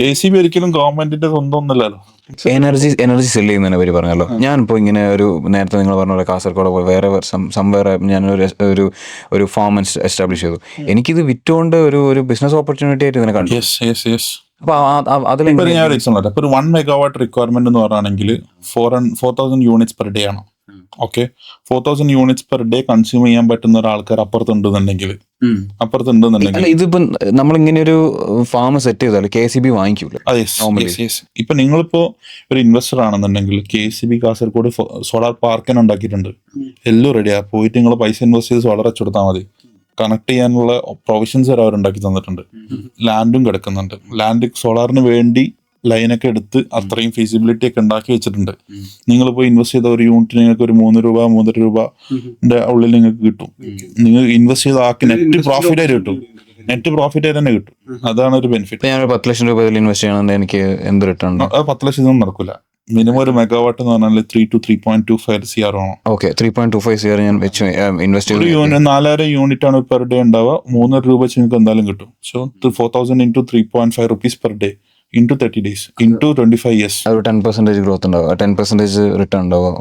KCB ഒരിക്കലും ഗവൺമെന്റിന്റെ സ്വന്തം ഒന്നല്ലല്ലോ. എനർജി സെല് ചെയ്യുന്നതിനെ പറ്റി പറഞ്ഞല്ലോ. ഞാനിപ്പോൾ ഇങ്ങനെ ഒരു നേരത്തെ നിങ്ങൾ പറഞ്ഞ പോലെ കാസർഗോഡ് വേറെ സംവേറെ ഞാനൊരു ഒരു ഫാം എസ്റ്റാബ്ലിഷ് ചെയ്തു. എനിക്കിത് വിറ്റുകൊണ്ട് ഒരു ബിസിനസ് ഓപ്പർച്യൂണിറ്റി ആയിട്ട് ഇതിനെ കണ്ടു. അപ്പൊ അതിൽ ഞാൻ ഒരു എക്സാമ്പിൾ പറയാം. ഒരു 1 മെഗാവാട്ട് റിക്വയർമെന്റ് എന്ന് പറയുകയാണെങ്കിൽ 4,000 യൂണിറ്റ്സ് പെർ ഡേ ആണ്. Okay, 4,000 units per day consume ചെയ്യാൻ പറ്റുന്ന ഒരാൾക്കാർ അപ്പുറത്തുണ്ടെന്നുണ്ടെങ്കിൽ ഇതിപ്പോ നമ്മളിങ്ങനെ ഒരു ഫാം സെറ്റ് ചെയ്താൽ KCB വാങ്ങിക്കൂല. ഇപ്പൊ നിങ്ങളിപ്പോ ഒരു ഇൻവെസ്റ്റർ ആണെന്നുണ്ടെങ്കിൽ KCB കാസർഗോഡ് സോളാർ പാർക്ക് ഉണ്ടാക്കിയിട്ടുണ്ട്. എല്ലാം റെഡിയാ. പോയിട്ട് നിങ്ങൾ പൈസ ഇൻവെസ്റ്റ് ചെയ്ത് സോളർ വെച്ചെടുത്താൽ മതി. കണക്ട് ചെയ്യാനുള്ള പ്രൊവിഷൻസ് വരെ അവരുണ്ടാക്കി തന്നിട്ടുണ്ട്. ലാൻഡും കിടക്കുന്നുണ്ട്. ലാൻഡ് സോളാറിന് വേണ്ടി ലൈനൊക്കെ എടുത്ത് അത്രയും ഫീസിബിലിറ്റി ഒക്കെ ഉണ്ടാക്കി വെച്ചിട്ടുണ്ട്. നിങ്ങൾ പോയി ഇൻവെസ്റ്റ് ചെയ്ത ഒരു യൂണിറ്റ് നിങ്ങൾക്ക് ഒരു 3 രൂപ 3.5 രൂപന്റെ ഉള്ളിൽ നിങ്ങൾക്ക് കിട്ടും. നിങ്ങൾ ഇൻവെസ്റ്റ് ചെയ്ത ആക്കി നെറ്റ് പ്രോഫിറ്റ് ആയിട്ട് കിട്ടും. നെറ്റ് പ്രോഫിറ്റ് ആയിട്ട് തന്നെ കിട്ടും. അതാണ് ഒരു ബെനിഫിറ്റ്. ഞാൻ 10 ലക്ഷം രൂപ ഇൻവെസ്റ്റ് ചെയ്യണമെങ്കിൽ എനിക്ക് എന്ത് റിട്ടേൺ? 10 ലക്ഷം നടക്കില്ല. മിനിമം ഒരു മെഗാവാട്ട് എന്ന് പറഞ്ഞാൽ 3 to 3.25 CR ആണ്. ഓക്കെ, 3.25 CR ഞാൻ വെച്ച് ഇൻവെസ്റ്റ് ചെയ്തു. 4,000 യൂണിറ്റ് ആണ് പെർ ഡേ ഉണ്ടാവുക. 3.5 രൂപ വെച്ച് നിങ്ങൾക്ക് എന്തായാലും കിട്ടും. So 4,000 into 3.5 rupees per day into 30 days into 25 years. ഒരു 10% ഗ്രോത്ത് ഉണ്ടാവും. 10% റിട്ടേൺ ഉണ്ടാവും.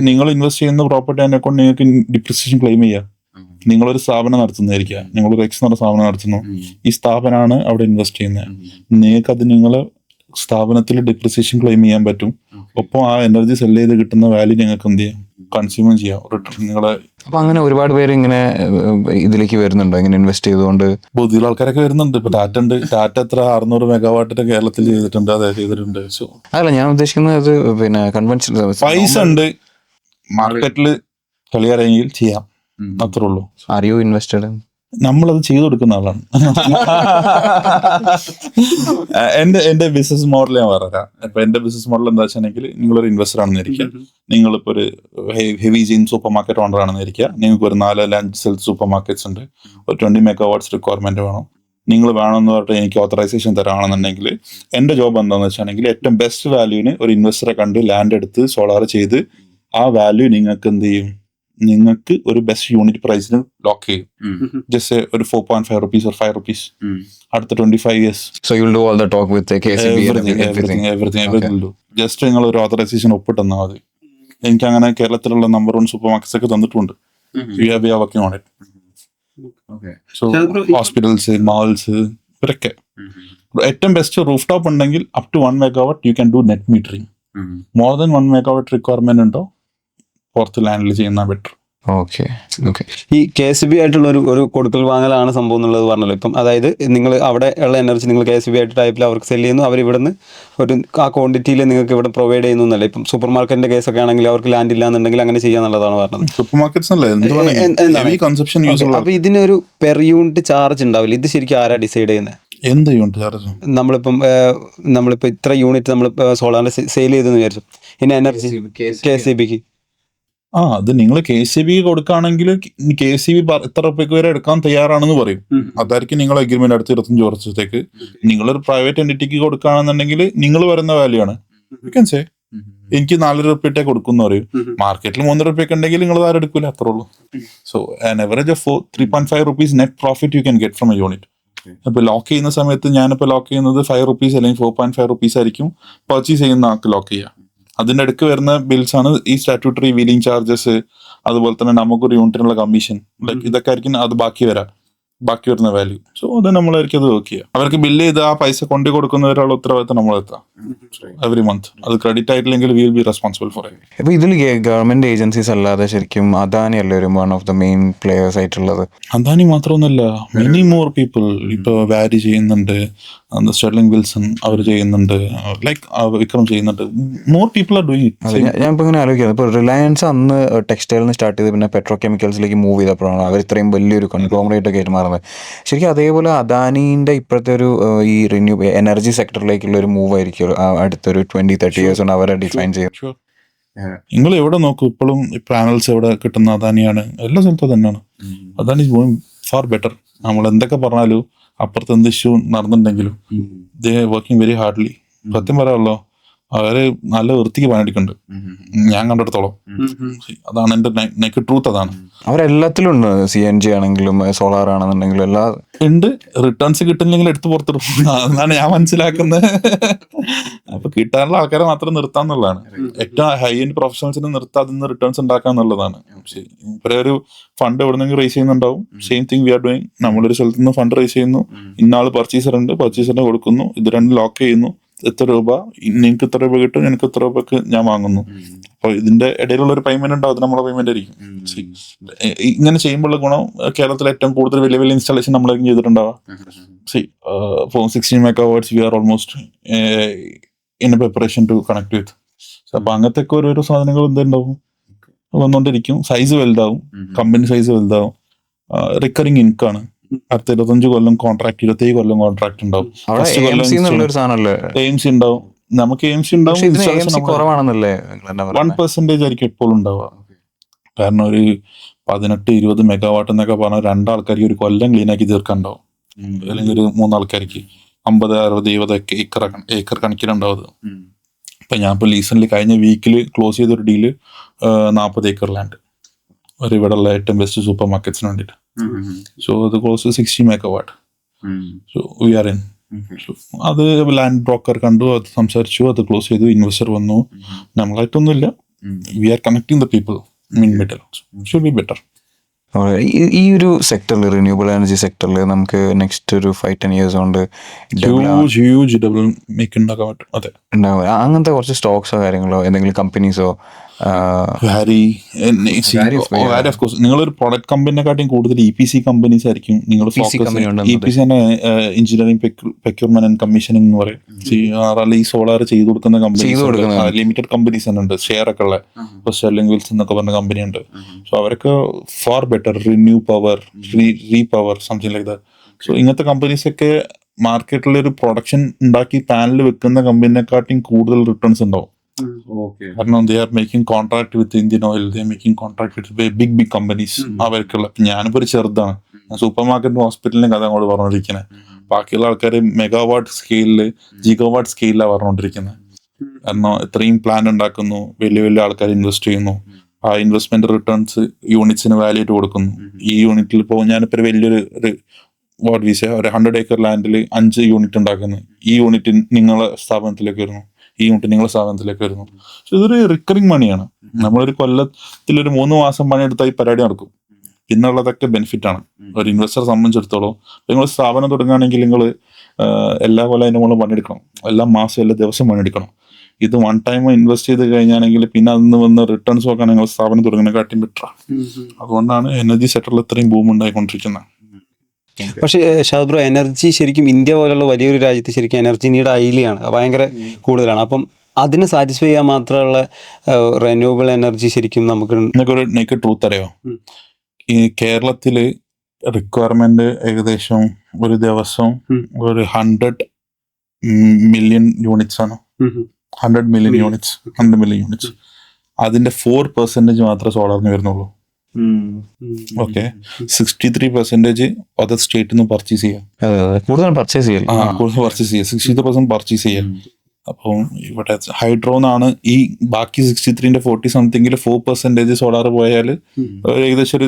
നിങ്ങൾ ഇൻവെസ്റ്റ് ചെയ്യുന്ന പ്രോപ്പർട്ടി അതിനെ കൊണ്ട് നിങ്ങൾക്ക് ഡിപ്രിസിയേഷൻ ക്ലെയിം ചെയ്യാം. നിങ്ങളൊരു സ്ഥാപനം നടത്തുന്നതായിരിക്കുക. നിങ്ങളൊരു എക്സ് എന്ന സ്ഥാപനം നടത്തുന്നു. ഈ സ്ഥാപനമാണ് അവിടെ ഇൻവെസ്റ്റ് ചെയ്യുന്നത്. നിങ്ങൾക്ക് അത് നിങ്ങളെ സ്ഥാപനത്തിൽ ഡിപ്രിസിയേഷൻ ക്ലെയിം ചെയ്യാൻ പറ്റും. ഒപ്പം ആ എനർജി സെല് ചെയ്ത് കിട്ടുന്ന വാല്യൂ നിങ്ങൾക്ക് എന്ത് ചെയ്യാം, കൺസ്യൂം ചെയ്യാം. റിട്ടേൺ നിങ്ങളെ അപ്പൊ അങ്ങനെ ഒരുപാട് പേര് ഇങ്ങനെ ഇതിലേക്ക് വരുന്നുണ്ടോ, ഇങ്ങനെ ഇൻവെസ്റ്റ് ചെയ്തുകൊണ്ട്? ബുദ്ധിയുള്ള ആൾക്കാരൊക്കെ വരുന്നുണ്ട്. ഇപ്പൊ ടാറ്റ ഉണ്ട്. ടാറ്റ എത്ര 600 മെഗാവാട്ടിന്റെ കേരളത്തിൽ ചെയ്തിട്ടുണ്ട്. അതെ, ചെയ്തിട്ടുണ്ട്. സോ അതല്ല ഞാൻ ഉദ്ദേശിക്കുന്നത്, പിന്നെ കൺവെൻഷൻ പൈസ ഉണ്ട്, മാർക്കറ്റിൽ കളിയറിയെങ്കിൽ ചെയ്യാം, അത്രേ ഉള്ളൂ. Are you invested? നമ്മളത് ചെയ്തു കൊടുക്കുന്ന ആളാണ്. എന്റെ ബിസിനസ് മോഡൽ ഞാൻ പറയാം. ഇപ്പൊ എന്റെ ബിസിനസ് മോഡൽ എന്താ വെച്ചിട്ടുണ്ടെങ്കിൽ, നിങ്ങളൊരു ഇൻവെസ്റ്റർ ആണെന്നിരിക്കുക, നിങ്ങളിപ്പോ ഒരു heavy chain super market owner ആണെന്നിരിക്കുക, നിങ്ങൾക്ക് ഒരു 4-5 സെൽ സൂപ്പർ മാർക്കറ്റ്സ് ഉണ്ട്, ഒരു 20 മെഗാവാട്ട്സ് റിക്വയർമെന്റ് വേണം. നിങ്ങൾ വേണമെന്ന് പറഞ്ഞിട്ട് എനിക്ക് ഓത്തറൈസേഷൻ തരാണെന്നുണ്ടെങ്കിൽ എന്റെ ജോബ് എന്താണെന്ന് വെച്ചിട്ടുണ്ടെങ്കിൽ, ഏറ്റവും ബെസ്റ്റ് വാല്യൂവിന് ഒരു ഇൻവെസ്റ്ററെ കണ്ട് ലാൻഡ് എടുത്ത് സോളാർ ചെയ്ത് ആ വാല്യൂ നിങ്ങൾക്ക് എന്ത് ചെയ്യും, നിങ്ങൾക്ക് ഒരു ബെസ്റ്റ് യൂണിറ്റ് പ്രൈസിന് ലോക്ക് ചെയ്യും. ജസ്റ്റ് ഒരു 4.5 rupees or 5 rupees അടുത്ത 25 years. So you will do all the talk with the KCB everything. Just നിങ്ങൾ ഒരു ഓത്തറൈസേഷൻ ഒപ്പിട്ടെന്നാൽ മതി. എനിക്ക് അങ്ങനെ കേരളത്തിലുള്ള നമ്പർ 1 സൂപ്പർ മാർക്കറ്റ്സ് ഒക്കെ തന്നിട്ടുണ്ട്. We are working on it. So hospitals, malls, ഇവരൊക്കെ ഏറ്റവും ബെസ്റ്റ് റൂഫ് ടോപ്പ് ഉണ്ടെങ്കിൽ up to 1 megawatt you can do net metering. More than 1 megawatt requirement ഉണ്ടോ പുറത്ത് ലാൻഡിൽ ചെയ്യുന്ന ബെറ്റർ. ഓക്കെ. ഈ KCB ആയിട്ടുള്ള ഒരു കൊടുക്കൽ വാങ്ങലാണ് സംഭവം എന്നുള്ളത് പറഞ്ഞല്ലോ. ഇപ്പം അതായത് നിങ്ങൾ അവിടെ ഉള്ള എനർജി നിങ്ങൾ KCB ആയിട്ട് ടൈപ്പിൽ അവർക്ക് സെല് ചെയ്യുന്നു, അവർ ഇവിടുന്ന് ഒരു ആ ക്വാണ്ടിറ്റിയിൽ നിങ്ങൾക്ക് ഇവിടെ പ്രൊവൈഡ് ചെയ്യുന്നു എന്നല്ല. ഇപ്പം സൂപ്പർ മാർക്കറ്റിന്റെ കേസൊക്കെ ആണെങ്കിൽ അവർക്ക് ലാൻഡ് ഇല്ല എന്നുണ്ടെങ്കിൽ അങ്ങനെ ചെയ്യാന്നുള്ളതാണ് പറഞ്ഞത്. സൂപ്പർ മാർക്കറ്റ്സ് അപ്പൊ ഇതിനൊരു പെർ യൂണിറ്റ് ചാർജ് ഉണ്ടാവില്ല. ഇത് ശരിക്കും ആരാ ഡിസൈഡ് ചെയ്യുന്നത്? എന്ത് യൂണിറ്റ് ചാർജ്? നമ്മളിപ്പോ ഇത്ര യൂണിറ്റ് നമ്മൾ സോളാറിന്റെ സെയിൽ ചെയ്തെന്ന് വിചാരിച്ചു, ഇനി എനർജി KCBക്ക് അത് നിങ്ങൾ KCB കൊടുക്കുകയാണെങ്കിൽ KCB എത്ര റുപ്യക്ക് വരെ എടുക്കാൻ തയ്യാറാണെന്ന് പറയും. അതായിരിക്കും നിങ്ങൾ അഗ്രിമെന്റ് അടുത്ത് 25 വർഷത്തേക്ക്. നിങ്ങളൊരു പ്രൈവറ്റ് എൻറ്റിറ്റിക്ക് കൊടുക്കുകയാണെന്നുണ്ടെങ്കിൽ നിങ്ങൾ പറയുന്ന വാല്യൂ ആണ്. യു ക്യാൻ സേ എനിക്ക് 4 രൂപ കൊടുക്കുന്ന പറയും, മാർക്കറ്റിൽ 3 രൂപ ഉണ്ടെങ്കിൽ നിങ്ങൾ ആരും എടുക്കൂല, അത്രേ ഉള്ളൂ. So an average of 3.5 rupees net profit you can get from A unit. ഇപ്പൊ ലോക്ക് ചെയ്യുന്ന സമയത്ത് ഞാനിപ്പോ ലോക്ക് ചെയ്യുന്നത് 5 rupees അല്ലെങ്കിൽ 4.5 rupees ആയിരിക്കും പർച്ചേസ് ചെയ്യുന്ന ആൾക്ക് ലോക്ക് ചെയ്യുക. അതിന്റെ അടുക്ക് വരുന്ന ബിൽസ് ആണ് ഈ സ്റ്റാറ്റ്യൂട്ടറി വീലിംഗ് ചാർജസ്, അതുപോലെ തന്നെ നമുക്കൊരു യൂണിറ്റിനുള്ള കമ്മീഷൻ, ലൈക്ക് ഇതൊക്കെ ആയിരിക്കും അത് ബാക്കി വരുന്ന വാല്യൂ. സോ അത് നമ്മളായിരിക്കും അത് വർക്ക് ചെയ്യുക. അവർക്ക് ബില്ല് ചെയ്ത് ആ പൈസ കൊണ്ടു കൊടുക്കുന്നവരുള്ള ഉത്തരവാദിത്തം നമ്മളെത്താം എവറി മന്ത്. അത് ക്രെഡിറ്റ് ആയിട്ടില്ലെങ്കിൽ will be responsible for it. ഇപ്പൊ ഇതിൽ ഗവൺമെന്റ് ഏജൻസീസ് അല്ലാതെ ശരിക്കും അദാനി അല്ലേ ഒരു one of the main players ആയിട്ടുള്ളത്? അദാനി മാത്രമൊന്നുമല്ല, മെനി മോർ പീപ്പിൾ. ഇപ്പൊ വാരി ചെയ്യുന്നുണ്ട്, സ്റ്റെർലിംഗ് വിൽസൺ അവർ ചെയ്യുന്നുണ്ട്, ലൈക്ക് വിക്രം ചെയ്യുന്നുണ്ട്. More people are doing it. ഞാൻ ഇപ്പൊ ഇങ്ങനെ ആലോചിക്കുന്നത്, ഇപ്പൊ റിലയൻസ് അന്ന് ടെക്സ്റ്റൈലിൽ നിന്ന് സ്റ്റാർട്ട് ചെയ്ത് പിന്നെ പെട്രോ കെമിക്കൽസിലേക്ക് മൂവ് ചെയ്തപ്പോഴാണ് അവർ ഇത്രയും വലിയൊരു കോൺഗ്ലോമറേറ്റ് ഒക്കെ ആയിട്ട് മാറുന്നത്. ശരിക്കും അതേപോലെ അദാനിന്റെ ഇപ്പോഴത്തെ ഒരു ഈ റിന്യൂബിൾ എനർജി സെക്ടറിലേക്കുള്ള ഒരു മൂവ് ആയിരിക്കും അടുത്തൊരു 20-30 years കൊണ്ട് അവരെ ഡിഫൈൻ ചെയ്യും. നിങ്ങൾ എവിടെ നോക്കും ഇപ്പോഴും പാനൽസ് എവിടെ കിട്ടുന്ന അദാനിയാണ്, എല്ലാ സ്ഥലത്തും തന്നെയാണ്. Adani going far better. നമ്മൾ എന്തൊക്കെ പറഞ്ഞാലും അപ്പുറത്ത് എന്ത് ഇഷ്യൂ നടന്നിട്ടുണ്ടെങ്കിലും ദേ വർക്കിംഗ് വെരി ഹാർഡ്ലി. സത്യം പറയാമല്ലോ, അവര് നല്ല വൃത്തിക്ക് പണിയെടുക്കുന്നുണ്ട് ഞാൻ കണ്ടെടുത്തോളം. അതാണ് എന്റെ നെക്ക് ട്രൂത്ത്. അതാണ് അവരെല്ലാത്തിലും ഉണ്ട്. CNG ആണെങ്കിലും സോളാർ ആണെന്നുണ്ടെങ്കിലും എല്ലാ ഉണ്ട്. റിട്ടേൺസ് കിട്ടുന്നില്ലെങ്കിൽ എടുത്ത് പുറത്തിടും, അതാണ് ഞാൻ മനസ്സിലാക്കുന്നത്. അപ്പൊ കിട്ടാനുള്ള ആൾക്കാരെ മാത്രം നിർത്താന്നുള്ളതാണ്. ഏറ്റവും ഹൈ എൻഡ് പ്രൊഫഷണൽസിനെ നിർത്താൻ അതിൽ നിന്ന് റിട്ടേൺസ് ഉണ്ടാക്കാന്നുള്ളതാണ്. ഇവരെ ഒരു ഫണ്ട് എവിടെ നിന്ന് റേസ് ചെയ്യുന്നുണ്ടാവും. Same thing we are doing. നമ്മളൊരു സ്ഥലത്ത് നിന്ന് ഫണ്ട് റേസ് ചെയ്യുന്നു, ഇന്നാള് പർച്ചേസർ ഉണ്ട്, പർച്ചേസറിന് കൊടുക്കുന്നു, ഇത് രണ്ടും ലോക്ക് ചെയ്യുന്നു. എത്ര രൂപ നിങ്ങൾക്ക് ഇത്ര രൂപ കിട്ടും, എനിക്ക് ഇത്ര രൂപക്ക് ഞാൻ വാങ്ങുന്നു. അപ്പൊ ഇതിന്റെ ഇടയിലുള്ള ഒരു പേയ്മെന്റ് ഉണ്ടാവും, അത് നമ്മളെ പേയ്മെന്റ് ആയിരിക്കും. ഇങ്ങനെ ചെയ്യുമ്പോഴുള്ള ഗുണം, കേരളത്തിൽ ഏറ്റവും കൂടുതൽ വലിയ വലിയ ഇൻസ്റ്റാളേഷൻ നമ്മളായിരിക്കും ചെയ്തിട്ടുണ്ടാവുക. 16 megawatts we are almost in preparation to connect with. അപ്പൊ അങ്ങനത്തെ ഒക്കെ ഓരോരോ സാധനങ്ങൾ എന്തുണ്ടാവും വന്നുകൊണ്ടിരിക്കും. സൈസ് വലുതാവും, കമ്പനി സൈസ് വലുതാവും, റിക്കറിങ് ഇൻകാണ്. അടുത്ത 25 കൊല്ലം കോൺട്രാക്ട്, 27 കൊല്ലം കോൺട്രാക്ട് ഉണ്ടാവും. എയിംസി ഉണ്ടാവും, നമുക്ക് എയിംസി ഉണ്ടാവും. 1% ആയിരിക്കും എപ്പോഴും ഉണ്ടാവുക. കാരണം ഒരു 18-20 മെഗാവാട്ട് എന്നൊക്കെ പറഞ്ഞാൽ 2 ആൾക്കാർക്ക് ഒരു കൊല്ലം ക്ലീൻ ആക്കി തീർക്കാനുണ്ടാവും. അല്ലെങ്കിൽ ഒരു 3 ആൾക്കാർക്ക് 50-60-70 ഏക്കർ കണക്കിലുണ്ടാവും. ഇപ്പൊ ഞാൻ ഇപ്പൊ റീസെന്റ് കഴിഞ്ഞ വീക്കിൽ ക്ലോസ് ചെയ്തൊരു ഡീല് 40 ഏക്കർ ലാൻഡ് ഒരു ഇവിടെയുള്ള ഏറ്റവും ബെസ്റ്റ് സൂപ്പർ മാർക്കറ്റ്സിന് വേണ്ടിയിട്ട്. സോ അത് close 60 megawatt. So we are in. അത് ലാൻഡ് ബ്രോക്കർ കണ്ടു, അത് സംസാരിച്ചു, അത് ക്ലോസ് ചെയ്തു, ഇൻവെസ്റ്റർ വന്നു. നമ്മളായിട്ടൊന്നുമില്ല, we are connecting the people in middle. Should be better. ഈ ഒരു സെക്ടറിൽ, റിന്യൂവബിൾ എനർജി സെക്ടറിൽ നമുക്ക് നെക്സ്റ്റ് ഒരു 5-10 years കൊണ്ട് ഹ്യൂജ് ഡെവലപ്മെന്റ് ഉണ്ടാക്കാൻ പറ്റും. അതെ, അങ്ങനത്തെ കുറച്ച് സ്റ്റോക്സോ കാര്യങ്ങളോ എന്തെങ്കിലും കമ്പനീസോ? നിങ്ങളൊരു പ്രൊഡക്റ്റ് കമ്പനിനെക്കാട്ടിയും കൂടുതൽ EPC കമ്പനീസ് ആയിരിക്കും നിങ്ങൾ EPC തന്നെ, എഞ്ചിനീയറിംഗ് പ്രൊക്യൂർമെന്റ് ആൻഡ് കമ്മീഷനിങ് എന്ന് പറയും. ഈ സോളാർ ചെയ്തു കൊടുക്കുന്ന കമ്പനീസ്, ലിമിറ്റഡ് കമ്പനീസ് തന്നെ ഉണ്ട്, ഷെയർ ഒക്കെ ഉള്ള. ഇപ്പൊ സ്റ്റെർലിംഗ് വിൽസ് എന്നൊക്കെ പറഞ്ഞ കമ്പനി ഉണ്ട്. സോ അവരൊക്കെ far better, ReNew Power, repower, something like that. So ഇങ്ങനത്തെ കമ്പനീസ് ഒക്കെ മാർക്കറ്റിൽ ഒരു പ്രൊഡക്ഷൻ ഉണ്ടാക്കി പാനൽ വെക്കുന്ന കമ്പനിനെക്കാട്ടിയും കൂടുതൽ റിട്ടേൺസ് ഉണ്ടാവും. കാരണം they are making contract with Indian Oil, they making contract with big companies. അവർക്കുള്ള, ഞാനിപ്പോ ഒരു ചെറുതാണ്, ഞാൻ സൂപ്പർ മാർക്കറ്റും ഹോസ്പിറ്റലിനും കഥ അങ്ങോട്ട് പറഞ്ഞോണ്ടിരിക്കുന്നത്. ബാക്കിയുള്ള ആൾക്കാർ മെഗാവാട്ട് സ്കെയിലില്, ജിഗാവാട്ട് സ്കെയിലാണ് പറഞ്ഞുകൊണ്ടിരിക്കുന്നത്. കാരണം ഇത്രയും പ്ലാൻ ഉണ്ടാക്കുന്നു, വലിയ വലിയ ആൾക്കാർ ഇൻവെസ്റ്റ് ചെയ്യുന്നു, ആ ഇൻവെസ്റ്റ്മെന്റ് റിട്ടേൺസ് യൂണിറ്റ്സിന് വാല്യൂ കൊടുക്കുന്നു. ഈ യൂണിറ്റിൽ ഇപ്പോൾ ഞാനിപ്പോ വലിയൊരു വാട്ട് വീസ ഒരു 100 acre ലാൻഡിൽ 5 യൂണിറ്റ് ഉണ്ടാക്കുന്നു. ഈ യൂണിറ്റ് നിങ്ങളെ സ്ഥാപനത്തിലേക്ക് വരുന്നു, ഈ യൂണിറ്റ് നിങ്ങളെ സ്ഥാപനത്തിലേക്ക് വരുന്നു. പക്ഷെ ഇതൊരു റിക്കറിങ് മണിയാണ്. നമ്മളൊരു കൊല്ലത്തിൽ ഒരു 3 മാസം പണിയെടുത്താൽ ഈ പരിപാടി നടക്കും. പിന്നുള്ളതൊക്കെ ബെനിഫിറ്റ് ആണ് ഒരു ഇൻവെസ്റ്ററെ സംബന്ധിച്ചിടത്തോളം. നിങ്ങൾ സ്ഥാപനം തുടങ്ങുകയാണെങ്കിൽ നിങ്ങൾ എല്ലാ കൊല്ലം അതിന് മുകളിൽ പണിയെടുക്കണം, എല്ലാ മാസം എല്ലാ ദിവസം പണിയെടുക്കണം. ഇത് 1 time ഇൻവെസ്റ്റ് ചെയ്ത് കഴിഞ്ഞാണെങ്കിൽ പിന്നെ അതിന് വന്ന് റിട്ടേൺസ് നോക്കാൻ നിങ്ങൾ സ്ഥാപനം തുടങ്ങുന്നതിനെക്കാട്ടിയും ബെറ്ററാണ്. അതുകൊണ്ടാണ് എനർജി സെക്ടറിൽ ഇത്രയും ബൂം ഉണ്ടായിക്കൊണ്ടിരിക്കുന്നത്. പക്ഷേ ഷാദ് ബ്രോ, എനർജി ശരിക്കും ഇന്ത്യ പോലുള്ള വലിയൊരു രാജ്യത്ത് ശരിക്കും എനർജി നീഡ് ഹൈലിയാണ്, ഭയങ്കര കൂടുതലാണ്. അപ്പം അതിനെ സാറ്റിസ്ഫൈ ചെയ്യാൻ മാത്രമുള്ള റിന്യൂവബിൾ എനർജി ശരിക്കും നമുക്ക് ട്രൂത്ത് അറിയോ? ഈ കേരളത്തില് റിക്വയർമെന്റ് ഏകദേശം ഒരു ദിവസം ഒരു 100 million units ആണ്. 100 million units. അതിന്റെ 4% മാത്രമേ സോളാറിന് വരുന്നുള്ളൂ. ഓക്കെ, 63% അതർ സ്റ്റേറ്റിൽ നിന്ന് പർച്ചേസ് ചെയ്യാം. കൂടുതൽ പർച്ചേസ് ചെയ്യാം. 63% പർച്ചേസ് ചെയ്യാം. അപ്പം ഇവിടെ ഹൈഡ്രോ എന്നാണ് ഈ ബാക്കി 63ന്റെ 40 സംതിങ്ങിൽ 4% സോളാർ പോയാൽ ഏകദേശം ഒരു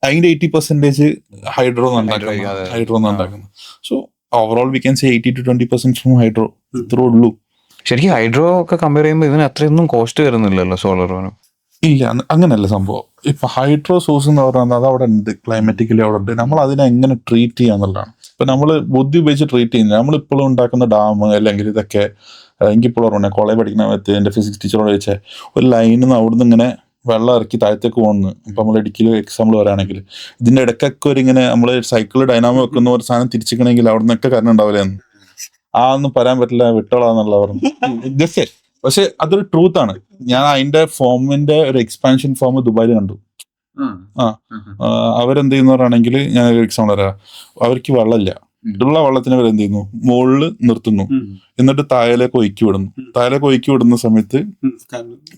അതിന്റെ 80% ഹൈഡ്രോ ഉണ്ടാക്കുന്നത്. So overall V can say 80 to 20% from hydro. ഇത്രേ ഉള്ളൂ. ശരിക്കും ഹൈഡ്രോ ഒക്കെ കമ്പയർ ചെയ്യുമ്പോൾ ഇതിന് അത്രയൊന്നും കോസ്റ്റ് വരുന്നില്ലല്ലോ സോളറിന്. ഇല്ല, അങ്ങനെയല്ല സംഭവം. ഇപ്പൊ ഹൈഡ്രോ സോഴ്സ് എന്ന് പറയുന്നത് അത് അവിടെ ഉണ്ട്, ക്ലൈമാറ്റിക്കലി അവിടെ ഉണ്ട്. നമ്മൾ അതിനെ എങ്ങനെ ട്രീറ്റ് ചെയ്യാന്നുള്ളതാണ്. ഇപ്പൊ നമ്മൾ ബുദ്ധി ഉപയോഗിച്ച് ട്രീറ്റ് ചെയ്യുന്നത്. നമ്മളിപ്പോഴും ഉണ്ടാക്കുന്ന ഡാം അല്ലെങ്കിൽ ഇതൊക്കെ എനിക്കിപ്പോഴും ഓർമ്മ, കോളേജ് പഠിക്കുന്ന സമയത്ത് എൻ്റെ ഫിസിക്സ് ടീച്ചറോട് ചോദിച്ചാൽ ഒരു ലൈനിൽ നിന്ന് അവിടുന്ന് ഇങ്ങനെ വെള്ളം ഇറക്കി താഴത്തേക്ക് പോകുന്നു. ഇപ്പൊ നമ്മൾ ഇടുക്കിയിൽ എക്സാമ്പിൾ പറയുകയാണെങ്കിൽ ഇതിന്റെ ഇടയ്ക്കൊക്കെ ഒരു ഇങ്ങനെ നമ്മൾ സൈക്കിൾ ഡൈനാമോ വെക്കുന്ന ഒരു സാധനം തിരിച്ചിക്കണമെങ്കിൽ അവിടെ നിന്നൊക്കെ കറണ്ട് ഉണ്ടാവില്ല എന്ന്. ഒന്നും പറയാൻ പറ്റില്ല, വിട്ടോളാന്നുള്ള പറഞ്ഞു. ജസ്റ്റ് പക്ഷെ അതൊരു ട്രൂത്ത് ആണ്. ഞാൻ അതിന്റെ ഫോമിന്റെ ഒരു എക്സ്പാൻഷൻ ഫോം ദുബായിൽ കണ്ടു. അവരെന്ത് ചെയ്യുന്നവരാണെങ്കിൽ ഞാൻ ഒരു എക്സാമ്പിൾ പറയാം. അവർക്ക് വെള്ളമില്ല, ഉള്ള വെള്ളത്തിന് അവർ എന്ത് ചെയ്യുന്നു, മുകളിൽ നിർത്തുന്നു, എന്നിട്ട് താഴേക്ക് ഒഴുക്കി വിടുന്ന സമയത്ത്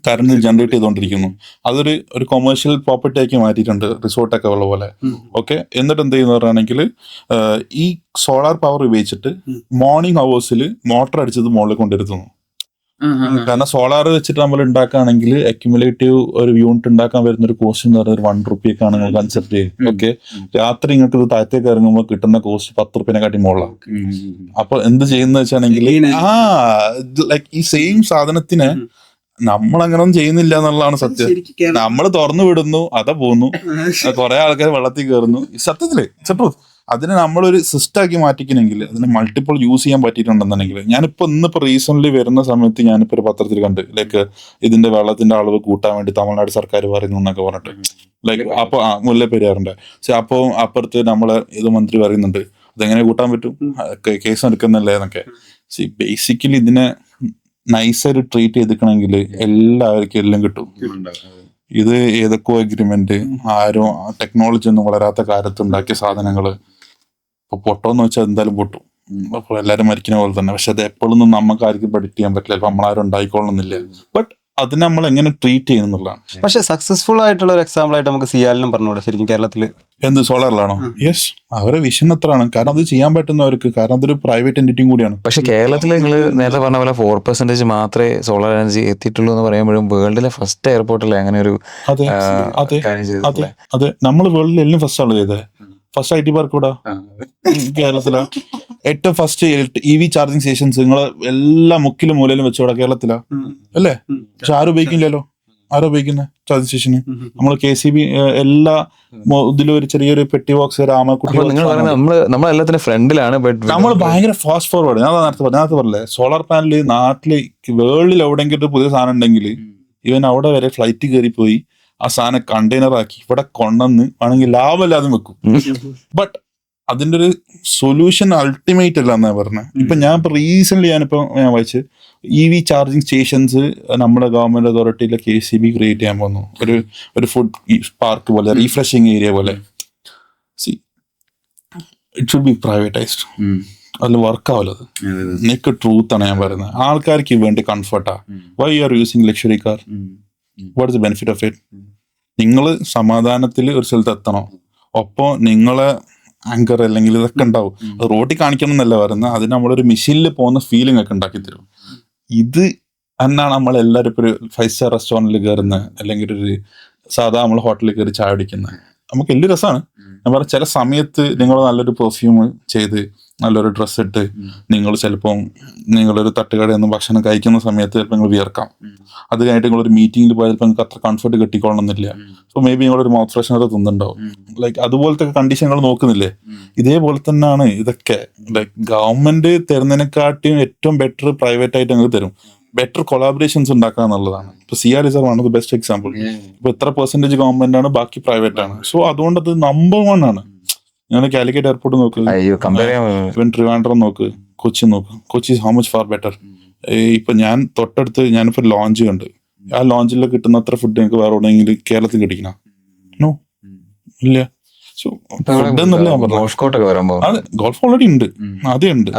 കറണ്ട് ജനറേറ്റ് ചെയ്തുകൊണ്ടിരിക്കുന്നു. അതൊരു കൊമേഴ്ഷ്യൽ പ്രോപ്പർട്ടി ആക്കി മാറ്റിയിട്ടുണ്ട്, റിസോർട്ടൊക്കെ ഉള്ള പോലെ. ഓക്കെ, എന്നിട്ട് എന്ത് ചെയ്യുന്നവരാണെങ്കിൽ ഈ സോളാർ പവർ ഉപയോഗിച്ചിട്ട് മോർണിംഗ് അവേഴ്സിൽ മോട്ടർ അടിച്ചത് മുകളിൽ കൊണ്ടിരുത്തുന്നു. കാരണം സോളാർ വെച്ചിട്ട് നമ്മൾ ഉണ്ടാക്കുകയാണെങ്കിൽ അക്യുമുലേറ്റീവ് ഒരു യൂണിറ്റ് ഉണ്ടാക്കാൻ വരുന്ന ഒരു കോസ്റ്റ് എന്ന് പറയുന്നത് 1 രൂപയൊക്കെയാണ് നിങ്ങൾ കൺസെപ്റ്റ് ചെയ്യുന്നത്. ഓക്കെ, രാത്രി നിങ്ങൾക്ക് ഇത് താഴത്തേക്ക് ഇറങ്ങുമ്പോൾ കിട്ടുന്ന കോസ്റ്റ് 10 രൂപേനെക്കാട്ടി മുകളിലാണ്. അപ്പൊ എന്ത് ചെയ്യുന്ന വെച്ചാണെങ്കിൽ ലൈക്ക് ഈ സെയിം സാധനത്തിന് നമ്മൾ അങ്ങനൊന്നും ചെയ്യുന്നില്ല എന്നുള്ളതാണ് സത്യം. നമ്മൾ തുറന്നു വിടുന്നു, അതാ പോകുന്നു, കുറെ ആൾക്കാർ വെള്ളത്തിൽ കയറുന്നു. സത്യത്തില് അതിനെ നമ്മളൊരു സിസ്റ്റം ആക്കി മാറ്റിക്കണമെങ്കിൽ അതിനെ മൾട്ടിപ്പിൾ യൂസ് ചെയ്യാൻ പറ്റിയിട്ടുണ്ടെന്നുണ്ടെങ്കിൽ, ഇന്നിപ്പോ റീസെന്റ് വരുന്ന സമയത്ത് ഞാനിപ്പോ ഒരു പത്രത്തിൽ കണ്ട് ലൈക്ക് ഇതിന്റെ വെള്ളത്തിന്റെ അളവ് കൂട്ടാൻ വേണ്ടി തമിഴ്നാട് സർക്കാർ പറയുന്നു എന്നൊക്കെ പറഞ്ഞിട്ട്, ലൈക്ക് അപ്പൊ മുല്ലപ്പെരിയാറുണ്ട്. പക്ഷെ അപ്പൊ അപ്പുറത്ത് നമ്മളെ ഇത് മന്ത്രി പറയുന്നുണ്ട് അതെങ്ങനെ കൂട്ടാൻ പറ്റും, കേസ് എടുക്കുന്നല്ലേ എന്നൊക്കെ. ബേസിക്കലി ഇതിനെ നൈസായിട്ട് ട്രീറ്റ് ചെയ്തിക്കണമെങ്കിൽ എല്ലാവർക്കും എല്ലാം കിട്ടും. ഇത് ഏതൊക്കെ അഗ്രിമെന്റ്, ആരും ടെക്നോളജി ഒന്നും വളരാത്ത കാലത്ത് ഉണ്ടാക്കിയ സാധനങ്ങള് ഇപ്പൊ പൊട്ടോന്ന് വെച്ചാൽ എന്തായാലും പൊട്ടും. അപ്പൊ എല്ലാരും മരിക്കുന്ന പോലെ തന്നെ. പക്ഷെ അത് എപ്പോഴൊന്നും നമുക്ക് ആർക്കും പ്രഡിക്ട് ചെയ്യാൻ പറ്റില്ല. ഇപ്പൊ നമ്മളാരും ഉണ്ടായിക്കൊള്ളുന്നില്ല. ബട്ട് അതിനെ നമ്മൾ എങ്ങനെ ട്രീറ്റ് ചെയ്യുന്നുള്ളതാണ്. പക്ഷെ സക്സസ്ഫുൾ ആയിട്ടുള്ള ഒരു എക്സാമ്പിൾ ആയിട്ട് നമുക്ക് സിയാലിനും പറഞ്ഞൂടെ ശരിക്കും കേരളത്തില്? എന്ത് സോളാറിലാണോ? യെസ്, അവരെ വിഷൻ എത്രയാണ്. കാരണം അത് ചെയ്യാൻ പറ്റുന്നവർക്ക്, കാരണം അതൊരു പ്രൈവറ്റ് എന്റിറ്റിയും കൂടിയാണ്. പക്ഷെ കേരളത്തിൽ നിങ്ങൾ നേരത്തെ പറഞ്ഞ പോലെ 4% മാത്രമേ സോളാർ എനർജി എത്തിയിട്ടുള്ളൂ എന്ന് പറയുമ്പോഴും വേൾഡിലെ ഫസ്റ്റ് എയർപോർട്ടിലെ അങ്ങനെ ഒരു അതെ നമ്മൾ വേൾഡിൽ എല്ലാം ഫസ്റ്റ് ആണ് ചെയ്തത്. ഫസ്റ്റ് IT പാർക്ക് ഇവിടെ കേരളത്തിലാ. ഏറ്റവും ഫസ്റ്റ് EV ചാർജിങ് സ്റ്റേഷൻസ് നിങ്ങൾ എല്ലാ മുക്കിലും മൂലയിലും വെച്ചോടാ കേരളത്തിലാ അല്ലേ? പക്ഷെ ആരും ഉപയോഗിക്കില്ലല്ലോ. ആരും ഉപയോഗിക്കുന്ന ചാർജിങ് സ്റ്റേഷന് നമ്മൾ KCB എല്ലാ ഇതിലും ഒരു ചെറിയൊരു പെട്ടി ബോക്സ് രാമക്കുട്ടി നമ്മളെല്ലാത്തിന്റെ ഫ്രണ്ടിലാണ്. നമ്മൾ ഭയങ്കര ഫാസ്റ്റ് ഫോർവേഡ്. ഞാൻ നേരത്തെ പറഞ്ഞേ സോളാർ പാനല് നാട്ടില് വേൾഡിൽ എവിടെയെങ്കിലും പുതിയ സാധനം ഉണ്ടെങ്കിൽ ഇവൻ അവിടെ വരെ ഫ്ലൈറ്റ് കയറി പോയി ആ സാധനം കണ്ടെയ്നർ ആക്കി ഇവിടെ കൊണ്ടുവന്ന് വേണമെങ്കിൽ ലാഭമില്ലാതെ വെക്കും. ബട്ട് അതിന്റെ ഒരു സൊല്യൂഷൻ അൾട്ടിമേറ്റ് അല്ല എന്നാ പറഞ്ഞത്. ഇപ്പൊ ഞാൻ റീസെന്റ് ഞാൻ വായിച്ച് EV ചാർജിങ് സ്റ്റേഷൻസ് നമ്മുടെ ഗവൺമെന്റ് അതോറിറ്റിയിലെ KCB ക്രിയേറ്റ് ചെയ്യാൻ പോകുന്നു. ഒരു ഫുഡ് പാർക്ക് പോലെ, റീഫ്രഷിങ് ഏരിയ പോലെ. It should be privatised. അതിൽ വർക്ക് ആവില്ലത്. എനിക്ക് ട്രൂത്ത് ആണ് ഞാൻ പറയുന്നത്. ആൾക്കാർക്ക് വേണ്ടി കംഫർട്ടാ. Why you are using luxury car? What is the benefit of it? നിങ്ങൾ സമാധാനത്തിൽ ഒരു സ്ഥലത്ത് എത്തണം. ഒപ്പം നിങ്ങളെ ആങ്കർ അല്ലെങ്കിൽ ഇതൊക്കെ ഉണ്ടാവും. അത് റോഡിൽ കാണിക്കണം എന്നല്ല പറയുന്നത്. അതിന് നമ്മളൊരു മെഷീനിൽ പോകുന്ന ഫീലിംഗ് ഒക്കെ ഉണ്ടാക്കി തരും. ഇത് എന്നാണ് നമ്മളെല്ലാവരും ഇപ്പോൾ ഒരു 5 സ്റ്റാർ റെസ്റ്റോറൻറ്റിൽ കയറുന്നത് അല്ലെങ്കിൽ ഒരു സാധാ നമ്മൾ ഹോട്ടലിൽ കയറി ചായ കുടിക്കുന്നത്. നമുക്ക് വലിയ രസമാണ്. ഞാൻ പറഞ്ഞ ചില സമയത്ത് നിങ്ങൾ നല്ലൊരു പെർഫ്യൂം ചെയ്ത് നല്ലൊരു ഡ്രസ്സ് ഇട്ട് നിങ്ങൾ ചിലപ്പം നിങ്ങളൊരു തട്ടുകടയിൽ നിന്ന് ഭക്ഷണം കഴിക്കുന്ന സമയത്ത് ചിലപ്പോൾ നിങ്ങൾ വിയർക്കാം. അത് കഴിഞ്ഞിട്ട് നിങ്ങളൊരു മീറ്റിംഗിൽ പോയാൽ ചിലപ്പോൾ നിങ്ങൾക്ക് അത്ര കംഫർട്ട് കിട്ടിക്കൊള്ളണമെന്നില്ല. സോ മേ ബി നിങ്ങളൊരു മൗത്ത് ഫ്രഷ്നർ തിന്നുണ്ടാവും. ലൈക്ക് അതുപോലത്തെ കണ്ടീഷനുകൾ നോക്കുന്നില്ലേ? ഇതേപോലെ തന്നെയാണ് ഇതൊക്കെ. ലൈക്ക് ഗവൺമെന്റ് തരുന്നതിനെക്കാട്ടിയും ഏറ്റവും ബെറ്റർ പ്രൈവറ്റ് ആയിട്ട് നിങ്ങൾക്ക് തരും. ബെറ്റർ കൊളാബറേഷൻസ് ഉണ്ടാക്കുക എന്നുള്ളതാണ്. ഇപ്പൊ CR is one of the best example. ഇപ്പൊ എത്ര പെർസെന്റേജ് ഗവൺമെന്റ് ആണ്, ബാക്കി പ്രൈവറ്റ് ആണ്. സോ അതുകൊണ്ട് അത് നമ്പർ 1 ആണ്. നിങ്ങൾ കാലിക്കറ്റ് എയർപോർട്ട് നോക്ക്, ഇവൻ ട്രിവാൻഡ്രം നോക്ക്, കൊച്ചി നോക്ക്. Kochi how much far better. ഇപ്പൊ ഞാൻ തൊട്ടടുത്ത് ഞാനിപ്പോ ലോഞ്ച് കണ്ട്, ആ ലോഞ്ചിൽ കിട്ടുന്ന അത്ര ഫുഡ് നിങ്ങൾക്ക് വേറെ എവിടെയെങ്കിലും കേരളത്തിൽ കിട്ടിക്കണോ? നോ, ഇല്ല. സോ ഫുഡ് എന്നല്ല ഞാൻ പറഞ്ഞു. അത് ഗോൾഫ് ഓൾറെഡി ഉണ്ട്, അതേ ഉണ്ട്.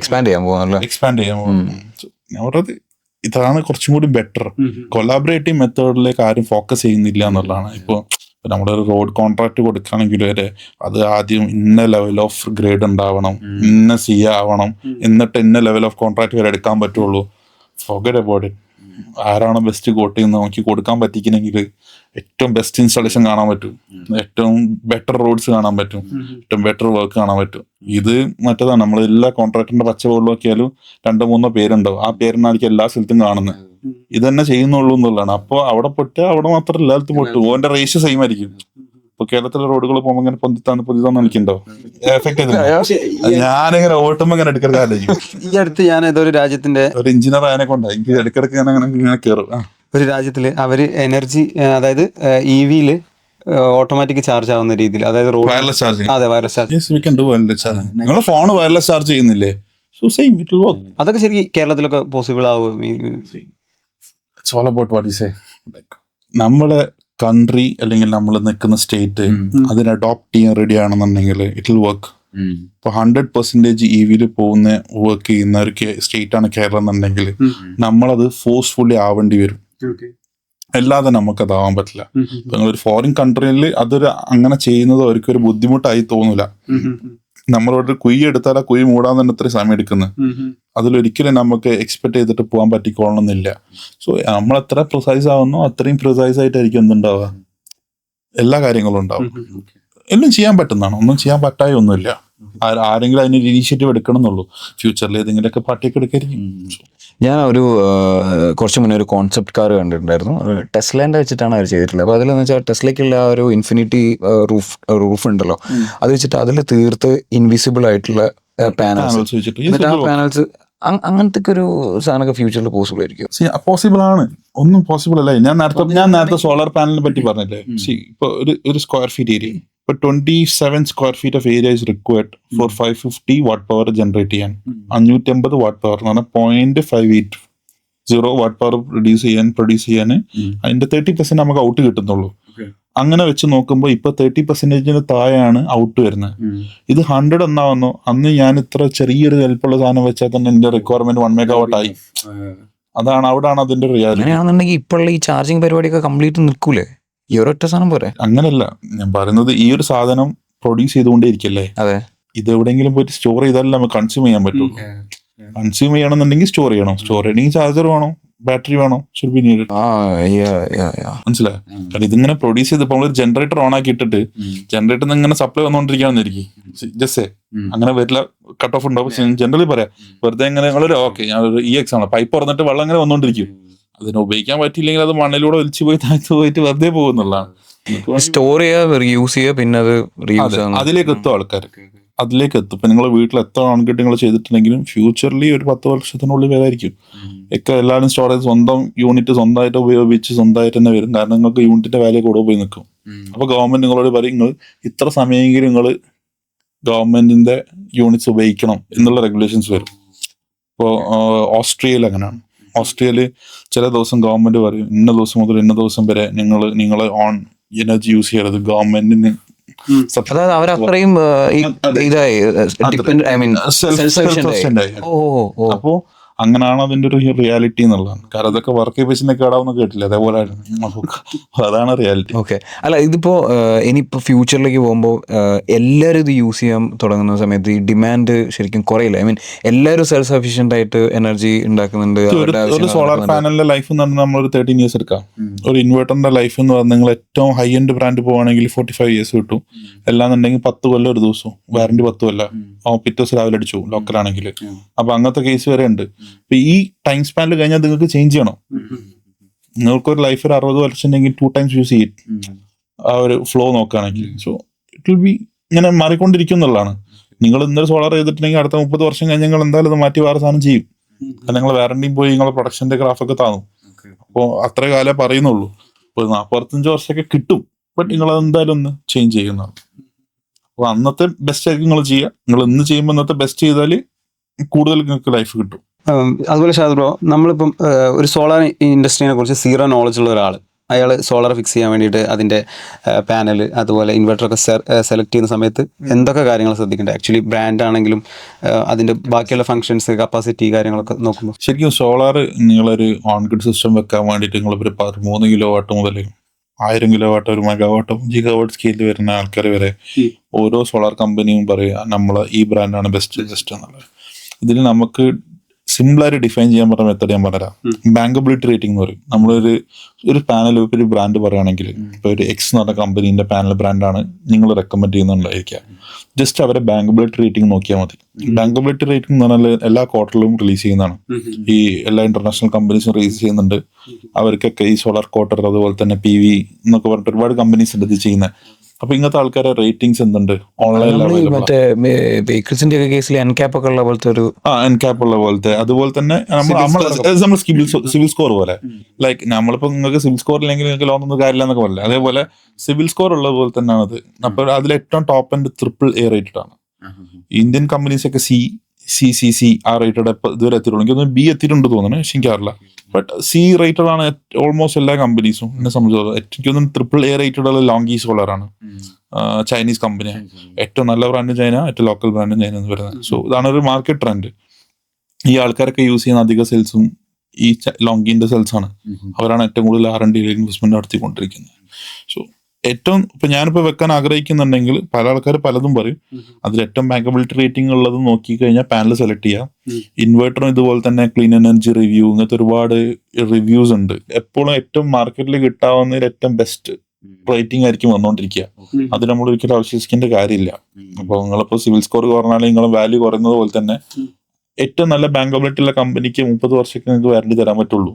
എക്സ്പാൻഡ് ചെയ്യാൻ പോകുന്നു. ഞാൻ പറഞ്ഞത് ഇതാണ് കുറച്ചും കൂടി ബെറ്റർ. കൊലാബറേറ്റീവ് മെത്തേഡിലേക്ക് ആരും ഫോക്കസ് ചെയ്യുന്നില്ല എന്നുള്ളതാണ്. ഇപ്പൊ ഇപ്പം നമ്മളൊരു റോഡ് കോൺട്രാക്ട് കൊടുക്കുകയാണെങ്കിൽ വരെ അത് ആദ്യം ഇന്ന ലെവൽ ഓഫ് ഗ്രേഡ് ഉണ്ടാവണം, ഇന്ന സി ആവണം, എന്നിട്ട് ഇന്ന ലെവൽ ഓഫ് കോൺട്രാക്ട് വരെ എടുക്കാൻ പറ്റുള്ളൂ. Forget about it. ആരാണോ ബെസ്റ്റ് കോട്ട് ചെയ്യുന്നത് നോക്കി കൊടുക്കാൻ പറ്റിക്കണമെങ്കിൽ ഏറ്റവും ബെസ്റ്റ് ഇൻസ്റ്റാളേഷൻ കാണാൻ പറ്റും, ഏറ്റവും ബെറ്റർ റോഡ്സ് കാണാൻ പറ്റും, ഏറ്റവും ബെറ്റർ വർക്ക് കാണാൻ പറ്റും. ഇത് മറ്റേതാണ്, നമ്മൾ എല്ലാ കോൺട്രാക്ടറിന്റെ പച്ച ബോർഡിൽ നോക്കിയാലും 2-3 പേരുണ്ടാവും. ആ പേരിനായിരിക്കും എല്ലാ സ്ഥലത്തും കാണുന്നത്. ഇത് തന്നെ ചെയ്യുന്നുള്ളൂ എന്നുള്ളതാണ്. അപ്പോൾ അവിടെ പൊട്ട് അവിടെ മാത്രം എല്ലായിടത്തും പൊട്ടു. ഓന്റെ റേഷ്യോ സെയിം ആയിരിക്കും. ഇപ്പൊ കേരളത്തിലെ റോഡുകൾ പോകുമ്പോൾ ഇങ്ങനെ പൊന്തിത്താന്ന് എനിക്കുണ്ടോ എഫക്ട് ചെയ്തില്ല. ഞാനിങ്ങനെ ഓട്ടുമ്പോ ഇങ്ങനെ എടുക്കാറില്ല. ഈ അടുത്ത് ഞാൻ ഏതൊരു രാജ്യത്തിന്റെ ഒരു എഞ്ചിനീയർ അതിനെ കൊണ്ടാ എനിക്ക് ഇടയ്ക്കിടയ്ക്ക് ഇങ്ങനെ കയറും. ഒരു രാജ്യത്തില് അവര് എനർജി, അതായത് EV-ല് ഓട്ടോമാറ്റിക് ചാർജ് ആവുന്ന രീതിയിൽ, അതായത് വയർലെസ് ചാർജിങ്. അതെ, wireless charge. Yes, we can do wireless charging. നിങ്ങളെ ഫോൺ വയർലെസ് ചാർജ് ചെയ്യുന്നില്ലേ? So same, it will work. അതൊക്കെ ശരിക്കും കേരളത്തിലൊക്കെ പോസിബിൾ ആവും. It's all about what you say. Like, നമ്മളെ കൺട്രി അല്ലെങ്കിൽ നമ്മൾ നിൽക്കുന്ന സ്റ്റേറ്റ് അതിനെ അഡോപ്റ്റ് ചെയ്യാൻ റെഡി ആണെന്നുണ്ടെങ്കിൽ ഇറ്റ് വിൽ വർക്ക്. ഇപ്പൊ 100% EV-ല് പോകുന്ന വർക്ക് ചെയ്യുന്ന ഒരു സ്റ്റേറ്റ് ആണ് കേരളം എന്നുണ്ടെങ്കിൽ നമ്മളത് ഫോഴ്സ്ഫുള്ളി ആവേണ്ടി വരും. അല്ലാതെ നമുക്കതാവാൻ പറ്റില്ല. ഇപ്പൊ നിങ്ങളൊരു ഫോറിൻ കൺട്രിയിൽ അതൊരു അങ്ങനെ ചെയ്യുന്നത് അവർക്കൊരു ബുദ്ധിമുട്ടായി തോന്നില്ല. നമ്മളോട് കുഴി എടുത്താൽ ആ കുഴി മൂടാൻ തന്നെ ഇത്ര സമയം എടുക്കുന്നത്. അതിലൊരിക്കലും നമുക്ക് എക്സ്പെക്ട് ചെയ്തിട്ട് പോകാൻ പറ്റിക്കോളണമെന്നില്ല. സോ നമ്മൾ എത്ര പ്രിസൈസ് ആവുന്നോ അത്രയും പ്രിസൈസ് ആയിട്ടായിരിക്കും എന്തുണ്ടാവുക, എല്ലാ കാര്യങ്ങളും ഉണ്ടാവും. എല്ലാം ചെയ്യാൻ പറ്റുന്നതാണ്, ഒന്നും ചെയ്യാൻ പറ്റായ ഒന്നുമില്ല. ആരെങ്കിലും അതിനൊരു ഇനീഷ്യേറ്റീവ് എടുക്കണം എന്നുള്ളൂ. ഫ്യൂച്ചറിൽ ഏതെങ്കിലുമൊക്കെ പാർട്ടിയൊക്കെ എടുക്കായിരിക്കും. ഞാൻ ഒരു കുറച്ച് മുന്നേ ഒരു കോൺസെപ്റ്റ് കാർ കണ്ടിട്ടുണ്ടായിരുന്നു. ടെസ്ലേൻ്റെ വെച്ചിട്ടാണ് അവർ ചെയ്തിട്ടുള്ളത്. അപ്പോൾ അതിലെന്ന് വെച്ചാൽ ടെസ്ലയ്ക്കുള്ള ആ ഒരു ഇൻഫിനിറ്റി റൂഫ് ഉണ്ടല്ലോ, അത് വെച്ചിട്ട് അതിൽ തീർത്ത് ഇൻവിസിബിൾ ആയിട്ടുള്ള പാനൽസ് വെച്ചിട്ട് എന്നിട്ട് ആ പാനൽസ് അങ്ങനത്തെ ഒരു സാധനമൊക്കെ ഫ്യൂച്ചറിൽ പോസിബിൾ ആയിരിക്കും. പോസിബിൾ ആണ്, ഒന്നും പോസിബിൾ അല്ല. ഞാൻ നേരത്തെ സോളാർ പാനലിനെ പറ്റി പറഞ്ഞില്ലേ. ഇപ്പൊ ഒരു സ്ക്വയർ ഫീറ്റ് ഏരിയ, ഇപ്പൊ 27 square feet of area is required for 550 watt power generate ചെയ്യാൻ. 550 വാട്ട് പവർ എന്ന് പറഞ്ഞാൽ 0.580 വാട്ട് പവർ പ്രൊഡ്യൂസ് ചെയ്യാൻ അതിന്റെ 30% നമുക്ക് ഔട്ട് കിട്ടുന്നുള്ളൂ. അങ്ങനെ വെച്ച് നോക്കുമ്പോൾ ഇപ്പൊ 30% താഴെയാണ് ഔട്ട് വരുന്നത്. ഇത് 100 എന്നാവുന്നു. അന്ന് ഞാൻ ഇത്ര ചെറിയൊരു ഹെൽപ്പുള്ള സാധനം വെച്ചാൽ തന്നെ എന്റെ റിക്വയർമെന്റ് 1 മെഗാവാട്ട് ആയി. അവിടാണ് അതിന്റെ റിയാലിറ്റി. അങ്ങനെയാണെന്നുണ്ടെങ്കിൽ ഇപ്പോഴുള്ള ഈ ചാർജിങ് പരിപാടിയൊക്കെ കംപ്ലീറ്റ് നിൽക്കൂലേ? ഈ ഒരൊറ്റ സാധനം പോരെ? അങ്ങനല്ല ഞാൻ പറയുന്നത്. ഈ ഒരു സാധനം പ്രൊഡ്യൂസ് ചെയ്തുകൊണ്ടേ ഇരിക്കല്ലേ. അതെ, ഇത് എവിടെയെങ്കിലും പോയിട്ട് സ്റ്റോർ ചെയ്താലേ നമുക്ക് കൺസ്യൂം ചെയ്യാൻ പറ്റുള്ളൂ. കൺസ്യൂം ചെയ്യണമെന്നുണ്ടെങ്കിൽ സ്റ്റോർ ചെയ്യണം. സ്റ്റോർ ചെയ്യണമെങ്കിൽ ചാർജർ വേണം, ബാറ്ററി വേണം, ഷുഡ് ബി നീഡഡ്. മനസ്സിലായോ? കാരണം ഇതിങ്ങനെ പ്രൊഡ്യൂസ് ചെയ്തപ്പോൾ നമ്മളൊരു ജനറേറ്റർ ഓൺ ആക്കി ഇട്ടിട്ട് ജനറേറ്റർ ഇങ്ങനെ സപ്ലൈ വന്നുകൊണ്ടിരിക്കുകയാണെന്നിരിക്കും. ജസ്റ്റ് അങ്ങനെ വരില്ല, കട്ട് ഓഫ് ഉണ്ടാവും. ജനറലി പറയാം, വെറുതെ ഇങ്ങനെ നിങ്ങളൊരു ഓക്കെ ഞാനൊരു EX ആണ്, പൈപ്പ് തുറന്നിട്ട് വെള്ളം ഇങ്ങനെ വന്നുകൊണ്ടിരിക്കും. അതിനെ ഉപയോഗിക്കാൻ പറ്റിയില്ലെങ്കിൽ അത് മണ്ണിലൂടെ വലിച്ചു പോയി താഴ്ത്തു പോയിട്ട് വെറുതെ പോകുന്നുള്ളതാണ്. സ്റ്റോർ ചെയ്യുക, യൂസ് ചെയ്യുക, പിന്നെ അത് അതിലേക്ക് എത്തും ആൾക്കാർ, അതിലേക്ക് എത്തും. ഇപ്പൊ നിങ്ങളെ വീട്ടിൽ എത്ര ഓൺഗിട്ട് നിങ്ങൾ ചെയ്തിട്ടുണ്ടെങ്കിലും ഫ്യൂച്ചറിൽ ഒരു 10 വർഷത്തിനുള്ളിൽ വരായിരിക്കും ഒക്കെ എല്ലാവരും സ്റ്റോറേജ് സ്വന്തം യൂണിറ്റ് സ്വന്തമായിട്ട് ഉപയോഗിച്ച് സ്വന്തമായിട്ട് തന്നെ വരും. കാരണം നിങ്ങൾക്ക് യൂണിറ്റിന്റെ വാല്യൂ കൂടെ പോയി നിൽക്കും. അപ്പൊ ഗവൺമെന്റ് നിങ്ങളോട് പറയും നിങ്ങൾ ഇത്ര സമയമെങ്കിലും നിങ്ങൾ ഗവൺമെന്റിന്റെ യൂണിറ്റ്സ് ഉപയോഗിക്കണം എന്നുള്ള റെഗുലേഷൻസ് വരും. ഇപ്പോൾ ഓസ്ട്രിയയിൽ അങ്ങനെയാണ്. ഓസ്ട്രിയയിൽ ചില ദിവസം ഗവൺമെന്റ് പറയും ഇന്ന ദിവസം മുതൽ ഇന്ന ദിവസം വരെ നിങ്ങൾ ഓൺ എനർജി യൂസ് ചെയ്യരുത്. ഗവൺമെന്റിന് അതായത് അവരത്രയും ഇതായി അപ്പോ അങ്ങനെയാണ് അതിന്റെ ഒരു റിയാലിറ്റി എന്നുള്ളതാണ്. കാരണം അതൊക്കെ വർക്ക് പേസിനെ കേടാവുന്ന കേട്ടില്ല, അതേപോലെ അതാണ് റിയാലിറ്റി. ഓക്കെ, അല്ല ഇതിപ്പോ ഇനിയിപ്പോ ഫ്യൂച്ചറിലേക്ക് പോകുമ്പോൾ എല്ലാവരും ഇത് യൂസ് ചെയ്യാൻ തുടങ്ങുന്ന സമയത്ത് ഈ ഡിമാൻഡ് ശരിക്കും കുറയില്ല. എല്ലാവരും സെൽഫ് സഫീഷ്യന്റ് ആയിട്ട് എനർജി ഉണ്ടാക്കുന്നുണ്ട്. ഒരു സോളാർ പാനലിന്റെ ലൈഫ് എന്ന് പറഞ്ഞാൽ നമ്മളൊരു 13 years എടുക്കാം. ഒരു ഇൻവേർട്ടറിന്റെ ലൈഫ് എന്ന് പറഞ്ഞാൽ നിങ്ങൾ ഏറ്റവും ഹൈ എൻഡ് ബ്രാൻഡ് പോവാണെങ്കിൽ 45 years കിട്ടും. എല്ലാന്നുണ്ടെങ്കിൽ 10 കൊല്ലം ഒരു ദിവസവും വാറന്റി 10 കൊല്ലം. പിറ്റേ ദിവസം രാവിലെ അടിച്ചു ലോക്കലാണെങ്കിൽ. അപ്പൊ അങ്ങനത്തെ കേസ് വരെ ഉണ്ട്. ഇപ്പൊ ഈ ടൈം സ്പാനിൽ കഴിഞ്ഞാൽ നിങ്ങൾക്ക് ചേഞ്ച് ചെയ്യണം. നിങ്ങൾക്കൊരു ലൈഫ് ഒരു 60 വർഷം ഉണ്ടെങ്കിൽ 2 times യൂസ് ചെയ്യും ആ ഒരു ഫ്ലോ നോക്കുകയാണെങ്കിൽ. സോ ഇറ്റ് വിൽ ബി ഇങ്ങനെ മാറിക്കൊണ്ടിരിക്കും എന്നുള്ളതാണ്. നിങ്ങൾ ഇന്നൊരു സോളാർ ചെയ്തിട്ടുണ്ടെങ്കിൽ അടുത്ത 30 വർഷം കഴിഞ്ഞ് നിങ്ങൾ എന്തായാലും അത് മാറ്റി വേറെ സാധനം ചെയ്യും. നിങ്ങൾ വാറന്റിയും പോയി നിങ്ങളെ പ്രൊഡക്ഷന്റെ ഗ്രാഫൊക്കെ താന്നു. അപ്പോൾ അത്ര കാലം പറയുന്നുള്ളൂ. ഇപ്പോൾ 45 വർഷമൊക്കെ കിട്ടും. ബട്ട് നിങ്ങൾ അതെന്തായാലും ഒന്ന് ചേഞ്ച് ചെയ്യുന്നതാണ്. അപ്പോൾ അന്നത്തെ ബെസ്റ്റ് ആയിരിക്കും നിങ്ങൾ ചെയ്യുക. നിങ്ങൾ ഇന്ന് ചെയ്യുമ്പോൾ ഇന്നത്തെ ബെസ്റ്റ് ചെയ്താൽ കൂടുതൽ നിങ്ങൾക്ക് ലൈഫ് കിട്ടും. അതുപോലെ ഷാദ് ബ്രോ, നമ്മളിപ്പം ഒരു സോളാർ ഇൻഡസ്ട്രീനെ കുറിച്ച് സീറോ നോളജ് ഉള്ള ഒരാൾ, അയാൾ സോളാർ ഫിക്സ് ചെയ്യാൻ വേണ്ടിയിട്ട് അതിൻ്റെ പാനൽ അതുപോലെ ഇൻവെർട്ടറൊക്കെ സെലക്ട് ചെയ്യുന്ന സമയത്ത് എന്തൊക്കെ കാര്യങ്ങൾ ശ്രദ്ധിക്കേണ്ടത്? ആക്ച്വലി ബ്രാൻഡ് ആണെങ്കിലും അതിൻ്റെ ബാക്കിയുള്ള ഫങ്ഷൻസ്, കപ്പാസിറ്റി കാര്യങ്ങളൊക്കെ നോക്കുമ്പോൾ ശരിക്കും സോളാർ നിങ്ങളൊരു ഓൺ ഗ്രിഡ് സിസ്റ്റം വെക്കാൻ വേണ്ടിയിട്ട് നിങ്ങളിപ്പോൾ 13 കിലോ വാട്ട് മുതൽ 1000 കിലോവാട്ടോ 1 മെഗാവാട്ടോ ജിഗാവാട്ട് സ്കെയിലിൽ വരുന്ന ആൾക്കാർ വരെ ഓരോ സോളാർ കമ്പനിയും പറയുക നമ്മളെ ഈ ബ്രാൻഡാണ് ബെസ്റ്റ് എന്നുള്ളത്. ഇതിൽ നമുക്ക് സിമ്പിളായിട്ട് ഡിഫൈൻ ചെയ്യാൻ പറഞ്ഞ മെത്തേഡ് ഞാൻ പറഞ്ഞുതരാം. ബാങ്കബിലിറ്റി റേറ്റിംഗ് എന്ന് പറയും. ഒരു പാനൽ ഒരു ബ്രാൻഡ് പറയുകയാണെങ്കിൽ ഇപ്പോൾ ഒരു എക്സ് എന്ന് പറഞ്ഞ കമ്പനീൻ്റെ പാനൽ ബ്രാൻഡാണ് നിങ്ങൾ റെക്കമെൻഡ് ചെയ്യുന്നുണ്ടായിരിക്കുക. ജസ്റ്റ് അവരെ ബാങ്കബിലിറ്റി റേറ്റിംഗ് നോക്കിയാൽ മതി. ബാങ്കബിലിറ്റി റേറ്റിംഗ് എന്ന് പറഞ്ഞാൽ എല്ലാ ക്വാർട്ടറിലും റിലീസ് ചെയ്യുന്നതാണ്. ഈ എല്ലാ ഇന്റർനാഷണൽ കമ്പനീസും റിലീസ് ചെയ്യുന്നുണ്ട്. അവർക്കൊക്കെ ഈ സോളാർ ക്വാർട്ടർ അതുപോലെ തന്നെ PV എന്നൊക്കെ പറഞ്ഞിട്ട് ഒരുപാട് കമ്പനീസ് ഉണ്ട് ഇത് ചെയ്യുന്നത്. അപ്പൊ ഇങ്ങനത്തെ ആൾക്കാരെ റേറ്റിംഗ്സ് എന്തുണ്ട് ഓൺലൈനിൽ മറ്റേ വെഹിക്കിൾസിന്റെ ഒക്കെ കേസിൽ എൻക്യാപ്പ് ഒക്കെ ഉള്ള പോലത്തെ ഒരു എൻക്യാപ്പ് ഉള്ള പോലത്തെ, അതുപോലെ തന്നെ നമ്മൾ സിവിൽ സ്കോർ പോലെ, ലൈക്ക് നമ്മളിപ്പോ നിങ്ങൾക്ക് സിവിൽ സ്കോർ ഇല്ലെങ്കിൽ നിങ്ങൾക്ക് ലോൺ ഒന്നും കാര്യമില്ല എന്നൊക്കെ പോലെ, അതേപോലെ സിവിൽ സ്കോർ ഉള്ള പോലെ തന്നെയാണ് അത്. അപ്പൊ അതിൽ ഏറ്റവും ടോപ്പ് ആൻഡ് AAA റേറ്റഡ് ആണ്. ഇന്ത്യൻ കമ്പനീസ് ഒക്കെ CCC ആ റേറ്റഡ് ഇതുവരെ എത്തിയിട്ടുള്ളൂ. എനിക്കൊന്ന് B എത്തിയിട്ടുണ്ട് തോന്നുന്നു, പക്ഷെ എനിക്കറിയില്ല. ബട്ട് C റേറ്റഡ് ആണ് ഓൾമോസ്റ്റ് എല്ലാ കമ്പനീസും എന്നെ സംബന്ധിച്ചത്. എനിക്കൊന്നും AAA റേറ്റഡ് ഉള്ള ലോങ്കി സോളാർ ആണ്. ചൈനീസ് കമ്പനിയാണ്. ഏറ്റവും നല്ല ബ്രാൻഡ് ചൈന, ഏറ്റവും ലോക്കൽ ബ്രാൻഡ് ചൈന എന്ന് പറയുന്നത്. സോ ഇതാണ് ഒരു മാർക്കറ്റ് ട്രെൻഡ്. ഈ ആൾക്കാരൊക്കെ യൂസ് ചെയ്യുന്ന അധിക സെൽസും ഈ ലോങ്കിന്റെ സെൽസ് ആണ്. അവരാണ് ഏറ്റവും കൂടുതൽ R&D ഇൻവെസ്റ്റ്മെന്റ് നടത്തിക്കൊണ്ടിരിക്കുന്നത്. സോ ഏറ്റവും ഇപ്പൊ ഞാനിപ്പോ വെക്കാൻ ആഗ്രഹിക്കുന്നുണ്ടെങ്കിൽ പല ആൾക്കാർ പലതും പറയും. അതിൽ ഏറ്റവും ബാങ്കബിലിറ്റി റേറ്റിംഗ് ഉള്ളത് നോക്കി കഴിഞ്ഞാൽ പാനൽ സെലക്ട് ചെയ്യാം. ഇൻവെർട്ടറും ഇതുപോലെ തന്നെ ക്ലീൻ എനർജി റിവ്യൂ, ഇങ്ങനത്തെ ഒരുപാട് റിവ്യൂസ് ഉണ്ട്. എപ്പോഴും ഏറ്റവും മാർക്കറ്റിൽ കിട്ടാവുന്നതിൽ ഏറ്റവും ബെസ്റ്റ് റേറ്റിംഗ് ആയിരിക്കും വന്നുകൊണ്ടിരിക്കുക. അത് നമ്മൾ ഒരിക്കലും വിശ്വസിക്കേണ്ട കാര്യമില്ല. അപ്പൊ നിങ്ങളിപ്പോ സിവിൽ സ്കോർ കുറഞ്ഞാൽ നിങ്ങളെ വാല്യൂ കുറയുന്നത് പോലെ തന്നെ ഏറ്റവും നല്ല ബാങ്കബിലിറ്റി ഉള്ള കമ്പനിക്ക് 30 വർഷത്തേക്ക് നിങ്ങൾക്ക് വാറണ്ടി തരാൻ പറ്റുള്ളൂ.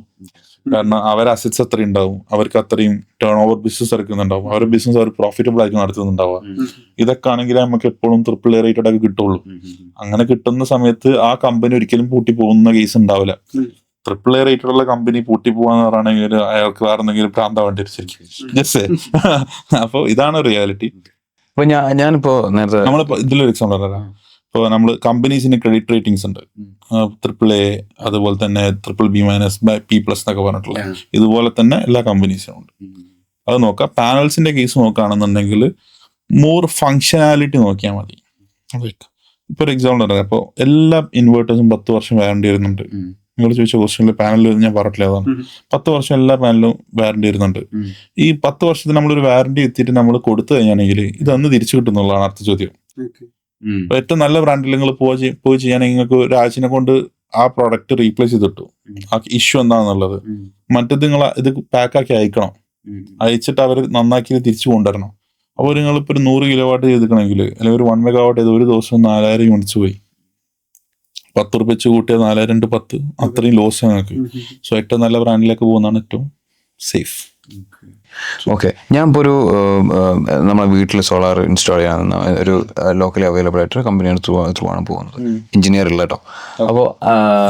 കാരണം അവരുടെ അസറ്റ്സ് അത്രയും ഉണ്ടാവും, അവർക്ക് അത്രയും ടേൺ ഓവർ ബിസിനസ് ഇറക്കുന്നുണ്ടാവും, അവരുടെ ബിസിനസ് അവർ പ്രോഫിറ്റബിൾ ആയിരിക്കും നടത്തുന്നുണ്ടാവുക. ഇതൊക്കെ ആണെങ്കിൽ നമുക്ക് എപ്പോഴും AAA റേറ്റഡ് ഒക്കെ കിട്ടുള്ളൂ. അങ്ങനെ കിട്ടുന്ന സമയത്ത് ആ കമ്പനി ഒരിക്കലും പൂട്ടി പോകുന്ന കേസ് ഉണ്ടാവില്ല. AAA റേറ്റഡ് ഉള്ള കമ്പനി പൂട്ടി പോവാന്ന് പറയുകയാണെങ്കിൽ അയാൾക്ക് വേറെ എന്തെങ്കിലും ഭ്രാന്താവേണ്ടി വരും. അപ്പൊ ഇതാണ് റിയാലിറ്റി. ഇപ്പൊ ഞാനിപ്പോ നേരത്തെ നമ്മളിപ്പോ ഇതിലൊരു എക്സാമ്പിൾ പറയാം. ഇപ്പോൾ നമ്മൾ കമ്പനീസിന് ക്രെഡിറ്റ് റേറ്റിംഗ്സ് ഉണ്ട്. AAA, അതുപോലെ തന്നെ BBB P+ എന്നൊക്കെ പറഞ്ഞിട്ടുള്ള ഇതുപോലെ തന്നെ എല്ലാ കമ്പനീസിനും ഉണ്ട്. അത് നോക്കാം. പാനൽസിന്റെ കേസ് നോക്കുകയാണെന്നുണ്ടെങ്കിൽ മോർ ഫങ്ഷനാലിറ്റി നോക്കിയാൽ മതി. ഇപ്പൊ ഒരു എക്സാമ്പിൾ പറയാം. അപ്പോൾ എല്ലാ ഇൻവേർട്ടേഴ്സും 10 വർഷം വാറണ്ടി വരുന്നുണ്ട്. നിങ്ങൾ ചോദിച്ച ക്വസ്റ്റ്യനിൽ പാനൽ ഞാൻ പറഞ്ഞിട്ടില്ല, അതാണ് 10 വർഷം എല്ലാ പാനലും വാറണ്ടി വരുന്നുണ്ട്. ഈ 10 വർഷത്തിന് നമ്മളൊരു വാറണ്ടി എത്തിയിട്ട് നമ്മൾ കൊടുത്തു കഴിഞ്ഞാണെങ്കിൽ ഇതൊന്ന് തിരിച്ചു കിട്ടുന്നുള്ളതാണ് അടുത്ത ചോദ്യം. ഏറ്റവും നല്ല ബ്രാൻഡിൽ നിങ്ങൾ പോയി ചെയ്യുകയാണെങ്കിൽ നിങ്ങൾക്ക് ഒരാഴ്ചനെ കൊണ്ട് ആ പ്രോഡക്റ്റ് റീപ്ലേസ് ചെയ്തിട്ടു. ആ ഇഷ്യൂ എന്താണെന്നുള്ളത്. മറ്റേത് നിങ്ങൾ ഇത് പാക്കാക്കി അയക്കണം. അയച്ചിട്ട് അവർ നന്നാക്കി തിരിച്ചു കൊണ്ടുവരണം. അപ്പോൾ നിങ്ങളിപ്പോൾ ഒരു 100 കിലോവാട്ട് ചെയ്തിക്കണമെങ്കിൽ അല്ലെങ്കിൽ ഒരു 1 മെഗാവാട്ട് ചെയ്ത് ഒരു ദിവസം 4000 യൂണിറ്റ്സ് പോയി. 10 റുപ്യ വെച്ച് കൂട്ടിയാൽ 4000 × 10 അത്രയും ലോസ് ഞങ്ങൾക്ക്. സോ ഏറ്റവും നല്ല ബ്രാൻഡിലേക്ക് പോകുന്നതാണ് ഏറ്റവും സേഫ്. ഓക്കെ, ഞാൻ ഇപ്പോൾ ഒരു നമ്മളെ വീട്ടിൽ സോളാർ ഇൻസ്റ്റാൾ ചെയ്യാവുന്ന ഒരു ലോക്കലി അവൈലബിൾ ആയിട്ടൊരു കമ്പനിയുടെ ത്രൂ ആണ് പോകുന്നത്. എഞ്ചിനീയർ ഉള്ള കേട്ടോ. അപ്പോൾ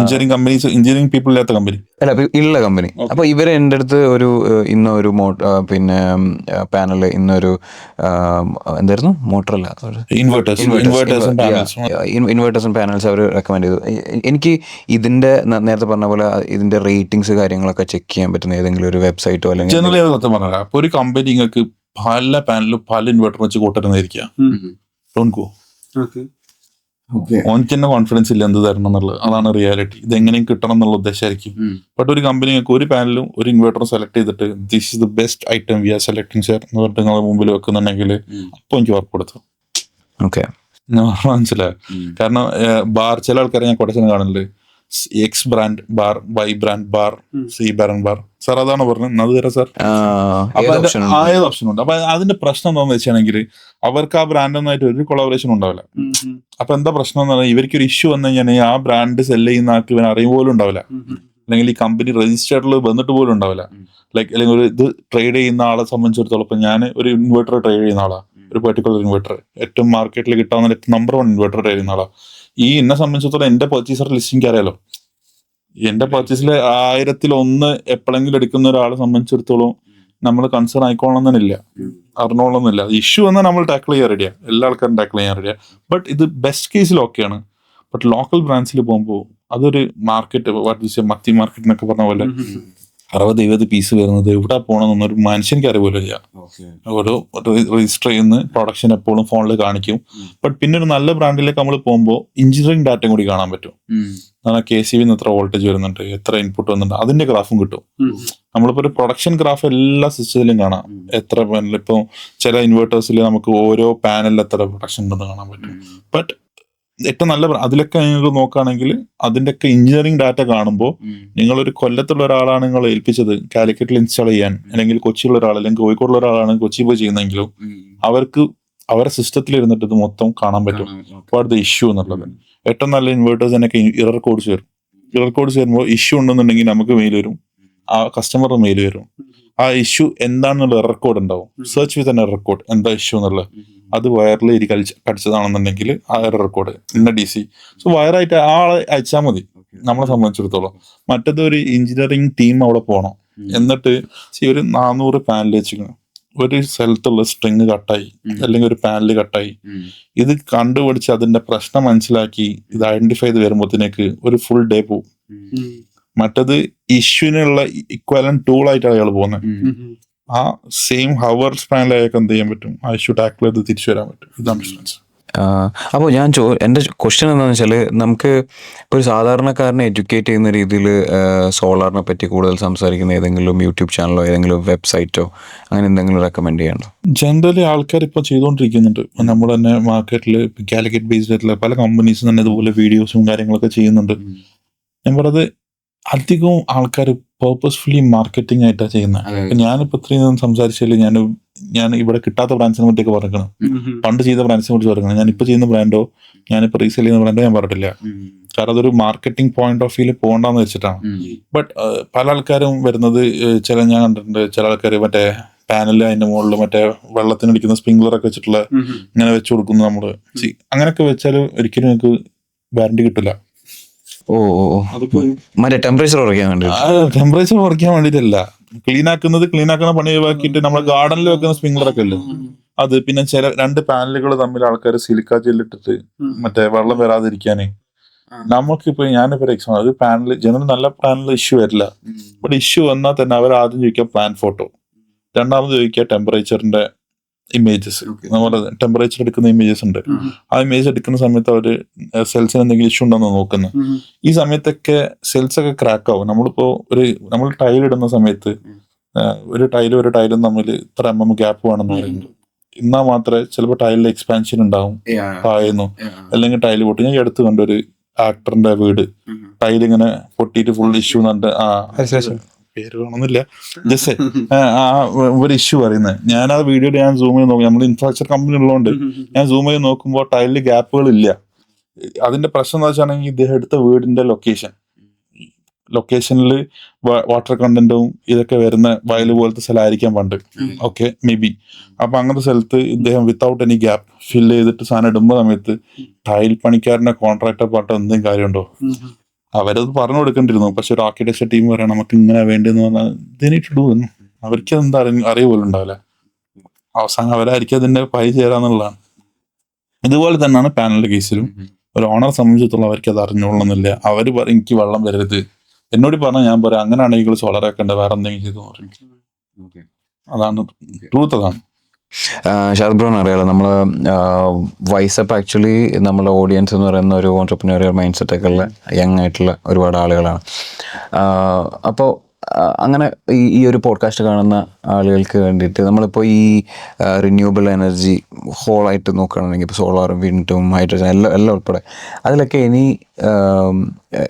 എഞ്ചിനീയറിംഗ് പീപ്പിൾ ഇല്ലാത്ത കമ്പനി അല്ല, ഉള്ള കമ്പനി. അപ്പോൾ ഇവർ എൻ്റെ അടുത്ത് ഇന്നൊരു പാനൽ, ഇന്നൊരു എന്തായിരുന്നു മോട്ടറല്ല, ഇൻവേർട്ടേഴ്സും പാനൽസ് അവർ റെക്കമെൻഡ് ചെയ്തു. എനിക്ക് ഇതിൻ്റെ നേരത്തെ പറഞ്ഞ പോലെ ഇതിൻ്റെ റേറ്റിംഗ്സ് കാര്യങ്ങളൊക്കെ ചെക്ക് ചെയ്യാൻ പറ്റുന്ന ഏതെങ്കിലും ഒരു വെബ്സൈറ്റോ അല്ലെങ്കിൽ ജനറലി സത്യം പറഞ്ഞാൽ അപ്പൊ ഒരു കമ്പനി നിങ്ങൾക്ക് പല പാനലും പല ഇൻവെർട്ടർ വെച്ച് കൂട്ടുന്നതായിരിക്കാം. ഓനക്ക് തന്നെ കോൺഫിഡൻസ് ഇല്ല എന്ത് തരണം എന്നുള്ളത്. അതാണ് റിയാലിറ്റി. ഇതെങ്ങനെയും കിട്ടണം എന്നുള്ള ഉദ്ദേശമായിരിക്കും. ബട്ട് ഒരു കമ്പനി നിങ്ങൾക്ക് ഒരു പാനലും ഒരു ഇൻവെർട്ടറും സെലക്ട് ചെയ്തിട്ട് this is the best item we are selecting sir എന്ന് പറഞ്ഞിട്ട് നിങ്ങളുടെ മുമ്പിൽ വെക്കുന്നുണ്ടെങ്കിൽ അപ്പോൾ എനിക്ക് വർക്ക് കൊടുത്തു. ഓക്കെ, മനസ്സിലായോ? കാരണം ചില ആൾക്കാരെ ഞാൻ കൊടച്ചനെ കാണുന്നുണ്ട്. X brand bar, Y brand bar, C brand bar. Sir അതാണ് പറഞ്ഞത്. അത് തരാം സാർ. ഏത് ഓപ്ഷൻ ഉണ്ട്. അപ്പൊ അതിന്റെ പ്രശ്നം എന്താണെന്ന് വെച്ചാണെങ്കിൽ അവർക്ക് ആ ബ്രാൻഡൊന്നായിട്ട് ഒരു കൊളാബറേഷൻ ഉണ്ടാവില്ല. അപ്പൊ എന്താ പ്രശ്നം എന്ന് പറഞ്ഞാൽ ഇവർക്കൊരു ഇഷ്യൂ വന്നു കഴിഞ്ഞാൽ ആ ബ്രാൻഡ് സെല് ചെയ്യുന്ന ആൾക്ക് ഇവൻ അറിയുക പോലും ഉണ്ടാവില്ല. അല്ലെങ്കിൽ ഈ കമ്പനി രജിസ്റ്റേർഡിൽ വന്നിട്ട് പോലും ഉണ്ടാവില്ല. അല്ലെങ്കിൽ ഒരു ഇത് ട്രേഡ് ചെയ്യുന്ന ആളെ സംബന്ധിച്ചിടത്തോളം ഇപ്പൊ ഞാൻ ഒരു ഇൻവെർട്ടർ ട്രേഡ് ചെയ്യുന്ന ആളാണ്. ഒരു പെർട്ടിക്കുലർ ഇൻവെർട്ടർ ഏറ്റവും മാർക്കറ്റിൽ കിട്ടാവുന്ന നമ്പർ 1 ഇൻവെർട്ടർ ട്രേഡ് ചെയ്യുന്ന ആളാണ്. എന്നെ സംബന്ധിച്ചിടത്തോളം എന്റെ പർച്ചേസർ ലിസ്റ്റിംഗ് അറിയാലോ. എന്റെ പർച്ചേസിൽ 1000-1 എപ്പോഴെങ്കിലും എടുക്കുന്ന ഒരാളെ സംബന്ധിച്ചിടത്തോളം നമ്മൾ കൺസേൺ ആയിക്കോളണമെന്നില്ല, അറിഞ്ഞോളണമെന്നില്ല. ഇഷ്യൂ എന്നാൽ നമ്മൾ ടാക്കിൾ ചെയ്യാൻ റെഡിയാ, എല്ലാ ആൾക്കാരും ടാക്കിൾ ചെയ്യാൻ റെഡിയാ. ബട്ട് ഇത് ബെസ്റ്റ് കേസിൽ ഓക്കെയാണ്. ബട്ട് ലോക്കൽ ബ്രാൻഡ്സിൽ പോകുമ്പോൾ അതൊരു മാർക്കറ്റ് മത്തി മാർക്കറ്റ് എന്നൊക്കെ പറഞ്ഞ പോലെ 60-70 പീസ് വരുന്നത് എവിടെ പോകണമെന്നൊരു മനുഷ്യനിക്ക് അറിവില്ല. ഓരോ രജിസ്റ്റർ ചെയ്യുന്ന പ്രൊഡക്ഷൻ എപ്പോഴും ഫോണിൽ കാണിക്കും. ബട്ട് പിന്നെ ഒരു നല്ല ബ്രാൻഡിലേക്ക് നമ്മൾ പോകുമ്പോൾ എഞ്ചിനീയറിംഗ് ഡാറ്റയും കൂടി കാണാൻ പറ്റും. KCB എത്ര വോൾട്ടേജ് വരുന്നുണ്ട്, എത്ര ഇൻപുട്ട് വരുന്നുണ്ട്, അതിന്റെ ഗ്രാഫും കിട്ടും. നമ്മളിപ്പോ ഒരു പ്രൊഡക്ഷൻ ഗ്രാഫ് എല്ലാ സിസ്റ്റത്തിലും കാണാം. എത്ര പാനൽ, ഇപ്പോൾ ചില ഇൻവേർട്ടേഴ്സിൽ നമുക്ക് ഓരോ പാനലിൽ എത്ര പ്രൊഡക്ഷൻ ഉണ്ടെന്ന് കാണാൻ പറ്റും. ബട്ട് ഏറ്റവും നല്ല അതിലൊക്കെ നിങ്ങൾക്ക് നോക്കുകയാണെങ്കിൽ അതിന്റെയൊക്കെ എഞ്ചിനീയറിംഗ് ഡാറ്റ കാണുമ്പോൾ നിങ്ങളൊരു കൊല്ലത്തുള്ള ഒരാളാണ് നിങ്ങൾ ഏൽപ്പിച്ചത് കാലിക്കറ്റിൽ ഇൻസ്റ്റാൾ ചെയ്യാൻ, അല്ലെങ്കിൽ കൊച്ചിയുള്ള ഒരാൾ, അല്ലെങ്കിൽ കോഴിക്കോടുള്ള ഒരാളാണ് കൊച്ചി പോയി ചെയ്യുന്നതെങ്കിലും അവർക്ക് അവരുടെ സിസ്റ്റത്തിൽ ഇരുന്നിട്ട് ഇത് മൊത്തം കാണാൻ പറ്റും. വാട്ട് ദ ഇഷ്യൂ എന്നുള്ളത്. ഏറ്റവും നല്ല ഇൻവേർട്ടേഴ്സിനൊക്കെ ഇറർ കോഡ്സ് വരും. ഇറർ കോഡ്സ് വരുമ്പോൾ ഇഷ്യൂ ഉണ്ടെന്നുണ്ടെങ്കിൽ നമുക്ക് മെയിൽ വരും, ആ കസ്റ്റമറുടെ മെയിൽ വരും. ആ ഇഷ്യൂ എന്താണെന്നുള്ള എറർ കോഡ് ഉണ്ടാവും. സെർച്ച് വിത്ത് എറർ കോഡ്, എന്താ ഇഷ്യൂ എന്നുള്ളത്. അത് വയറിൽ കടിച്ചതാണെന്നുണ്ടെങ്കിൽ ആ എറർ കോഡ് ഇന്ന DC. സോ വയറായിട്ട് ആ ആളെ അയച്ചാൽ മതി നമ്മളെ സംബന്ധിച്ചിടത്തോളം. മറ്റത് ഒരു എഞ്ചിനീയറിംഗ് ടീം അവിടെ പോകണം. എന്നിട്ട് ഒരു 400 പാനൽ വെച്ചിരിക്കണം, ഒരു സ്ഥലത്തുള്ള സ്ട്രിങ് കട്ടായി അല്ലെങ്കിൽ ഒരു പാനൽ കട്ടായി, ഇത് കണ്ടുപിടിച്ച് അതിന്റെ പ്രശ്നം മനസ്സിലാക്കി ഇത് ഐഡന്റിഫൈ ചെയ്ത് വരുമ്പോഴത്തേക്ക് ഒരു ഫുൾ ഡേ പോകും. മറ്റത് ഇഷ്യൂവിനുള്ള ഇക്വലന്റ് ടൂൾ ആയിട്ടാണ് അയാൾ പോകുന്നത്. ആ സെയിം ഹവർ സ്പാനിൽ അയാൾക്ക് എന്ത് ചെയ്യാൻ പറ്റും, ആ ഇഷ്യൂ ടാക്കിൾ ചെയ്ത് തിരിച്ചു വരാൻ പറ്റും. ഇതാണ് ഡിഫറൻസ്. അപ്പോൾ എൻ്റെ ക്വസ്റ്റ്യൻ എന്താണെന്ന് വെച്ചാൽ, നമുക്ക് ഇപ്പോൾ ഒരു സാധാരണക്കാരനെ എഡ്യൂക്കേറ്റ് ചെയ്യുന്ന രീതിയിൽ സോളാറിനെ പറ്റി കൂടുതൽ സംസാരിക്കുന്ന ഏതെങ്കിലും യൂട്യൂബ് ചാനലോ ഏതെങ്കിലും വെബ്സൈറ്റോ അങ്ങനെ എന്തെങ്കിലും റെക്കമെൻഡ് ചെയ്യണ്ടോ? ജനറലി ആൾക്കാർ ഇപ്പോൾ ചെയ്തുകൊണ്ടിരിക്കുന്നുണ്ട്. നമ്മൾ തന്നെ മാർക്കറ്റിൽ കാലിക്കറ്റ് ബേസ്ഡ് ആയിട്ടുള്ള പല കമ്പനീസും തന്നെ ഇതുപോലെ വീഡിയോസും കാര്യങ്ങളൊക്കെ ചെയ്യുന്നുണ്ട്. ഞാൻ പറഞ്ഞത് അധികവും ആൾക്കാർ പേർപ്പസ്ഫുള്ളി മാർക്കറ്റിംഗ് ആയിട്ടാണ് ചെയ്യുന്നത്. ഞാനിപ്പോൾ ഇത്രയും സംസാരിച്ചാൽ ഞാൻ ഇവിടെ കിട്ടാത്ത ബ്രാൻഡ്സിനെ പറ്റിയൊക്കെ പറയണം, പണ്ട് ചെയ്ത ബ്രാൻഡ്സിനെ കുറിച്ച് പറയണം. ഞാനിപ്പോൾ ചെയ്യുന്ന ബ്രാൻഡോ ഞാനിപ്പോൾ റീസെയിൽ ചെയ്യുന്ന ബ്രാൻഡോ ഞാൻ പറഞ്ഞിട്ടില്ല. കാരണം അതൊരു മാർക്കറ്റിംഗ് പോയിന്റ് ഓഫ് വ്യൂല് പോകണ്ടെന്ന് വെച്ചിട്ടാണ്. ബട്ട് പല ആൾക്കാരും വരുന്നത് ഞാൻ കണ്ടിട്ടുണ്ട്. ചില ആൾക്കാർ മറ്റേ പാനല് അതിന്റെ മുകളിൽ മറ്റേ വെള്ളത്തിനടിക്കുന്ന സ്പ്രിംഗ്ലറൊക്കെ വെച്ചിട്ടുള്ള ഇങ്ങനെ വെച്ച് കൊടുക്കുന്നു. നമ്മള് അങ്ങനെയൊക്കെ വെച്ചാൽ ഒരിക്കലും നിങ്ങൾക്ക് വാറണ്ടി കിട്ടില്ല. മറ്റേ ടെമ്പറേച്ചർ കുറയ്ക്കാൻ വേണ്ടി, ടെമ്പറേച്ചർ കുറയ്ക്കാൻ വേണ്ടിയിട്ടല്ല, ക്ലീൻ ആക്കുന്ന പണി ഒഴിവാക്കിയിട്ട് നമ്മളെ ഗാർഡനിൽ വെക്കുന്ന സ്പ്രിംഗ്ലറൊക്കെ അല്ലേ അത്. പിന്നെ ചില 2 പാനലുകൾ തമ്മിൽ ആൾക്കാർ സിലിക്ക ജെല്ലിട്ടിട്ട് മറ്റേ വെള്ളം വരാതിരിക്കാനേ. നമുക്കിപ്പോ ഞാനിപ്പോ എക്സാമ്പിൾ, ഒരു പാനൽ ജനറൽ നല്ല പാനൽ ഇഷ്യൂ വരില്ല. ബട്ട് ഇഷ്യൂ വന്നാൽ തന്നെ അവർ ആദ്യം ചോദിക്കുക പ്ലാൻ ഫോട്ടോ, രണ്ടാമത് ചോദിക്കുക ടെമ്പറേച്ചറിന്റെ ഇമേജസ്. നമ്മുടെ ടെമ്പറേച്ചർ എടുക്കുന്ന ഇമേജസ് ഉണ്ട്. ആ ഇമേജ് എടുക്കുന്ന സമയത്ത് അവര് സെൽസിന് എന്തെങ്കിലും ഇഷ്യൂ ഉണ്ടോന്ന് നോക്കുന്നത്. ഈ സമയത്തൊക്കെ സെൽസ് ഒക്കെ ക്രാക്ക് ആവും. നമ്മൾ ടൈൽ ഇടുന്ന സമയത്ത് ഒരു ടൈലും തമ്മിൽ ഇത്ര ഗ്യാപ്പ് വേണമെന്ന് പറയുന്നത്. എന്നാൽ മാത്രമേ ചിലപ്പോൾ ടൈലിൽ എക്സ്പാൻഷൻ ഉണ്ടാവും, പായുന്നു, അല്ലെങ്കിൽ ടൈല് പൊട്ടി. ഞാൻ എടുത്ത് കണ്ടൊരു ആക്ടറിന്റെ വീട് ടൈലിങ്ങനെ പൊട്ടിയിട്ട് ഫുൾ ഇഷ്യൂ പേര് കാണുന്നില്ല, ജസ്റ്റ് ഒരു ഇഷ്യൂ പറയുന്നത്. ഞാൻ ആ വീഡിയോയിൽ ഞാൻ സൂം ചെയ്ത് നോക്കി. നമ്മൾ ഇൻഫ്രാസ്ട്രക്ചർ കമ്പനി ഉള്ളതുകൊണ്ട് ഞാൻ സൂം ചെയ്ത് നോക്കുമ്പോൾ ടൈലിൽ ഗ്യാപ്പുകൾ ഇല്ല. അതിന്റെ പ്രശ്നം എന്താ വെച്ചാണെങ്കിൽ ഇദ്ദേഹം എടുത്ത വീടിന്റെ ലൊക്കേഷനിൽ വാട്ടർ കണ്ടന്റും ഇതൊക്കെ വരുന്ന വയല് പോലത്തെ സ്ഥലമായിരിക്കാം പണ്ട്. Okay, may be. അപ്പൊ അങ്ങനത്തെ സ്ഥലത്ത് ഇദ്ദേഹം വിത്തൗട്ട് എനി ഗ്യാപ്പ് ഫില്ല് ചെയ്തിട്ട് സാധനം ഇടുമ്പോൾ സമയത്ത് ടൈൽ പണിക്കാരന്റെ കോൺട്രാക്ടർ പാട്ടോ എന്തെങ്കിലും കാര്യമുണ്ടോ? അവരത് പറഞ്ഞു കൊടുക്കേണ്ടിരുന്നു. പക്ഷെ ഒരു ആർക്കിടെക്ചർ ടീം പറയണം നമുക്ക് ഇങ്ങനെ വേണ്ടെന്ന് പറഞ്ഞാൽ എന്ന് അവർക്ക് എന്താ അറിയുപോലും ഉണ്ടാവില്ല. അവസാനം അവരായിരിക്കും അതിന്റെ പൈ ചേരാന്നുള്ളതാണ്. ഇതുപോലെ തന്നെയാണ് പാനലിന്റെ കേസിലും. ഒരു ഓണർ സംബന്ധിച്ചിടത്തോളം അവർക്ക് അത് അറിഞ്ഞോളണമെന്നില്ല. അവര് പറയും എനിക്ക് വെള്ളം വരരുത്, എന്നോട് പറഞ്ഞാൽ ഞാൻ പറയാം അങ്ങനെയാണെങ്കിൽ സോളർ ആക്കേണ്ട, വേറെ എന്തെങ്കിലും ചെയ്തു പറയും. അതാണ് ട്രൂത്ത്. അതാണ്. ഷാദ് ബ്രോന് അറിയാലോ, നമ്മൾ വൈസപ്പ് ആക്ച്വലി നമ്മുടെ ഓഡിയൻസ് എന്ന് പറയുന്ന ഒരു ഓൺട്രപ്രനോറിയൽ മൈൻഡ് സെറ്റ് ഒക്കെ ഉള്ള യങ് ആയിട്ടുള്ള ഒരുപാട് ആളുകളാണ്. അപ്പോൾ അങ്ങനെ ഈ ഒരു പോഡ്കാസ്റ്റ് കാണുന്ന ആളുകൾക്ക് വേണ്ടിയിട്ട് നമ്മളിപ്പോൾ ഈ റിന്യൂവബിൾ എനർജി ഹോളായിട്ട് നോക്കുകയാണെങ്കിൽ ഇപ്പോൾ സോളാറും വിൻഡും ഹൈഡ്രജൻ എല്ലാം ഉൾപ്പെടെ അതിലൊക്കെ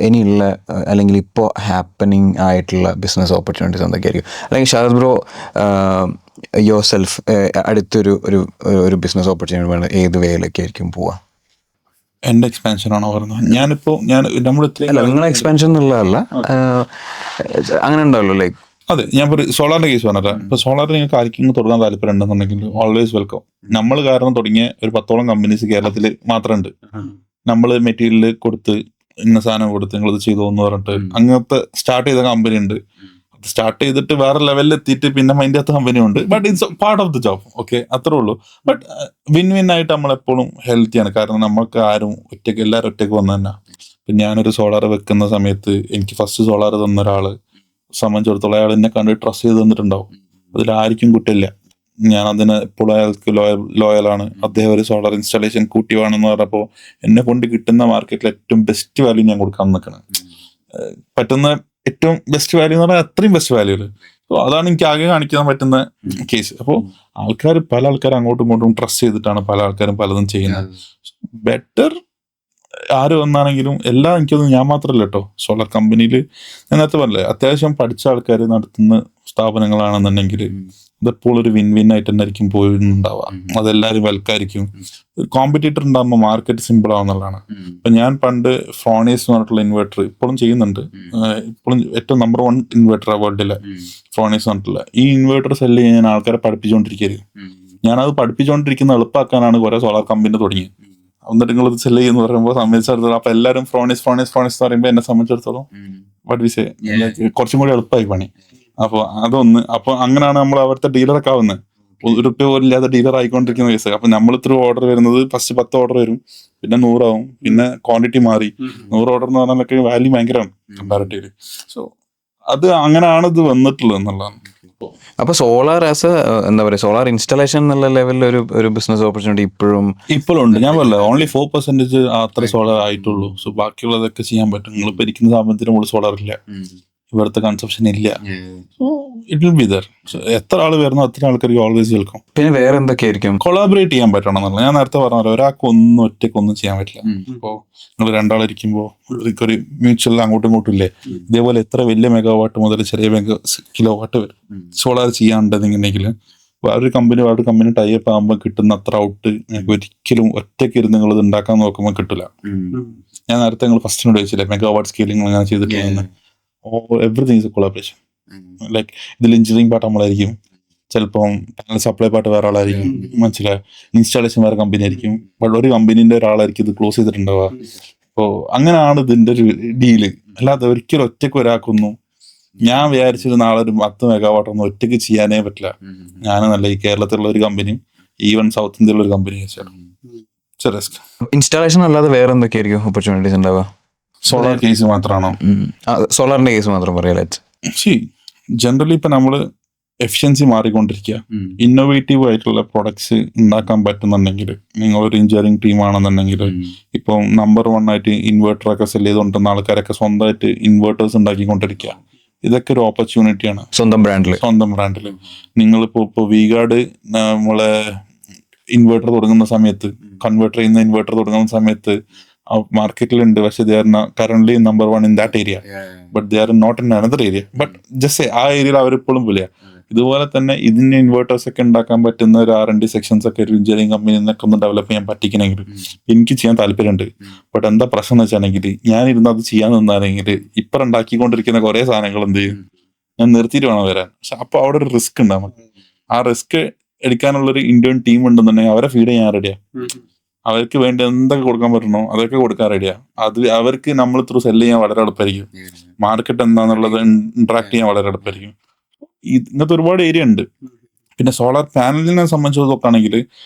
ഇനിയുള്ള അല്ലെങ്കിൽ ഇപ്പോൾ ഹാപ്പനിങ് ആയിട്ടുള്ള ബിസിനസ് ഓപ്പർച്യൂണിറ്റീസ് എന്തൊക്കെയായിരിക്കും? അല്ലെങ്കിൽ ഷാദ് ബ്രോ യുവർ സെൽഫ് അടുത്തൊരു ഒരു ബിസിനസ് ഓപ്പർച്യൂണിറ്റി വേണം, ഏത് വേയിലൊക്കെ ആയിരിക്കും പോവുക? എന്റെ എക്സ്പാൻഷൻ ആണോ പറഞ്ഞത്? നിങ്ങളെ എക്സ്പാൻഷൻ എന്നുള്ളതല്ല, അങ്ങനെ ഉണ്ടാവല്ലോ ലൈക്ക്. അതെ, ഞാൻ സോളാറിന്റെ കേസ് പറഞ്ഞിട്ട്, ഇപ്പൊ സോളാർ നിങ്ങൾക്ക് ആർക്കെങ്കിലും തുടങ്ങാൻ താല്പര്യം ഉണ്ടെന്നുണ്ടെങ്കിൽ ഓൾവേസ് വെൽക്കം. നമ്മൾ കാരണം തുടങ്ങിയ ഒരു 10ഓളം കമ്പനീസ് കേരളത്തിൽ മാത്രമുണ്ട്. നമ്മൾ മെറ്റീരിയൽ കൊടുത്ത് ഇന്ന സാധനം കൊടുത്ത് നിങ്ങളിത് ചെയ്തു എന്ന് പറഞ്ഞിട്ട് അങ്ങനത്തെ സ്റ്റാർട്ട് ചെയ്ത കമ്പനി ഉണ്ട്. സ്റ്റാർട്ട് ചെയ്തിട്ട് വേറെ ലെവലിൽ എത്തിയിട്ട് പിന്നെ അതിൻ്റെ അകത്ത് കമ്പനി ഉണ്ട്. But it's part of the job. Okay, അത്രേ ഉള്ളൂ. ബട്ട് വിൻ ആയിട്ട് നമ്മളെപ്പോഴും ഹെൽത്തിയാണ്. കാരണം നമുക്ക് ആരും എല്ലാവരും ഒറ്റയ്ക്ക് വന്നു തന്നെ. ഇപ്പം ഞാനൊരു സോളാർ വെക്കുന്ന സമയത്ത് എനിക്ക് ഫസ്റ്റ് സോളാർ തന്ന ഒരാള് സംബന്ധിച്ചിടത്തോളം അയാൾ എന്നെ കണ്ട് ട്രസ്റ്റ് ചെയ്ത് തന്നിട്ടുണ്ടാവും. അതിലായിരിക്കും കുറ്റമില്ല. ഞാൻ അതിന് എപ്പോഴും അയാൾക്ക് ലോയലാണ്. അദ്ദേഹം ഒരു സോളാർ ഇൻസ്റ്റാളേഷൻ കൂട്ടി വേണമെന്ന് പറഞ്ഞപ്പോൾ എന്നെ കൊണ്ട് കിട്ടുന്ന മാർക്കറ്റിൽ ഏറ്റവും ബെസ്റ്റ് വാല്യൂ ഞാൻ കൊടുക്കാൻ നിൽക്കണം. പറ്റുന്ന ഏറ്റവും ബെസ്റ്റ് വാല്യൂ എന്ന് പറഞ്ഞാൽ അത്രയും ബെസ്റ്റ് വാല്യൂ. സോ അതാണ് എനിക്ക് ആകെ കാണിക്കാൻ പറ്റുന്ന കേസ്. അപ്പോൾ പല ആൾക്കാരും അങ്ങോട്ടും ഇങ്ങോട്ടും ട്രസ്റ്റ് ചെയ്തിട്ടാണ് പല ആൾക്കാരും പലതും ചെയ്യുന്നത്. ബെറ്റർ ആര് വന്നാണെങ്കിലും എല്ലാം എനിക്കൊന്നും ഞാൻ മാത്രമല്ല കേട്ടോ. സോളാർ കമ്പനിയിൽ ഞാൻ നേരത്തെ പറഞ്ഞില്ലേ, അത്യാവശ്യം പഠിച്ച ആൾക്കാർ നടത്തുന്ന സ്ഥാപനങ്ങളാണെന്നുണ്ടെങ്കിൽ ഇതെപ്പോൾ ഒരു വിൻ വിൻ ആയിട്ട് തന്നെ ആയിരിക്കും പോയിട്ടുണ്ടാവുക. അതെല്ലാവരും വെൽക്കായിരിക്കും. കോമ്പറ്റീറ്റർ ഉണ്ടാകുമ്പോൾ മാർക്കറ്റ് സിമ്പിൾ ആവുന്നുള്ളതാണ്. ഇപ്പൊ ഞാൻ പണ്ട് ഫ്രോണീസ് എന്ന് പറഞ്ഞിട്ടുള്ള ഇൻവെർട്ടർ ഇപ്പോഴും ചെയ്യുന്നുണ്ട്. ഇപ്പോഴും ഏറ്റവും നമ്പർ 1 ഇൻവെർട്ടർ വേൾഡിലെ ഫ്രോണീസ് പറഞ്ഞിട്ടുള്ള ഈ ഇൻവെർട്ടർ സെല്ല് ചെയ്യാൻ ഞാൻ ആൾക്കാരെ പഠിപ്പിച്ചുകൊണ്ടിരിക്കുകയായിരുന്നു. ഞാനത് പഠിപ്പിച്ചുകൊണ്ടിരിക്കുന്ന എളുപ്പമാക്കാനാണ് കുറെ സോളാർ കമ്പനി തുടങ്ങിയത്. എന്നിട്ട് നിങ്ങൾ ഇത് സെല്ല് ചെയ്യുന്ന പറയുമ്പോൾ സംബന്ധിച്ചിടത്തോളം അപ്പൊ എല്ലാവരും ഫ്രോണീസ് എന്ന് പറയുമ്പോൾ എന്നെ സംബന്ധിച്ചിടത്തോളം കുറച്ചും കൂടി എളുപ്പമായി പണി. അപ്പൊ അതൊന്ന് അപ്പൊ അങ്ങനെയാണ് നമ്മൾ അവിടുത്തെ ഡീലറൊക്കെ ആവുന്നത്. ₹1 പോലും ഇല്ലാതെ ഡീലർ ആയിക്കൊണ്ടിരിക്കുന്ന കേസ്. അപ്പൊ നമ്മൾ ഇത്ര ഓർഡർ വരുന്നത് ഫസ്റ്റ് 10 ഓർഡർ വരും, പിന്നെ 100 ആവും, പിന്നെ ക്വാണ്ടിറ്റി മാറി 100 ഓർഡർ എന്ന് പറഞ്ഞാലൊക്കെ വാല്യൂ ഭയങ്കരമാണ് കമ്പാരിറ്റീവ്ലി. സോ അത് അങ്ങനെയാണ് ഇത് വന്നിട്ടുള്ളത് എന്നുള്ളതാണ്. അപ്പൊ സോളാർ ആസ് എന്താ പറയുക, സോളാർ ഇൻസ്റ്റാളേഷൻ എന്നുള്ള ലെവലിൽ ഒരു ബിസിനസ് ഓപ്പർച്യൂണിറ്റി ഇപ്പോഴും ഉണ്ട്. ഞാൻ പറഞ്ഞില്ല, ഓൺലി 4% അത്ര സോളാർ ആയിട്ടുള്ളൂ. സോ ബാക്കിയുള്ളതൊക്കെ ചെയ്യാൻ പറ്റും. നിങ്ങൾ ഇപ്പൊ ഇരിക്കുന്ന സ്ഥാപനത്തിന് മുകളിൽ സോളാർ ഇല്ല, ഇവിടുത്തെ കൺസപ്ഷൻ ഇല്ല. So it will be there. എത്ര ആൾ വരുന്നോ അത്ര ആൾക്കാർക്ക് ഓൾവേസ് വെൽക്കം. പിന്നെ വേറെ എന്തൊക്കെയായിരിക്കും കൊളാബറേറ്റ് ചെയ്യാൻ പറ്റണം എന്നുള്ളത്. ഞാൻ നേരത്തെ പറഞ്ഞ ഒരാൾക്ക് ഒറ്റയ്ക്കൊന്നും ചെയ്യാൻ പറ്റില്ല. ഇപ്പോൾ നിങ്ങൾ രണ്ടാളിരിക്കുമ്പോൾ ഒരു മ്യൂച്വൽ അങ്ങോട്ടും ഇങ്ങോട്ടും ഇല്ലേ. ഇതേപോലെ എത്ര വലിയ മെഗാവാട്ട് മുതൽ ചെറിയ കിലോ വാട്ട് വരും സോളാർ ചെയ്യാണ്ടെന്നുണ്ടെങ്കിൽ വേറൊരു കമ്പനി ടൈപ്പ് ആകുമ്പോൾ കിട്ടുന്ന അത്ര ഔട്ട് ഒരിക്കലും ഒറ്റയ്ക്ക് ഇരുന്ന് നിങ്ങൾ ഇത് ഉണ്ടാക്കാൻ നോക്കുമ്പോൾ കിട്ടില്ല. ഞാൻ നേരത്തെ നിങ്ങൾ ഫസ്റ്റിനോട് ചോദിച്ചില്ലേ മെഗാവാട്ട് സ്കെയിലിംഗ് ഞാൻ ചെയ്തിട്ടുണ്ടെന്ന്. Everything is A collaboration. Like ഇതിൽ എഞ്ചിനീയറിംഗ് പാർട്ട് നമ്മളായിരിക്കും, ചിലപ്പം പാനൽ സപ്ലൈ പാർട്ട് വേറെ ആളായിരിക്കും, മനസ്സിലായി, ഇൻസ്റ്റാളേഷൻ വേറെ കമ്പനി ആയിരിക്കും, ബട്ട് ഒരു കമ്പനീന്റെ ഒരാളായിരിക്കും ഇത് ക്ലോസ് ചെയ്തിട്ടുണ്ടാവുക. അപ്പോൾ അങ്ങനെയാണ് ഇതിന്റെ ഒരു ഡീല്. അല്ലാതെ ഒരിക്കലും ഒറ്റയ്ക്ക് ഒരാൾക്കൊന്നും ഞാൻ വിചാരിച്ചൊരു നാളെ ഒരു 10 മെഗാവാട്ടൊന്നും ഒറ്റയ്ക്ക് ചെയ്യാനേ പറ്റില്ല. ഞാനെന്നല്ല, ഈ കേരളത്തിലുള്ള ഒരു കമ്പനിയും ഈവൻ സൗത്ത് ഇന്ത്യയിലുള്ള ഒരു കമ്പനി ഇൻസ്റ്റാളേഷൻ അല്ലാതെ വേറെ എന്തൊക്കെയായിരിക്കും ഓപ്പർച്യൂണിറ്റീസ് ഉണ്ടാവുക? സോളാർ കേസ് മാത്രമാണോ? സോളാറിന്റെ കേസ് മാത്രം പറയാ. ജനറലി ഇപ്പൊ നമ്മള് എഫിഷ്യൻസി മാറിക്കൊണ്ടിരിക്കുക. ഇന്നോവേറ്റീവ് ആയിട്ടുള്ള പ്രൊഡക്ട്സ് ഉണ്ടാക്കാൻ പറ്റുന്നുണ്ടെങ്കിൽ, നിങ്ങളൊരു എഞ്ചിനീയറിംഗ് ടീം ആണെന്നുണ്ടെങ്കിൽ, ഇപ്പം നമ്പർ 1 ആയിട്ട് ഇൻവെർട്ടറൊക്കെ സെല് ചെയ്തുകൊണ്ടിരുന്ന ആൾക്കാരൊക്കെ സ്വന്തമായിട്ട് ഇൻവെർട്ടേഴ്സ് ഉണ്ടാക്കിക്കൊണ്ടിരിക്കുക. ഇതൊക്കെ ഒരു ഓപ്പർച്യൂണിറ്റിയാണ്. സ്വന്തം ബ്രാൻഡിൽ നിങ്ങളിപ്പോ വി-ഗാർഡ് നമ്മളെ ഇൻവെർട്ടർ തുടങ്ങുന്ന സമയത്ത്, കൺവേർട്ടർ ചെയ്യുന്ന ഇൻവെർട്ടർ തുടങ്ങുന്ന സമയത്ത് മാർക്കറ്റിലുണ്ട്. പക്ഷെ they are currently number 1 in that area, but they are not in another area. But just ആ ഏരിയയിൽ അവരിപ്പോഴും വിളിയ. ഇതുപോലെ തന്നെ ഇതിന്റെ ഇൻവെർട്ടേഴ്സ് ഒക്കെ ഉണ്ടാക്കാൻ പറ്റുന്ന ഒരു R&D സെക്ഷൻസ് ഒക്കെ ഒരു എഞ്ചിനീയറിംഗ് കമ്പനി നിന്നൊക്കെ ഒന്ന് ഡെവലപ്പ് ചെയ്യാൻ പറ്റിക്കണമെങ്കിൽ എനിക്ക് ചെയ്യാൻ താല്പര്യമുണ്ട്. ബട്ട് എന്താ പ്രശ്നം എന്ന് വെച്ചാണെങ്കിൽ, ഞാൻ ഇരുന്ന് അത് ചെയ്യാൻ നിന്നാണെങ്കിൽ ഇപ്പം ഉണ്ടാക്കിക്കൊണ്ടിരിക്കുന്ന കുറെ സാധനങ്ങൾ എന്ത് ചെയ്യും, ഞാൻ നിർത്തിയിട്ട് വേണം വരാൻ. പക്ഷെ അപ്പൊ അവിടെ ഒരു റിസ്ക് ഉണ്ടാവും. ആ റിസ്ക് എടുക്കാനുള്ളൊരു ഇന്ത്യൻ ടീം ഉണ്ടെന്നുണ്ടെങ്കിൽ അവരെ ഫീഡ് ചെയ്യാൻ റെഡിയാ. അവർക്ക് വേണ്ടി എന്തൊക്കെ കൊടുക്കാൻ പറ്റണോ അതൊക്കെ കൊടുക്കാൻ റെഡിയാ. അത് അവർക്ക് നമ്മൾ ത്രൂ സെല്ല് ചെയ്യാൻ വളരെ എളുപ്പമായിരിക്കും. മാർക്കറ്റ് എന്താണെന്നുള്ളത് ഇന്ററാക്ട് ചെയ്യാൻ വളരെ എളുപ്പമായിരിക്കും. ഇങ്ങനത്തെ ഒരുപാട് ഏരിയ ഉണ്ട്. പിന്നെ സോളാർ പാനലിനെ സംബന്ധിച്ച് നോക്കുകയാണെങ്കിൽ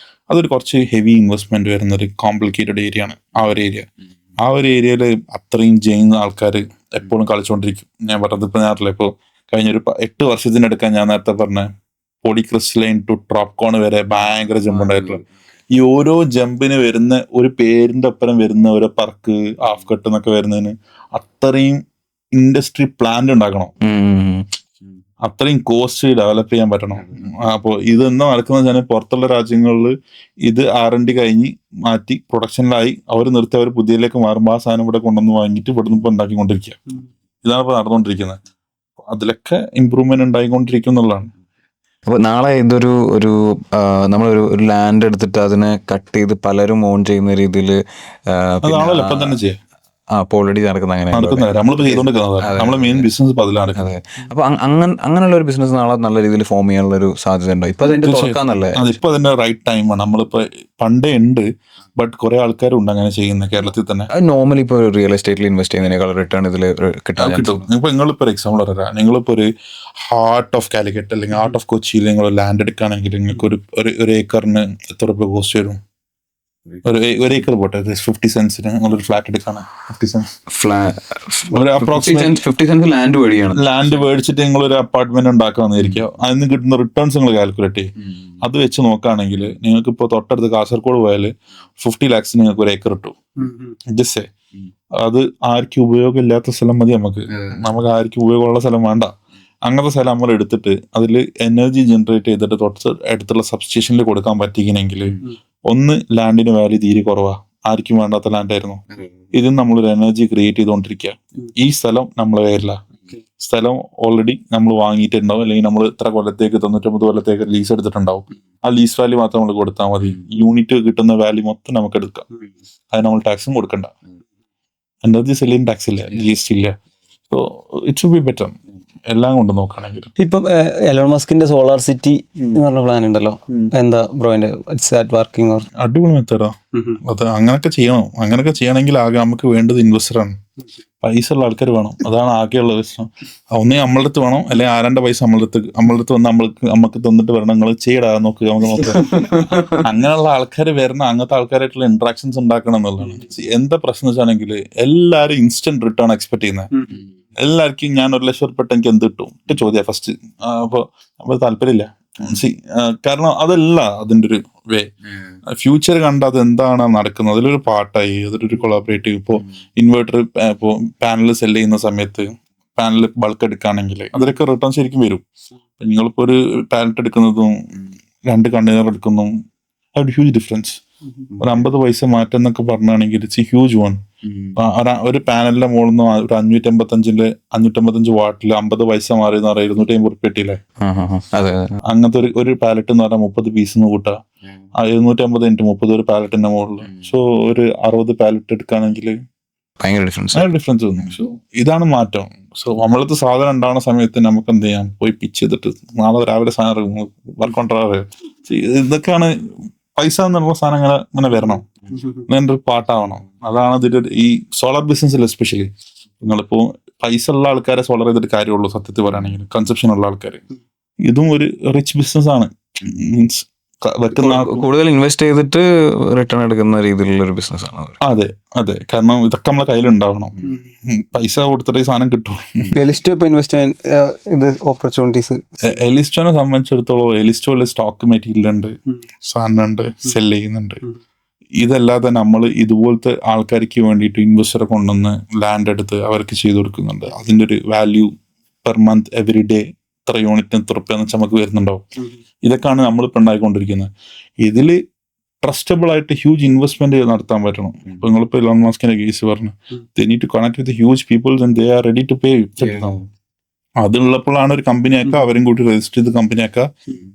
അതൊരു കുറച്ച് ഹെവി ഇൻവെസ്റ്റ്മെന്റ് വരുന്ന ഒരു കോംപ്ലിക്കേറ്റഡ് ഏരിയ ആണ്. ആ ഒരു ഏരിയയിൽ അത്രയും ചെയ്യുന്ന ആൾക്കാർ എപ്പോഴും കളിച്ചുകൊണ്ടിരിക്കും. ഞാൻ പറഞ്ഞത് ഇപ്പൊ ഞാനല്ലേ, ഇപ്പോൾ കഴിഞ്ഞൊരു 8 വർഷത്തിനെടുക്കാൻ ഞാൻ നേരത്തെ പറഞ്ഞ പോളിക്രിസ്റ്റലൈൻ ടു ട്രോപ്കോൺ വരെ ഭയങ്കര ജമ്പ് ഉണ്ടായിട്ടുള്ള. ഈ ഓരോ ജമ്പിന് വരുന്ന ഒരു പേരിന്റെ ഒപ്പം വരുന്ന ഓരോ പറക്ക് ഹാഫ് കട്ട് എന്നൊക്കെ വരുന്നതിന് അത്രയും ഇൻഡസ്ട്രി പ്ലാന്റ് ഉണ്ടാക്കണം, അത്രയും കോസ്റ്റ് ഡെവലപ്പ് ചെയ്യാൻ പറ്റണം. അപ്പോൾ ഇത് എന്താ നടക്കുന്നത് വെച്ചാൽ പുറത്തുള്ള രാജ്യങ്ങളിൽ ഇത് R&D കഴിഞ്ഞ് മാറ്റി പ്രൊഡക്ഷനിലായി അവർ നിർത്തി അവർ പുതിയതിലേക്ക് മാറുമ്പോൾ ആ സാധനം ഇവിടെ കൊണ്ടുവന്ന് വാങ്ങിയിട്ട് ഇവിടുന്ന് ഇപ്പൊ ഉണ്ടാക്കിക്കൊണ്ടിരിക്കുക. ഇതാണ് ഇപ്പൊ നടന്നുകൊണ്ടിരിക്കുന്നത്. അതിലൊക്കെ ഇമ്പ്രൂവ്മെന്റ് ഉണ്ടായിക്കൊണ്ടിരിക്കും എന്നുള്ളതാണ്. അപ്പോൾ നാളെ ഇതൊരു നമ്മളൊരു ലാൻഡ് എടുത്തിട്ട് അതിനെ കട്ട് ചെയ്ത് പലരും ഓൺ ചെയ്യുന്ന രീതിയിൽ അതാണല്ലോ ഇപ്പം തന്നെ ചെയ്യാം. ഓൾറെഡി നടക്കുന്ന അങ്ങനെ അപ്പൊ അങ്ങനെയുള്ള ഒരു ബിസിനസ് നാളെ നല്ല രീതിയിൽ ഫോം ചെയ്യാനുള്ള ഒരു സാധ്യത ഉണ്ടോ? ഇപ്പൊ അതിന്റെ തുറക്കാന്നല്ലേ? അതിപ്പോ അതിന്റെ റൈറ്റ് ടൈമാണ്. നമ്മളിപ്പോ പണ്ടേ ഉണ്ട്, ബട്ട് കുറെ ആൾക്കാരുണ്ട് അങ്ങനെ ചെയ്യുന്ന കേരളത്തിൽ തന്നെ. നോർമലി ഇപ്പൊ റിയൽ എസ്റ്റേറ്റിൽ ഇൻവെസ്റ്റ് ചെയ്യുന്നതിനേക്കാൾ റിട്ടേൺ ഇതിൽ കിട്ടും. ഇപ്പൊ നിങ്ങളിപ്പോ ഒരു എക്സാമ്പിൾ പറയാം. നിങ്ങളിപ്പോ ഒരു ഹാർട്ട് ഓഫ് കാലിക്കറ്റ് അല്ലെങ്കിൽ ഹാർട്ട് ഓഫ് കൊച്ചിയിൽ നിങ്ങൾ ലാൻഡ് എടുക്കുകയാണെങ്കിൽ നിങ്ങൾക്ക് ഒരു ഏക്കറിന് എത്ര രൂപ കോസ്റ്റ് വരും? ഒരു ഏക്കർ പോട്ടെ 50 സെന്റ്സിന് നമ്മളൊരു ഫ്ലാറ്റ് എടുക്കാണ് 50 സെന്റ് ഒരു അപ്രോക്സിമേറ്റ് 50 സെന്റ് ലാൻഡ് വഴിയാണ്. ലാൻഡ് മേടിച്ചിട്ട് നിങ്ങൾ ഒരു അപ്പാർട്ട്മെന്റ് ഉണ്ടാക്കാമെന്നിരിക്കുക. അതിന് കിട്ടുന്ന റിട്ടേൺസ് നിങ്ങൾ കാൽക്കുലേറ്റ് ചെയ്യും. അത് വെച്ച് നോക്കുകയാണെങ്കിൽ നിങ്ങൾക്ക് ഇപ്പോൾ തൊട്ടടുത്ത് കാസർഗോഡ് പോയാൽ 50 lakhs നിങ്ങൾക്ക് ഒരു ഏക്കർ കിട്ടും. ജസ്റ്റ് അത് ആർക്കും ഉപയോഗമില്ലാത്ത സ്ഥലം മതി നമുക്ക് ആർക്കും ഉപയോഗമുള്ള സ്ഥലം വേണ്ട. അങ്ങനത്തെ സ്ഥലം നമ്മൾ എടുത്തിട്ട് അതിൽ എനർജി ജനറേറ്റ് ചെയ്തിട്ട് തൊട്ട് അടുത്തുള്ള സബ്സ്റ്റേഷനിൽ കൊടുക്കാൻ പറ്റിയെങ്കിൽ ഒന്ന് ലാൻഡിന് വാല്യൂ തീരെ കുറവാ, ആർക്കും വേണ്ടാത്ത ലാൻഡായിരുന്നു. ഇതിന് നമ്മളൊരു എനർജി ക്രിയേറ്റ് ചെയ്തുകൊണ്ടിരിക്കുക. ഈ സ്ഥലം നമ്മളെ പേരില്ല, സ്ഥലം ഓൾറെഡി നമ്മൾ വാങ്ങിയിട്ടുണ്ടാവും, അല്ലെങ്കിൽ നമ്മൾ ഇത്ര കൊല്ലത്തേക്ക് 99 കൊല്ലത്തേക്ക് ലീസ് എടുത്തിട്ടുണ്ടാവും. ആ ലീസ് വാല്യൂ മാത്രം നമ്മൾ കൊടുത്താൽ മതി. യൂണിറ്റ് കിട്ടുന്ന വാല്യൂ മൊത്തം നമുക്ക് എടുക്കാം. അത് നമ്മൾ ടാക്സും കൊടുക്കണ്ട. എനർജി സെല്ലിന് ടാക്സ് ഇല്ല, GST ഇല്ല. So it should be better എല്ലാം കൊണ്ട് നോക്കുകയാണെങ്കിൽ. ഇപ്പം എലോൺ മസ്കിന്റെ സോളാർ സിറ്റി എന്ന് പറഞ്ഞ പ്ലാൻ ഉണ്ടല്ലോ, എന്താ ബ്രോയിന്റെ വർക്കിംഗ്? അടിപൊളി മെത്തേഡാ അത്. അങ്ങനൊക്കെ ചെയ്യണം. അങ്ങനൊക്കെ ചെയ്യണമെങ്കിൽ ആകെ നമുക്ക് വേണ്ടത് ഇൻവെസ്റ്ററാണ്, പൈസ ഉള്ള ആൾക്കാർ വേണം. അതാണ് ആകെയുള്ള പ്രശ്നം. ഒന്നേ നമ്മളുടെ അടുത്ത് വേണം, അല്ലെങ്കിൽ ആരാന്റെ പൈസ നമ്മളുടെ അടുത്ത് വന്ന് നമുക്ക് തന്നിട്ട് വരണം, നിങ്ങൾ ചെയ്യടാ നോക്കുക നമുക്ക് നോക്കാം. അങ്ങനെയുള്ള ആൾക്കാർ വരണം, അങ്ങനത്തെ ആൾക്കാരായിട്ടുള്ള ഇന്ററാക്ഷൻസ് ഉണ്ടാക്കണം എന്നുള്ളതാണ്. എന്താ പ്രശ്നം വെച്ചാണെങ്കിൽ എല്ലാവരും ഇൻസ്റ്റന്റ് റിട്ടേൺ എക്സ്പെക്ട് ചെയ്യുന്നത്. എല്ലാവർക്കും ഞാൻ 1 ലക്ഷം ഉൾപ്പെട്ട് എനിക്ക് എന്ത് കിട്ടും ചോദ്യം ഫസ്റ്റ്. അപ്പോൾ താല്പര്യമില്ല. കാരണം അതല്ല അതിൻ്റെ ഒരു വേ. ഫ്യൂച്ചർ കണ്ട് അത് എന്താണ് നടക്കുന്നത്. അതിലൊരു പാർട്ടായി, അതിലൊരു കൊളാബറേറ്റീവ്. ഇപ്പോൾ ഇൻവേർട്ടർ ഇപ്പോൾ പാനൽ സെല് ചെയ്യുന്ന സമയത്ത് പാനൽ ബൾക്ക് എടുക്കുകയാണെങ്കിൽ അതിലൊക്കെ റിട്ടേൺ ശരിക്കും വരും. നിങ്ങളിപ്പോൾ ഒരു പാലറ്റ് എടുക്കുന്നതും 2 കണ്ടെയ്നർ എടുക്കുന്നതും ഹ്യൂജ് ഡിഫറൻസ്. ഒരു 50 പൈസ മാറ്റം എന്നൊക്കെ പറഞ്ഞാണെങ്കിൽ ഇറ്റ്സ് എ ഹ്യൂജ് വൺ. ഒരു പാനലിന്റെ മുകളിൽ നിന്ന് ഒരു 555 വാട്ടില് 50 പൈസ മാറി എന്ന് പറയാം 250 ഉറുപ്പിക കിട്ടിയില്ലേ. അങ്ങനത്തെ ഒരു പാലറ്റ് എന്ന് പറഞ്ഞാൽ 30 പീസ് കൂട്ടാ 250 × 30 ഒരു പാലറ്റിന്റെ മുകളിൽ. സോ ഒരു 60 പാലറ്റ് എടുക്കുകയാണെങ്കിൽ ഭയങ്കര ഡിഫറൻസ് വന്നു. സോ ഇതാണ് മാറ്റം. സോ നമ്മളടുത്ത് സാധനം ഉണ്ടാവുന്ന സമയത്ത് നമുക്ക് എന്ത് ചെയ്യാം, പോയി പിച്ച് ചെയ്തിട്ട് നാളെ രാവിലെ സാധനം വർക്ക് കൊണ്ടുവരാറ്. ഇതൊക്കെയാണ് പൈസ എന്നുള്ള സാധനം ഇങ്ങനെ വരണം, ഇങ്ങനെ ഒരു പാട്ടാവണം. അതാണ് ഇതിന്റെ ഈ സോളാർ ബിസിനസ്സിൽ എസ്പെഷ്യലി. നിങ്ങളിപ്പോ പൈസ ഉള്ള ആൾക്കാരെ സോളർ ചെയ്തിട്ട് കാര്യമുള്ളൂ സത്യത്തിൽ പറയുകയാണെങ്കിൽ. കൺസെപ്ഷൻ ഉള്ള ആൾക്കാർ ഇതും ഒരു റിച്ച് ബിസിനസ് ആണ്. മീൻസ് കൂടുതൽ ഇൻവെസ്റ്റ് ചെയ്തിട്ട് റിട്ടേൺ എടുക്കുന്ന രീതിയിലുള്ള ഒരു ബിസിനസ് ആണ്. അതെ കാരണം ഇതൊക്കെ നമ്മളെ കയ്യിലുണ്ടാവണം. പൈസ കൊടുത്തിട്ട് ഈ സാധനം കിട്ടും. എലിസ്റ്റോനെ സംബന്ധിച്ചിടത്തോളം എലിസ്റ്റോയില് സ്റ്റോക്ക് മെറ്റീരിയൽ ഉണ്ട്, സാധനം ഉണ്ട്, സെല് ചെയ്യുന്നുണ്ട്. ഇതല്ലാതെ നമ്മൾ ഇതുപോലത്തെ ആൾക്കാർക്ക് വേണ്ടിയിട്ട് ഇൻവെസ്റ്ററെ കൊണ്ടുവന്ന് ലാൻഡ് എടുത്ത് അവർക്ക് ചെയ്തു കൊടുക്കുന്നുണ്ട്. അതിൻ്റെ ഒരു value per month every day ഇത്ര യൂണിറ്റിന് ഇത്ര റുപ്യ എന്ന് വെച്ചാൽ നമുക്ക് വരുന്നുണ്ടാവും. ഇതൊക്കെയാണ് നമ്മളിപ്പോൾ ഉണ്ടായിക്കൊണ്ടിരിക്കുന്നത്. ഇതിൽ ട്രസ്റ്റബിൾ ആയിട്ട് ഹ്യൂജ് ഇൻവെസ്റ്റ്മെന്റ് നടത്താൻ പറ്റണം. ഇപ്പൊ നിങ്ങളിപ്പോൾ എലോൺ മസ്കിന്റെ കേസ് പറഞ്ഞു, they need to connect with huge peoples and they are ready to pay. അതുള്ളപ്പോഴാണ് ഒരു കമ്പനി ആക്കുക, അവരും കൂട്ടി രജിസ്റ്റർ ചെയ്ത് കമ്പനി ആക്കുക.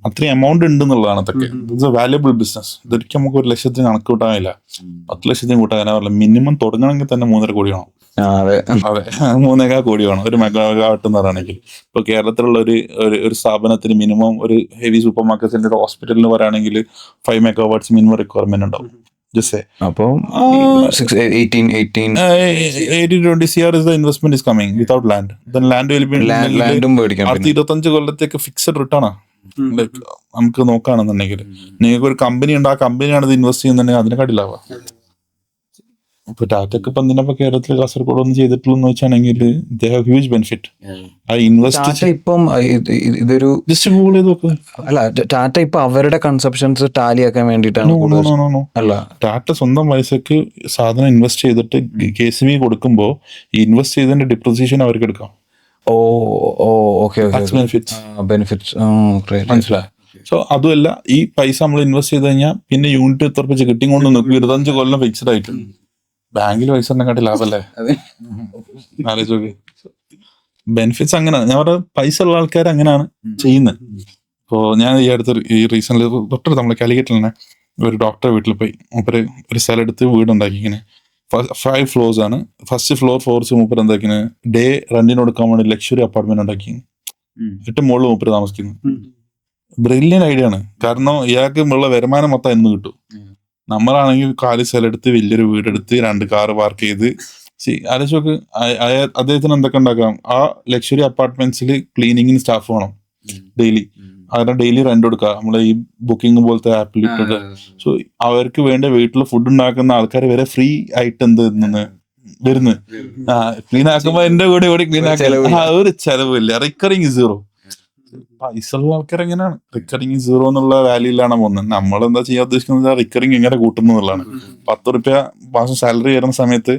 അത്രയും എമൗണ്ട് ഉണ്ട് എന്നുള്ളതാണ്. അതൊക്കെ ഇറ്റ്സ് എ വാല്യബിൾ ബിസിനസ്. ഇതൊരിക്കലും നമുക്ക് 1 ലക്ഷത്തിന് കണക്ക് കൂട്ടാനില്ല, 10 ലക്ഷത്തിന് കൂട്ടാൻ മിനിമം തുടങ്ങണമെങ്കിൽ തന്നെ 3.5 കോടി വേണം. അതെ 3.5 കോടി വേണം ഒരു മെഗാവാട്ട് എന്ന് പറയുകയാണെങ്കിൽ. ഇപ്പൊ കേരളത്തിലുള്ള ഒരു സ്ഥാപനത്തിന് മിനിമം ഒരു ഹെവി സൂപ്പർ മാർക്കറ്റിന്റെ ഒരു ഹോസ്പിറ്റലിന് പറയുകയാണെങ്കിൽ 5 മെഗാവാട്ട്സ് മിനിമം റിക്വയർമെന്റ് ഉണ്ടാവും. അപ്പോൾ 18-20 CR is the investment is coming without land. Then land will be അടുത്ത 25 കൊല്ലത്തേക്ക് ഫിക്സഡ് റിട്ടേൺ ആണ്. ലൈക്ക് നമുക്ക് നോക്കുകയാണെന്നുണ്ടെങ്കിൽ നിങ്ങൾക്ക് ഒരു കമ്പനി ഉണ്ട്, ആ കമ്പനിയാണ് ഇത് ഇൻവെസ്റ്റ് ചെയ്യുന്നുണ്ടെങ്കിൽ അതിനെക്കാട്ടി ലാഭം. ഇപ്പൊ ടാറ്റക്ക് ഇപ്പൊ എന്തിനാ കേരളത്തിൽ കാസർഗോഡ് ഒന്നും ചെയ്തിട്ടുള്ളൂ വെച്ചാണെങ്കിൽ ഹ്യൂജ് ബെനിഫിറ്റ്. ആ ഇൻവെസ്റ്റ് ഇപ്പം ഇതൊരു ജസ്റ്റ് ഗൂഗിൾ ചെയ്ത് നോക്കുക. അല്ല, ടാറ്റ ഇപ്പൊ അവരുടെ കൺസെപ്ഷൻസ് ടാലി ആക്കാൻ വേണ്ടിയിട്ടാണ്. അല്ല, ടാറ്റ സ്വന്തം പൈസക്ക് സാധനം ഇൻവെസ്റ്റ് ചെയ്തിട്ട് KCB കൊടുക്കുമ്പോൾ ഈ ഇൻവെസ്റ്റ് ചെയ്തതിന്റെ ഡിപ്രിസിയേഷൻ അവർക്ക് എടുക്കാം. മനസ്സിലായി. സോ അതുമല്ല, ഈ പൈസ നമ്മൾ ഇൻവെസ്റ്റ് ചെയ്ത് കഴിഞ്ഞാൽ പിന്നെ യൂണിറ്റ് എത്ര വെച്ച് കിട്ടിക്കൊണ്ട് നിൽക്കും. 25 കൊല്ലം ഫിക്സ്ഡ് ആയിട്ട്. ബാങ്കിൽ പൈസ കാട്ടി ലാഭല്ലേ ആലോചിച്ച്. ബെനിഫിറ്റ്സ് അങ്ങനെ ഞാൻ പറഞ്ഞ പൈസ ഉള്ള ആൾക്കാർ അങ്ങനെയാണ് ചെയ്യുന്നത്. ഇപ്പോൾ ഞാൻ ഈ അടുത്ത് റീസെന്റ് തൊട്ടടുത്ത് നമ്മളെ കാലിക്കറ്റിൽ തന്നെ ഒരു ഡോക്ടറെ വീട്ടിൽ പോയി. മൂപ്പര് ഒരു സ്ഥലം എടുത്ത് വീടുണ്ടാക്കി. ഇങ്ങനെ 5 floors ആണ്. ഫസ്റ്റ് ഫ്ലോർ മൂപ്പര് എന്താക്കിന് ഡേ റെന്റിന് കൊടുക്കാൻ വേണ്ടി ലക്ഷറി അപ്പാർട്ട്മെന്റ് ഉണ്ടാക്കി. 8 മുകളിൽ മൂപ്പര് താമസിക്കുന്നു. ബ്രില്യൻ ഐഡിയ ആണ്. കാരണം ഇയാൾക്ക് ഉള്ള വരുമാനം മൊത്തം എന്ന് കിട്ടും. നമ്മളാണെങ്കിൽ 4 സ്ഥലം എടുത്ത് വലിയൊരു വീടെടുത്ത് 2 കാർ പാർക്ക് ചെയ്ത് ആലോചിച്ചോക്ക്. അദ്ദേഹത്തിന് എന്തൊക്കെ ഉണ്ടാക്കാം. ആ ലക്ഷറി അപ്പാർട്ട്മെന്റ്സിൽ ക്ലീനിങ്ങിന് സ്റ്റാഫ് വേണം ഡെയിലി. അവരുടെ ഡെയിലി റെന്റ് കൊടുക്കുക, നമ്മളെ ഈ ബുക്കിംഗ് പോലത്തെ ആപ്പിൽ ഇട്ടിട്ട്. സോ അവർക്ക് വേണ്ട വീട്ടിൽ ഫുഡ് ഉണ്ടാക്കുന്ന ആൾക്കാർ വരെ ഫ്രീ ആയിട്ട് എന്ത് നിന്ന് വരുന്നു. ക്ലീൻ ആക്കുമ്പോ എന്റെ കൂടെ ക്ലീൻ ആക്കാൻ ഒരു ചെലവില്ല. Recurring zero. പൈസ ഉള്ള ആൾക്കാർ എങ്ങനെയാണ് റിക്കറിങ് സീറോ എന്നുള്ള വാല്യൂയിലാണ് പോകുന്നത്. നമ്മളെന്താ ചെയ്യാൻ ഉദ്ദേശിക്കുന്നത് റിക്കറിങ് എങ്ങനെ കൂട്ടുന്നു എന്നുള്ളതാണ്. 10 റുപ്യ മാസം സാലറി വരുന്ന സമയത്ത്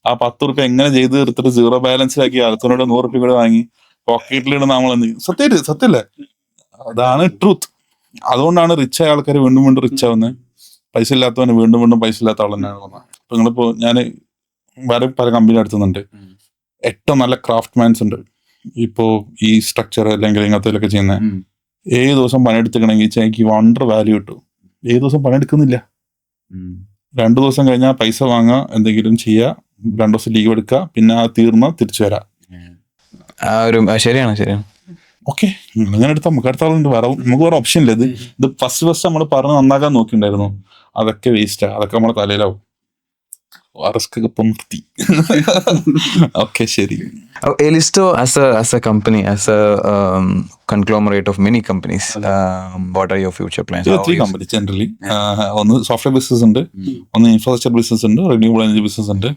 ആ 10 റുപ്യ എങ്ങനെ ചെയ്ത് തീർത്തിട്ട് സീറോ ബാലൻസിലാക്കി ആൾക്കാരോട് 100 റുപ്യ കൂടെ വാങ്ങി പോക്കറ്റിലിടുന്ന നമ്മൾ സത്യല്ലേ, അതാണ് ട്രൂത്ത്. അതുകൊണ്ടാണ് റിച്ച് ആയ ആൾക്കാർ വീണ്ടും വീണ്ടും റിച്ച് ആവുന്നത്. പൈസ ഇല്ലാത്തവന് വീണ്ടും വീണ്ടും പൈസ ഇല്ലാത്ത ആൾ തന്നെയാണ് പോകുന്നത്. ഇപ്പൊ നിങ്ങളിപ്പോ ഞാൻ വേറെ പല കമ്പനി നടത്തുന്നുണ്ട്. ഏറ്റവും നല്ല ക്രാഫ്റ്റ്മാൻസ് ഉണ്ട്. ഇപ്പോ ഈ സ്ട്രക്ചർ അല്ലെങ്കിൽ ഇങ്ങനത്തെ ചെയ്യുന്ന 7 ദിവസം പണിയെടുത്തിക്കണമെങ്കിൽ എനിക്ക് വണ്ടർ വാല്യൂ കിട്ടും. 7 ദിവസം പണിയെടുക്കുന്നില്ല. 2 ദിവസം കഴിഞ്ഞാൽ പൈസ വാങ്ങുക, എന്തെങ്കിലും ചെയ്യുക, 2 ദിവസം ലീവ് എടുക്കുക, പിന്നെ ആ തീർന്ന തിരിച്ചു വരാം. ശരിയാണ്. ഓക്കെ, അങ്ങനെ എടുത്താൽ നമുക്ക് അടുത്ത ആളുണ്ട്. നമുക്ക് വേറെ ഓപ്ഷൻ ഇല്ല. ഇത് ഫസ്റ്റ് നമ്മൾ പറഞ്ഞ് നന്നാക്കാൻ നോക്കിണ്ടായിരുന്നു. അതൊക്കെ വേസ്റ്റാ. അതൊക്കെ നമ്മളെ തലയിലാവും. റിസ്ക് ഇപ്പം നിർത്തി. ഓക്കെ, ശരി. Elisto as a company, as a conglomerate of many companies, what are your future plans? 3 companies generally. ഒന്ന് സോഫ്റ്റ്വെയർ ബിസിനസ് ഉണ്ട്, ഒന്ന് ഇൻഫ്രാസ്ട്രക്ചർ ബിസിനസ് ഉണ്ട്, റിന്യൂവബിൾ എനർജി ബിസിനസ് ഉണ്ട്.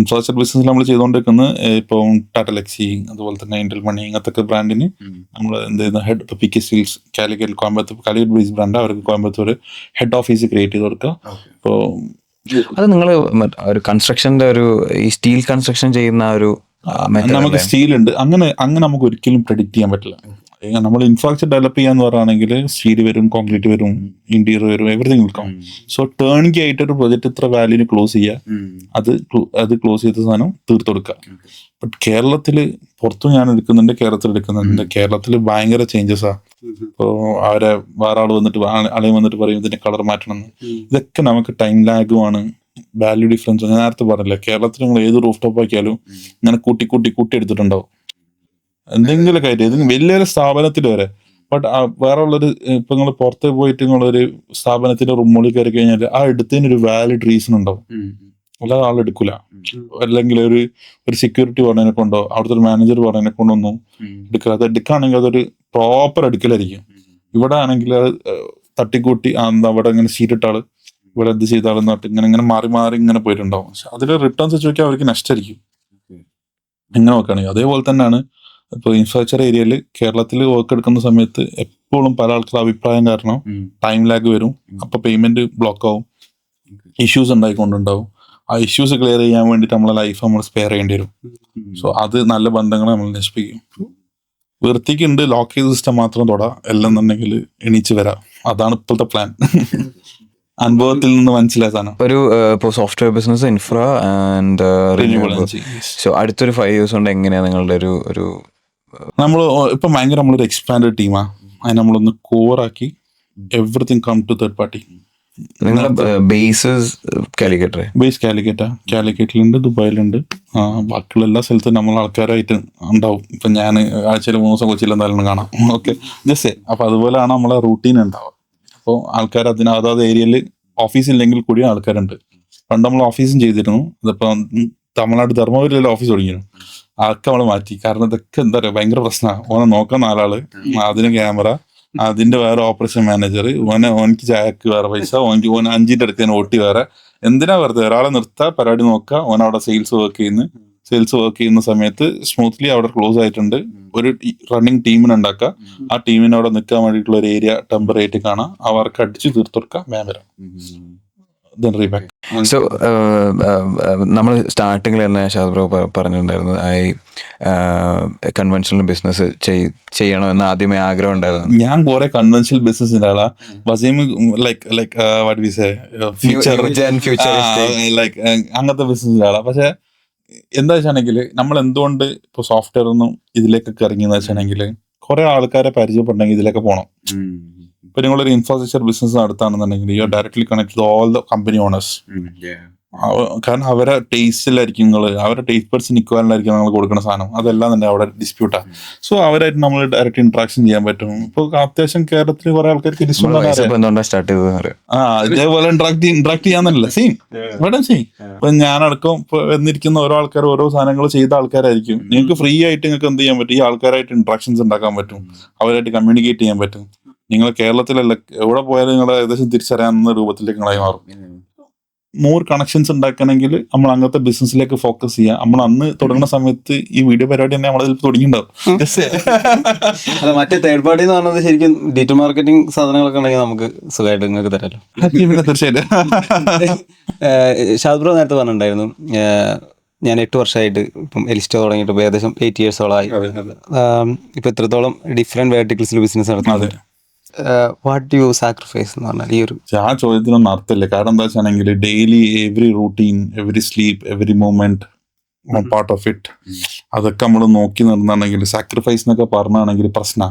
ഇൻഫ്രാസ്ട്രക്ചർ ബിസിനസ്സിൽ നമ്മൾ ചെയ്തുകൊണ്ടിരിക്കുന്നത് ഇപ്പം ടാറ്റ ലെക്സി, അതുപോലെ തന്നെ ഇന്റൽ മണി, ഇങ്ങനത്തെ ബ്രാൻഡിന് നമ്മൾ എന്ത് ചെയ്യുന്ന ഹെഡ്, ഇപ്പൊ PK steels Calicut, Calicut based brand, അവർക്ക് കോയമ്പത്തൂർ ഹെഡ് ഓഫീസ് ക്രിയേറ്റ് ചെയ്ത് കൊടുക്കുക. ഇപ്പോൾ അത് നിങ്ങൾ ഒരു കൺസ്ട്രക്ഷന്റെ ഈ സ്റ്റീൽ കൺസ്ട്രക്ഷൻ ചെയ്യുന്ന ഒരു നമുക്ക് സ്റ്റീൽ ഉണ്ട്. അങ്ങനെ നമുക്ക് ഒരിക്കലും പ്രെഡിക്റ്റ് ചെയ്യാൻ പറ്റില്ല. നമ്മൾ ഇൻഫ്രാസ്ട്രക്ചർ ഡെവലപ്പ് ചെയ്യാന്ന് പറയുകയാണെങ്കിൽ സ്റ്റീൽ വരും, കോൺക്രീറ്റ് വരും, ഇന്റീരിയർ വരും, എവറിഥിങ് വിൽക്കാം. സോ ടേണിംഗ് ആയിട്ട് ഒരു പ്രൊജക്ട് ഇത്ര വാല്യൂന് ക്ലോസ് ചെയ്യുക, അത് ക്ലോസ് ചെയ്ത സാധനം തീർത്തു കൊടുക്കുക. ബട്ട് കേരളത്തില് പുറത്തും ഞാൻ എടുക്കുന്നുണ്ട്, കേരളത്തിൽ ഭയങ്കര ചേഞ്ചസാ. ഇപ്പോ അവരെ വേറെ ആള് വന്നിട്ട് അളയും വന്നിട്ട് പറയും ഇതിന്റെ കളർ മാറ്റണം എന്ന്. ഇതൊക്കെ നമുക്ക് ടൈം ലാഗുമാണ്, വാല്യൂ ഡിഫറൻസ്. ഞാൻ നേരത്തെ പറഞ്ഞില്ല, കേരളത്തിൽ നിങ്ങൾ ഏത് റൂഫ് ടോപ്പ് ആക്കിയാലും ഇങ്ങനെ കൂട്ടി എടുത്തിട്ടുണ്ടാവും എന്തെങ്കിലുമൊക്കെ ആയിട്ട്. ഇത് വലിയൊരു സ്ഥാപനത്തിൽ വരെ. ബട്ട് വേറെ ഉള്ളൊരു ഇപ്പൊ നിങ്ങൾ പുറത്ത് പോയിട്ട് നിങ്ങളൊരു സ്ഥാപനത്തിന്റെ റൂമുകളിൽ കയറി കഴിഞ്ഞാൽ ആ എടുത്തതിനൊരു വാലിഡ് റീസൺ ഉണ്ടാവും. അല്ലാതെ ആളെടുക്കൂല. അല്ലെങ്കിൽ ഒരു സെക്യൂരിറ്റി പറഞ്ഞതിനെ കൊണ്ടോ അവിടുത്തെ ഒരു മാനേജർ പറഞ്ഞതിനെ കൊണ്ടൊന്നും എടുക്കില്ല. അത് എടുക്കുകയാണെങ്കിൽ അതൊരു പ്രോപ്പർ എടുക്കലായിരിക്കും. ഇവിടെ ആണെങ്കിൽ അത് തട്ടിക്കൂട്ടി അവിടെ ഇങ്ങനെ സീറ്റിട്ട ആള് ഇവിടെ എന്ത് ചെയ്ത ആളെന്ന് പറഞ്ഞിട്ട് ഇങ്ങനെ മാറി ഇങ്ങനെ പോയിട്ടുണ്ടാവും. പക്ഷെ അതിൽ റിട്ടേൺസ് വെച്ച് നോക്കിയാൽ അവർക്ക് നഷ്ടമായിരിക്കും എങ്ങനെ നോക്കുകയാണെങ്കിൽ. അതേപോലെ തന്നെയാണ് ഇപ്പോൾ ഇൻഫ്രാസ്ട്രക്ചർ ഏരിയയിൽ കേരളത്തിൽ വർക്ക് എടുക്കുന്ന സമയത്ത് എപ്പോഴും പല ആൾക്കാരുടെ അഭിപ്രായം കാരണം ടൈം ലാഗ് വരും. അപ്പൊ പേയ്മെന്റ് ബ്ലോക്ക് ആവും, ഇഷ്യൂസ് ഉണ്ടായിക്കൊണ്ടുണ്ടാവും. ആ ഇഷ്യൂസ് ക്ലിയർ ചെയ്യാൻ വേണ്ടിയിട്ട് നമ്മളെ ലൈഫ് നമ്മൾ സ്പെയർ ചെയ്യേണ്ടി വരും. സോ അത് നല്ല ബന്ധങ്ങളെ നമ്മൾ നശിപ്പിക്കും. വൃത്തിക്കുണ്ട് ലോക്ക് ചെയ്ത സിസ്റ്റം മാത്രം തൊടാം, എല്ലാം എന്നുണ്ടെങ്കിൽ എണീച്ച് വരാം. അതാണ് ഇപ്പോഴത്തെ പ്ലാൻ. അനുഭവത്തിൽ നിന്ന് മനസ്സിലാക്കാണ്. ഒരു ഇപ്പോൾ software business, infra and renewable. So അടുത്തൊരു 5 years കൊണ്ട് എങ്ങനെയാണ് നിങ്ങളുടെ ഒരു നമ്മൾ ഇപ്പൊ ഭയങ്കര നമ്മളൊരു എക്സ്പാൻഡഡ് ടീമാ. അതിന് നമ്മളൊന്ന് കോറാക്കി everything come to third party. നിങ്ങളുടെ ബേസ് കാലിക്കറ്റിലുണ്ട്, ദുബായിലുണ്ട്, ബാക്കിയുള്ള എല്ലാ സ്ഥലത്തും നമ്മൾ ആൾക്കാരായിട്ട് ഉണ്ടാവും. ഇപ്പൊ ഞാൻ ആഴ്ചയിൽ 3 ദിവസം കൊച്ചിയിൽ എന്തായാലും കാണാം. ഓക്കെ, ജസ്റ്റ് അപ്പൊ അതുപോലെയാണ് നമ്മളെ റൂട്ടീൻ ഉണ്ടാവുക. അപ്പോൾ ആൾക്കാർ അതാത് ഏരിയയിൽ ഓഫീസ് ഇല്ലെങ്കിൽ കൂടി ആൾക്കാരുണ്ട്. പണ്ട് നമ്മൾ ഓഫീസും ചെയ്തിരുന്നു. അതിപ്പോ തമിഴ്നാട് ധർമ്മപുരിയിലെ ഓഫീസ് തുടങ്ങിയിരുന്നു. അതൊക്കെ നമ്മൾ മാറ്റി. കാരണം ഇതൊക്കെ എന്താ പറയുക ഭയങ്കര പ്രശ്നമാണ്. ഓനെ നോക്കാൻ 4 ആള്, അതിന് ക്യാമറ, അതിന്റെ വേറെ ഓപ്പറേഷൻ മാനേജർ, ഓനക്ക് ചായക്ക് വേറെ പൈസ, ഓൻ 5ന്റെ അടുത്ത് ഓട്ടി വേറെ. എന്തിനാ വെറുതെ ഒരാളെ നിർത്താ, പരിപാടി നോക്കുക, ഓനവിടെ സെയിൽസ് വർക്ക് ചെയ്യുന്ന സമയത്ത് സ്മൂത്ത്ലി അവിടെ ക്ലോസ് ആയിട്ടുണ്ട്. ഒരു റണ്ണിങ് ടീമിനെ ഉണ്ടാക്കുക, ആ ടീമിനെ അവിടെ നിൽക്കാൻ വേണ്ടിയിട്ടുള്ള ഒരു ഏരിയ ടെമ്പററി ആയിട്ട് കാണാം, ആ വർക്ക് അടിച്ച് തീർത്തൊടുക്കുക, വരാം. സോ നമ്മൾ സ്റ്റാർട്ടിങ്ങിൽ തന്നെ ഷാദ് ബ്രോ പറഞ്ഞിട്ടുണ്ടായിരുന്നു കൺവെൻഷണൽ ബിസിനസ് ചെയ്യണമെന്ന് ആദ്യമേ ആഗ്രഹം ഉണ്ടായിരുന്നു. ഞാൻ കുറെ കൺവെൻഷണൽ ബിസിനസിന്റെ ആളാ. വസീം അങ്ങനത്തെ ബിസിനസിന്റെ ആളാ. പക്ഷെ എന്താ വെച്ചാണെങ്കിൽ നമ്മൾ എന്തുകൊണ്ട് ഇപ്പൊ സോഫ്റ്റ്വെയർ ഒന്നും ഇതിലേക്കൊക്കെ ഇറങ്ങിയെന്ന് വെച്ചാണെങ്കിൽ കുറെ ആൾക്കാരെ പരിചയപ്പെടണമെങ്കിൽ ഇതിലേക്ക് പോകണം. ഇപ്പൊ നിങ്ങളൊരു ഇൻഫ്രാസ്ട്രക്ചർ ബിസിനസ് നടത്താണെന്നുണ്ടെങ്കിൽ you are directly connect to all the company owners. കാരണം അവരെ ടേസ്റ്റിലായിരിക്കും അവരുടെ ടേസ്റ്റ് ബഡ്സിന് ഇക്വാലിലായിരിക്കും നിങ്ങൾ കൊടുക്കുന്ന സാധനം. അതെല്ലാം തന്നെ അവിടെ ഡിസ്പ്യൂട്ടാ. സോ അവരായിട്ട് നമ്മൾ ഡയറക്റ്റ് ഇന്ററാക്ഷൻ ചെയ്യാൻ പറ്റും. ഇപ്പൊ അത്യാവശ്യം കേരളത്തിൽ കുറെ ആൾക്കാർക്ക് ഇതേപോലെ ഇന്ററാക്ട് ചെയ്യാന്നല്ല സെയിം ഇവിടെ സെയിം. ഇപ്പൊ ഞാനടക്കം ഇപ്പൊ വന്നിരിക്കുന്ന ഓരോ ആൾക്കാർ ഓരോ സാധനങ്ങൾ ചെയ്ത ആൾക്കാരായിരിക്കും. നിങ്ങൾക്ക് ഫ്രീ ആയിട്ട് നിങ്ങൾക്ക് എന്ത് ചെയ്യാൻ പറ്റും, ഈ ആൾക്കാരായിട്ട് ഇന്ററാക്ഷൻസ് ഉണ്ടാക്കാൻ പറ്റും, അവരായിട്ട് കമ്മ്യൂണിക്കേറ്റ് ചെയ്യാൻ പറ്റും. നിങ്ങൾ കേരളത്തിലല്ല എവിടെ പോയാലും നിങ്ങളെ ഏകദേശം തിരിച്ചറിയാവുന്ന രൂപത്തിലേക്ക് നിങ്ങളായി മാറും. മോർ കണക്ഷൻസ് ഉണ്ടാക്കണമെങ്കിൽ നമ്മൾ അങ്ങനത്തെ ബിസിനസ്സിലേക്ക് ഫോക്കസ് ചെയ്യുക. നമ്മൾ അന്ന് തുടങ്ങുന്ന സമയത്ത് ഈ വീഡിയോ പരിപാടി തന്നെ നമ്മളതിൽ തുടങ്ങിയിട്ടുണ്ടാവും. അല്ല, മറ്റേ തേർഡ് പാർട്ടി എന്ന് പറഞ്ഞത് ശരിക്കും ഡിജിറ്റൽ മാർക്കറ്റിംഗ് സാധനങ്ങളൊക്കെ ഉണ്ടെങ്കിൽ നമുക്ക് സുഖമായിട്ട് നിങ്ങൾക്ക് തരാമല്ലോ. തീർച്ചയായിട്ടും. ഷാദ് ബ്രോ നേരത്തെ പറഞ്ഞിട്ടുണ്ടായിരുന്നു, ഞാൻ 8 വർഷമായിട്ട് ഇപ്പം എലിസ്റ്റോ തുടങ്ങിയിട്ട് ഇപ്പോൾ ഏകദേശം 8 yearsോളമായി. ഇപ്പം എത്രത്തോളം ഡിഫറെൻറ്റ് വേർട്ടിക്കൽസിൽ ബിസിനസ് നടത്തുന്നത്. വാട്ട് യു സാക്രിഫൈസ് എന്ന് പറഞ്ഞാൽ ഈ ഒരു ആ ചോദ്യത്തിനൊന്നും അർത്ഥമില്ല. കാരണം എന്താ വെച്ചാണെങ്കിൽ daily every routine, every sleep, every moment part of it, അതൊക്കെ നമ്മൾ നോക്കി നിർന്നാണെങ്കിൽ സാക്രിഫൈസ് എന്നൊക്കെ പറഞ്ഞാണെങ്കിൽ പ്രശ്ന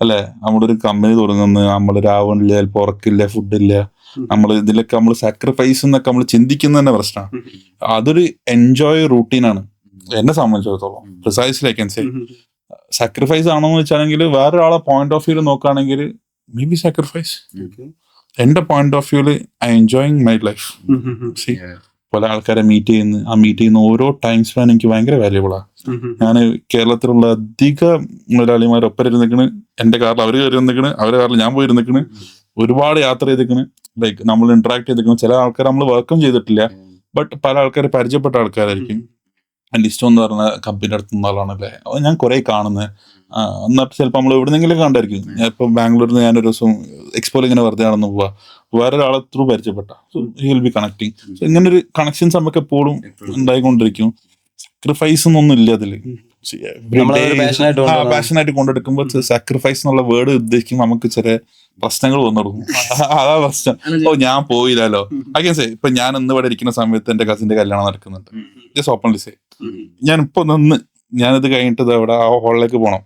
അല്ലെ. നമ്മളൊരു കമ്പനി തുടങ്ങുന്നത് നമ്മൾ രാവിലെ ചിലപ്പോൾ ഉറക്കില്ല, ഫുഡില്ല, നമ്മൾ ഇതിലൊക്കെ നമ്മൾ സാക്രിഫൈസ് എന്നൊക്കെ നമ്മൾ ചിന്തിക്കുന്ന തന്നെ പ്രശ്നമാണ്. അതൊരു എൻജോയ് റൂട്ടീനാണ് എന്നെ സംബന്ധിച്ചിടത്തോളം. Precisely I can say sacrifice ആണോ എന്ന് വെച്ചാണെങ്കിൽ വേറൊരാളെ പോയിന്റ് ഓഫ് വ്യൂല് നോക്കുകയാണെങ്കിൽ മേ ബി സാക്രിഫൈസ്. എന്റെ പോയിന്റ് ഓഫ് വ്യൂല് ഐ എൻജോയിങ് മൈ ലൈഫ്. പല ആൾക്കാരെ മീറ്റ് ചെയ്യുന്നു, ആ മീറ്റ് ചെയ്യുന്ന ഓരോ ടൈം സ്പാൻ എനിക്ക് ഭയങ്കര വാല്യുബിളാണ്. ഞാൻ കേരളത്തിലുള്ള അധിക മുതലാളിമാർ ഒപ്പം ഇരുന്നിക്കണ്, എന്റെ കാറിൽ അവർ കയറി നിൽക്കണ്, അവരുടെ കാറിൽ ഞാൻ പോയി ഇരുന്നിക്കണ്, ഒരുപാട് യാത്ര ചെയ്തിക്കണ്, ലൈക്ക് നമ്മൾ ഇന്ററാക്ട് ചെയ്തിരിക്കണം. ചില ആൾക്കാർ നമ്മൾ വെൽക്കം ചെയ്തിട്ടില്ല, ബട്ട് പല ആൾക്കാർ പരിചയപ്പെട്ട ആൾക്കാരായിരിക്കും. ലിസ്റ്റോ എന്ന് പറഞ്ഞ കമ്പനിയുടെ അടുത്ത് നിന്ന ആളാണല്ലേ, അത് ഞാൻ കുറെ കാണുന്നത്. എന്നിട്ട് ചിലപ്പോൾ നമ്മൾ എവിടെന്നെങ്കിലും കണ്ടായിരിക്കും. ഞാൻ ഇപ്പം ബാംഗ്ലൂരിൽ നിന്ന് ഞാനൊരു ദിവസം എക്സ്പോയിൽ ഇങ്ങനെ വെറുതെ നടന്നു പോവാ, വേറെ ഒരാളെ ത്രൂ പരിചയപ്പെട്ട, so he will be connecting. So ഇങ്ങനെ ഒരു കണക്ഷൻസ് നമുക്ക് എപ്പോഴും ഉണ്ടായിക്കൊണ്ടിരിക്കും. സാക്രിഫൈസ് ഒന്നും ഇല്ല അതില്. പാഷനായിട്ട് കൊണ്ടെടുക്കുമ്പോൾ സാക്രിഫൈസ് എന്നുള്ള വേർഡ് ഉദ്ദേശിക്കുമ്പോൾ നമുക്ക് ചില പ്രശ്നങ്ങൾ വന്നു തുടങ്ങും. അതാ പ്രശ്നം. ഞാൻ പോയില്ലല്ലോ. സേ ഇപ്പൊ ഞാൻ ഇന്ന് ഇവിടെ ഇരിക്കുന്ന സമയത്ത് എന്റെ കസിന്റെ കല്യാണം നടക്കുന്നുണ്ട്. ജസ്റ്റ് ഓപ്പൺലി സേ ഞാൻ ഇപ്പൊ ഞാനിത് കഴിഞ്ഞിട്ട് അവിടെ ആ ഹോളിലേക്ക് പോകണം.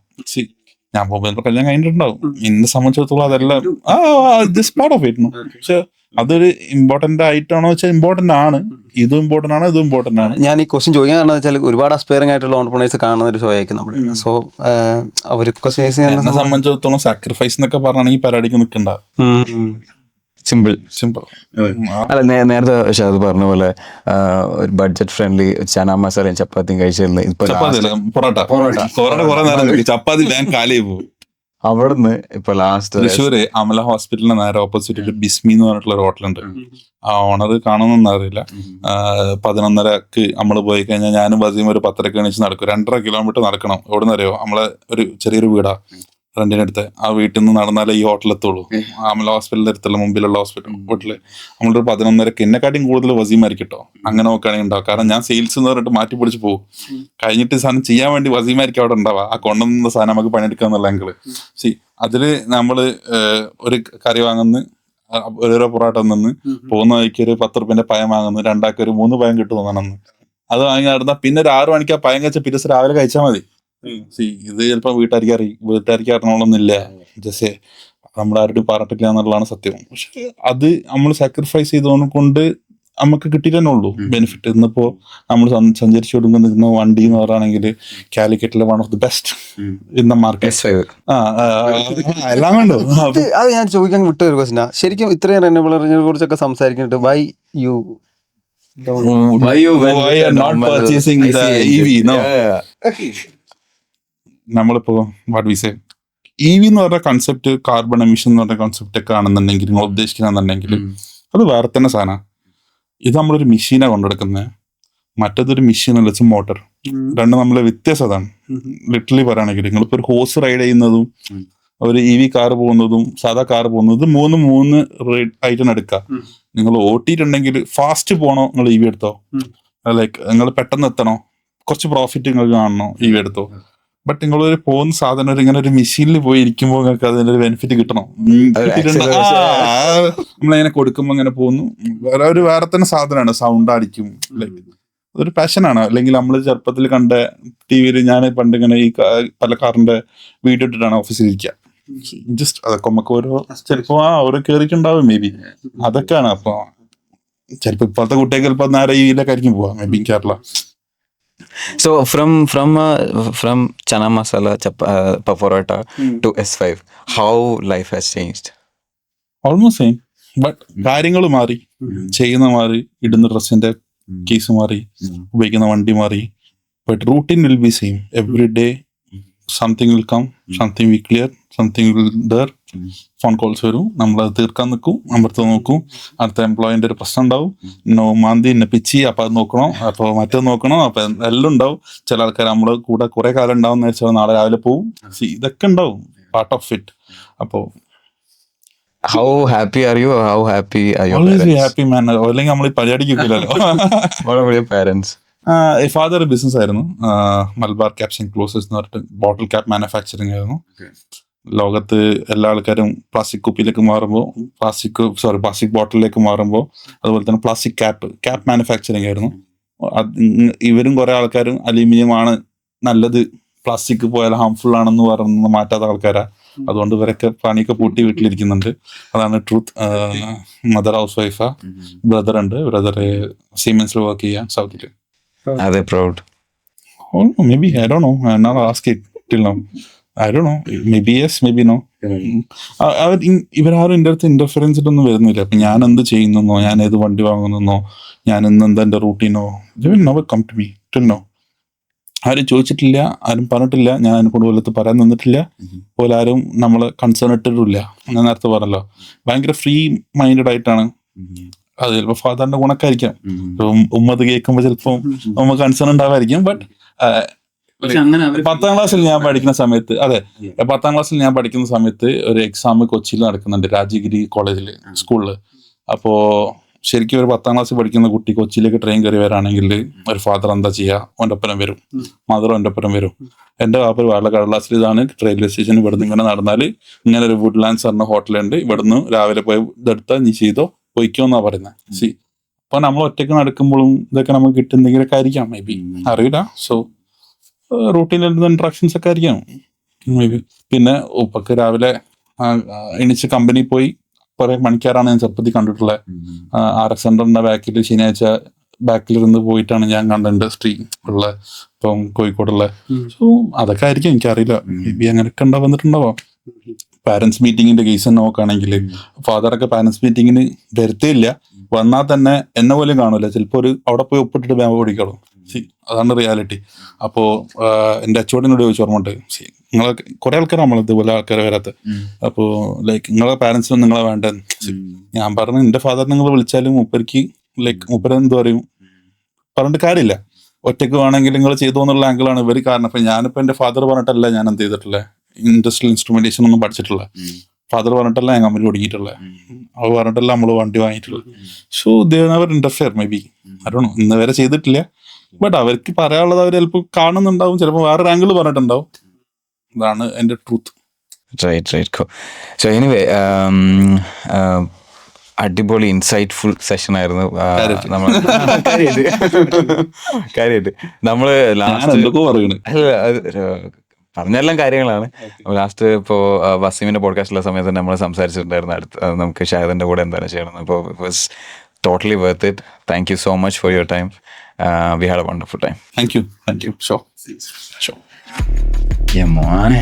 ഞാൻ പോകുമ്പോൾ കല്യാണം കഴിഞ്ഞിട്ടുണ്ടാവും. എന്നെ സംബന്ധിച്ചിടത്തോളം അതെല്ലാം ജസ്റ്റ് പാർട്ട് ഓഫ് ഇറ്റ്. പക്ഷെ അതൊരു ഇമ്പോർട്ടന്റ് ആയിട്ടാണോ വെച്ചാൽ ഇമ്പോർട്ടന്റ് ആണ്. ഇതും ഇമ്പോർട്ടന്റ് ആണ്, ഇതും ഇമ്പോർട്ടന്റ് ആണ്. ഞാൻ ഈ ക്വസ്റ്റ്യൻ ചോദിക്കാൻ കാരണം വെച്ചാൽ ഒരുപാട് അസ്പയറിംഗ് ആയിട്ടുള്ള ഓൺട്രപ്രണേഴ്സ് കാണുന്ന ഒരു ഷോ ആയിരിക്കും നമ്മൾ. സോ അവർക്ക് എന്നെ സംബന്ധിച്ചിടത്തോളം സാക്രിഫൈസ് എന്നൊക്കെ പറഞ്ഞാണെങ്കിൽ പരിപാടിക്ക് നിൽക്കണ്ട. സിമ്പിൾ. അല്ല, നേരത്തെ ഷാദ് പറഞ്ഞ പോലെ ഒരു ബഡ്ജറ്റ് ഫ്രണ്ട്ലി ചനാ മസാലയും ചപ്പാത്തിയും കഴിച്ചിരുന്നു. ചപ്പാത്തി ഞാൻ കാലേ പോകും. അവിടുന്ന് ഇപ്പൊ ലാസ്റ്റ് തൃശ്ശൂര് അമല ഹോസ്പിറ്റലിന് നേരെ ഓപ്പോസിറ്റ് ബിസ്മി എന്ന് പറഞ്ഞിട്ടുള്ള ഒരു ഹോട്ടലുണ്ട്. ആ ഓണർ കാണുമെന്നൊന്നും അറിയില്ല. 11:30 നമ്മൾ പോയി കഴിഞ്ഞാൽ ഞാനും ബസീം ഒരു 10:30 എണീച്ച് നടക്കും. 2.5 kilometer നടക്കണം. എവിടെ നിന്ന് അറിയോ, നമ്മളെ ഒരു ചെറിയൊരു വീടാ റെന്റിനടുത്ത്. ആ വീട്ടിൽ നിന്ന് നടന്നാലേ ഈ ഹോട്ടലെത്തുള്ളൂ. അമല ഹോസ്പിറ്റലിന്റെ അടുത്തുള്ള മുമ്പിലുള്ള ഹോട്ടല്. നമ്മളൊരു 11:30 എന്നെക്കാട്ടിയും കൂടുതൽ വസീമായിരിക്കും കേട്ടോ. അങ്ങനെ നോക്കുകയാണെങ്കിൽ ഉണ്ടാവും. കാരണം ഞാൻ സെയിൽസ് എന്ന് പറഞ്ഞിട്ട് മാറ്റി പിടിച്ച് പോകും. കഴിഞ്ഞിട്ട് സാധനം ചെയ്യാൻ വേണ്ടി വസീമായിരിക്കും അവിടെ ഉണ്ടാവുക. ആ കൊണ്ടുവന്ന സാധനം നമുക്ക് പണിയെടുക്കുക എന്നുള്ള ആംഗിള്. അതില് നമ്മള് ഒരു കറി വാങ്ങുന്നു, ഓരോ പൊറോട്ട നിന്ന് പോകുന്ന വഴിക്ക് ഒരു 10 രൂപേന്റെ പയം വാങ്ങുന്നു, 2 ഒരു 3 പയം കിട്ടുമെന്നാണെന്ന്. അത് വാങ്ങി നടന്നാൽ പിന്നെ ഒരു 6 മണിക്ക് ആ പയം കഴിച്ച പിന്നെ രാവിലെ കഴിച്ചാൽ മതി. ഇത് ചിലപ്പോ വീട്ടുകാർക്ക് അറിയണമെന്നില്ല. ജസ്റ്റ് നമ്മളാരും പറഞ്ഞിട്ടില്ല എന്നുള്ളതാണ് സത്യം. പക്ഷെ അത് നമ്മൾ സാക്രിഫൈസ് ചെയ്തുകൊണ്ട് നമുക്ക് കിട്ടിയിട്ട് തന്നെ ഉള്ളൂ ബെനിഫിറ്റ്. ഇന്നിപ്പോ നമ്മൾ സഞ്ചരിച്ചു കൊടുക്കുന്ന വണ്ടി എന്ന് പറയുകയാണെങ്കിൽ കാലിക്കറ്റിലെ one of the best in the market. എല്ലാം കണ്ടു. അത് ഞാൻ ചോദിക്കാൻ വിട്ട ഒരു ക്വസ്റ്റ്യൻ. ശരിക്കും ഇത്രയും റിന്യൂവബിൾ എനർജിയെ കുറിച്ചൊക്കെ സംസാരിക്കുന്നുണ്ട്. Why you not purchasing the EV? No. നമ്മളിപ്പോ വാട്ട് വി സേ EV എന്ന് പറഞ്ഞ കൺസെപ്റ്റ്, കാർബൺ എമിഷൻ എന്ന് പറഞ്ഞ കൺസെപ്റ്റ് ഒക്കെ ആണെന്നുണ്ടെങ്കിൽ നിങ്ങൾ ഉദ്ദേശിക്കണമെന്നുണ്ടെങ്കിൽ അത് വേറെ തന്നെ സാധനമാണ്. ഇത് നമ്മളൊരു മെഷീനാണ് കൊണ്ടെടുക്കുന്നത്, മറ്റേതൊരു മെഷീനല്ല, ഇറ്റ്സ് മോട്ടർ. രണ്ടും നമ്മളെ വ്യത്യാസം അതാണ്. ലിറ്ററലി പറയുകയാണെങ്കിൽ നിങ്ങളിപ്പോ ഒരു ഹോസ് റൈഡ് ചെയ്യുന്നതും ഒരു EV കാർ പോകുന്നതും സാധാ കാർ പോകുന്നതും മൂന്ന് ആയിട്ടാണ് എടുക്കുക. നിങ്ങൾ ഓട്ടിയിട്ടുണ്ടെങ്കിൽ ഫാസ്റ്റ് പോകണോ നിങ്ങൾ EV എടുത്തോ, ലൈക്ക് നിങ്ങൾ പെട്ടെന്ന് എത്തണോ, കുറച്ച് പ്രോഫിറ്റ് നിങ്ങൾക്ക് കാണണോ EV എടുത്തോ. ബട്ട് നിങ്ങൾ ഒരു പോകുന്ന സാധനം ഇങ്ങനെ ഒരു മെഷീനിൽ പോയി ഇരിക്കുമ്പോൾ നിങ്ങൾക്ക് അതിന്റെ ഒരു ബെനിഫിറ്റ് കിട്ടണം. നമ്മളിങ്ങനെ കൊടുക്കുമ്പോൾ അങ്ങനെ പോകുന്നു. വേറെ തന്നെ സാധനമാണ്, സൗണ്ട് അടിക്കും. ലൈക്ക് അതൊരു പാഷനാണ്. അല്ലെങ്കിൽ നമ്മൾ ചെറുപ്പത്തിൽ കണ്ട TV ഞാൻ പണ്ട് ഇങ്ങനെ ഈ പല കാറിന്റെ വീഡിയോ ഇട്ടിട്ടാണ് ഓഫീസിൽ ഇരിക്കുക. ജസ്റ്റ് അതൊക്കെ നമുക്ക് ഓരോ ചിലപ്പോ ഓരോ കേറിയിട്ടുണ്ടാവും മേ ബി. അതൊക്കെയാണ്. അപ്പൊ ചിലപ്പോ ഇപ്പോഴത്തെ കുട്ടികൾക്ക് ചിലപ്പോ നേരെ EVയിലൊക്കെ ആയിരിക്കും പോവാ may be Kerala. So from chana masala paporota to S5, how life has changed? Almost same. But കാര്യങ്ങൾ മാറി, ചെയ്യുന്ന മാറി, ഇടുന്ന ഡ്രസ്സിന്റെ കേസ് മാറി, ഉപയോഗിക്കുന്ന വണ്ടി മാറി. But routine will be same. Every day something will come, something will clear, something will there, phone calls വരും, നമ്മളത് തീർക്കാൻ നിൽക്കും, അമ്പലത്ത് നോക്കും, അടുത്ത എംപ്ലോയിന്റെ ഒരു പ്രശ്നം ഉണ്ടാവും, മാന്തി എന്നെ പിച്ചി, അപ്പൊ അത് നോക്കണം, അപ്പൊ മറ്റേത് നോക്കണം, അപ്പൊ എല്ലാം ഉണ്ടാവും. ചില ആൾക്കാർ നമ്മള് കൂടെ കുറെ കാലം ഉണ്ടാവും വെച്ചാൽ നാളെ രാവിലെ പോവും. ഇതൊക്കെ ഉണ്ടാവും, പാർട്ട് ഓഫ് ഇറ്റ്. അപ്പോ how happy are you? How happy are you? Always happy മാൻ, അല്ലെങ്കിൽ നമ്മൾ പരിപാടിക്കില്ലല്ലോ. പാരന്റ്സ്? ഫാദർ ബിസിനസ് ആയിരുന്നു, മലബാർ ക്യാപ്സ് ആൻഡ് ക്ലോസസ് എന്ന് പറഞ്ഞിട്ട് ബോട്ടിൽ ക്യാപ്പ് മാനുഫാക്ചറിങ് ആയിരുന്നു. ലോകത്ത് എല്ലാ ആൾക്കാരും പ്ലാസ്റ്റിക് കുപ്പിയിലേക്ക് മാറുമ്പോൾ പ്ലാസ്റ്റിക് ബോട്ടിലേക്ക് മാറുമ്പോൾ, അതുപോലെ തന്നെ പ്ലാസ്റ്റിക് ക്യാപ്പ് മാനുഫാക്ചറിങ് ആയിരുന്നു. ഇവരും കുറെ ആൾക്കാരും അലൂമിനിയം ആണ് നല്ലത്, പ്ലാസ്റ്റിക് പോയാൽ ഹാംഫുൾ ആണെന്ന് പറഞ്ഞ് മാറ്റാത്ത ആൾക്കാരാ. അതുകൊണ്ട് ഇവരൊക്കെ പണിയൊക്കെ പൂട്ടി വീട്ടിലിരിക്കുന്നുണ്ട്. അതാണ് ട്രൂത്ത്. മദർ ഹൗസ് വൈഫാ, ബ്രദർ ഉണ്ട്, ബ്രദർ സീമെൻസിൽ വർക്ക് ചെയ്യാം സൗദിയിൽ. അതെ, proud. Maybe I don't know. I'm not asked it till now. I don't know. Maybe yes, maybe no. ഇവരാരും എൻ്റെ അടുത്ത് ഇന്റർഫിയറൻസ് ഒന്നും വരുന്നില്ല. അപ്പൊ ഞാൻ എന്ത് ചെയ്യുന്നോ, ഞാൻ ഏത് വണ്ടി വാങ്ങുന്നോ, ഞാൻ ഇന്നെന്താ എൻ്റെ റൂട്ടീനോ, never come to me to know. ആരും ചോദിച്ചിട്ടില്ല, ആരും പറഞ്ഞിട്ടില്ല, ഞാൻ അതിനെ കൊണ്ട് പോലത്ത് പറയാൻ നിന്നിട്ടില്ല, പോലെ ആരും നമ്മളെ കൺസേൺ ഇട്ടിട്ടില്ല. ഞാൻ നേരത്തെ പറഞ്ഞല്ലോ, ഭയങ്കര ഫ്രീ മൈൻഡഡ് ആയിട്ടാണ്. അത് ചിലപ്പോ ഫാദറിന്റെ ഗുണക്കായിരിക്കാം. ഉമ്മത് കേൾക്കുമ്പോ ചിലപ്പോ നമുക്ക് കൺസേൺ ഉണ്ടാവായിരിക്കും. ബട്ട് 10ാം ക്ലാസ്സിൽ ഞാൻ പഠിക്കുന്ന സമയത്ത്, അതെ 10ാം ക്ലാസ്സിൽ ഞാൻ പഠിക്കുന്ന സമയത്ത് ഒരു എക്സാം കൊച്ചിയിൽ നടക്കുന്നുണ്ട്, രാജഗിരി കോളേജില്, സ്കൂളില്. അപ്പോ ശരിക്കും ഒരു 10ാം ക്ലാസ്സിൽ പഠിക്കുന്ന കുട്ടി കൊച്ചിയിലേക്ക് ട്രെയിൻ കയറി വരാണെങ്കിൽ ഒരു ഫാദർ എന്താ ചെയ്യുക? ഓൻ്റെ ഒപ്പരം വരും, മദറും എൻ്റെ ഒപ്പരം വരും. എൻ്റെ വാപ്പ വളരെ കടലാസിൽ ഇതാണ് റെയിൽവേ സ്റ്റേഷൻ. ഇവിടുന്ന് ഇങ്ങനെ നടന്നാൽ ഇങ്ങനെ ഒരു വുഡ്ലാൻഡ്സ് പറഞ്ഞ ഹോട്ടലുണ്ട്, ഇവിടുന്ന് രാവിലെ പോയി ഇതെടുത്താ നീ ചെയ്തോ പോയിക്കോ എന്നാ പറയുന്നത്. അപ്പൊ നമ്മൾ ഒറ്റയ്ക്ക് നടക്കുമ്പോഴും ഇതൊക്കെ നമുക്ക് കിട്ടുന്നെങ്കിലൊക്കെ ആയിരിക്കാം, മേ ബി, അറിയില്ല. സോ റൂട്ടീനിൽ ഇന്ററാക്ഷൻസ് ഒക്കെ ആയിരിക്കാം മേ ബി. പിന്നെ ഉപ്പക്ക് രാവിലെ എണീച്ച് കമ്പനി പോയി കുറെ മണിക്കാരാണ് ഞാൻ ചെറുപ്പത്തിൽ കണ്ടിട്ടുള്ളത്. RX സെന്ററിന്റെ ബാക്കിൽ ശനിയാഴ്ച ബാക്കിലിരുന്ന് പോയിട്ടാണ് ഞാൻ കണ്ട ഇൻഡസ്ട്രി ഉള്ള, ഇപ്പം കോഴിക്കോടുള്ള. സോ അതൊക്കെ ആയിരിക്കും, എനിക്കറിയില്ല, മേ ബി അങ്ങനെയൊക്കെ വന്നിട്ടുണ്ടാവാം. പാരന്റ്സ് മീറ്റിങ്ങിന്റെ കേസ് നോക്കുകയാണെങ്കിൽ ഫാദറൊക്കെ പാരന്റ്സ് മീറ്റിങ്ങിന് വരുത്തിയില്ല, വന്നാൽ തന്നെ എന്നെ പോലും കാണൂല. ചിലപ്പോൾ അവിടെ പോയി ഒപ്പിട്ടിട്ട് ബാമ്പ് ഓടിക്കോളും. അതാണ് റിയാലിറ്റി. അപ്പോ എൻ്റെ അച്ചോടിനോട് ചോദിച്ചു, ഓർമ്മണ്ട്, നിങ്ങളെ കുറെ ആൾക്കാർ നമ്മൾ ഇതുപോലെ ആൾക്കാർ വരാത്ത. അപ്പോ ലൈക്ക് നിങ്ങളെ പാരന്റ്സിനും നിങ്ങളെ വേണ്ടെന്ന് ഞാൻ പറഞ്ഞു. എന്റെ ഫാദർ നിങ്ങൾ വിളിച്ചാലും മൂപ്പർക്ക് ലൈക്ക് മൂപ്പര് എന്ത് പറയും, പറഞ്ഞിട്ട് കാര്യമില്ല. ഒറ്റയ്ക്ക് വേണമെങ്കിൽ നിങ്ങൾ ചെയ്തു എന്നുള്ള ആംഗിളാണ് ഇവർ. കാരണം ഇപ്പൊ ഞാനിപ്പോ എന്റെ ഫാദർ പറഞ്ഞിട്ടല്ല ഞാൻ എന്ത് ചെയ്തിട്ടില്ല, ഇൻഡസ്ട്രിയൽ ഇൻസ്ട്രുമെന്റേഷൻ ഒന്നും പഠിച്ചിട്ടില്ല. ഫാദർ പറഞ്ഞിട്ടല്ല ഞാൻ കമ്പനി ഓടിക്കിട്ടുള്ളത്, അവ പറഞ്ഞിട്ടല്ല നമ്മൾ വണ്ടി വാങ്ങിയിട്ടുള്ളത്. So they never interfere, may be, I don't know, ഇന്ന് വരെ ചെയ്തിട്ടില്ല. ബട്ട് അവർക്ക് പറയാനുള്ളത് അവർ ചിലപ്പോൾ കാണുന്നുണ്ടാവും, ചിലപ്പോൾ വേറൊരു ആംഗിൾ പറഞ്ഞിട്ടുണ്ടാവും. അതാണ് എൻ്റെ ട്രൂത്ത്. റൈറ്റ്. സോ എനിവേ, അടിപൊളി ഇൻസൈറ്റ്ഫുൾ സെഷൻ ആയിരുന്നു. കാര്യമായിട്ട് നമ്മള് പറഞ്ഞെല്ലാം കാര്യങ്ങളാണ്. ലാസ്റ്റ് ഇപ്പോൾ വസീമിന്റെ പോഡ്കാസ്റ്റിലുള്ള സമയത്ത് നമ്മൾ സംസാരിച്ചിട്ടുണ്ടായിരുന്നു, അടുത്ത് നമുക്ക് ഷാഹിദിന്റെ കൂടെ എന്താണ് ചെയ്യണം. അപ്പോൾ it was totally worth it. Thank you so much for your time. We had A wonderful time. Thank you. Show. മോനെ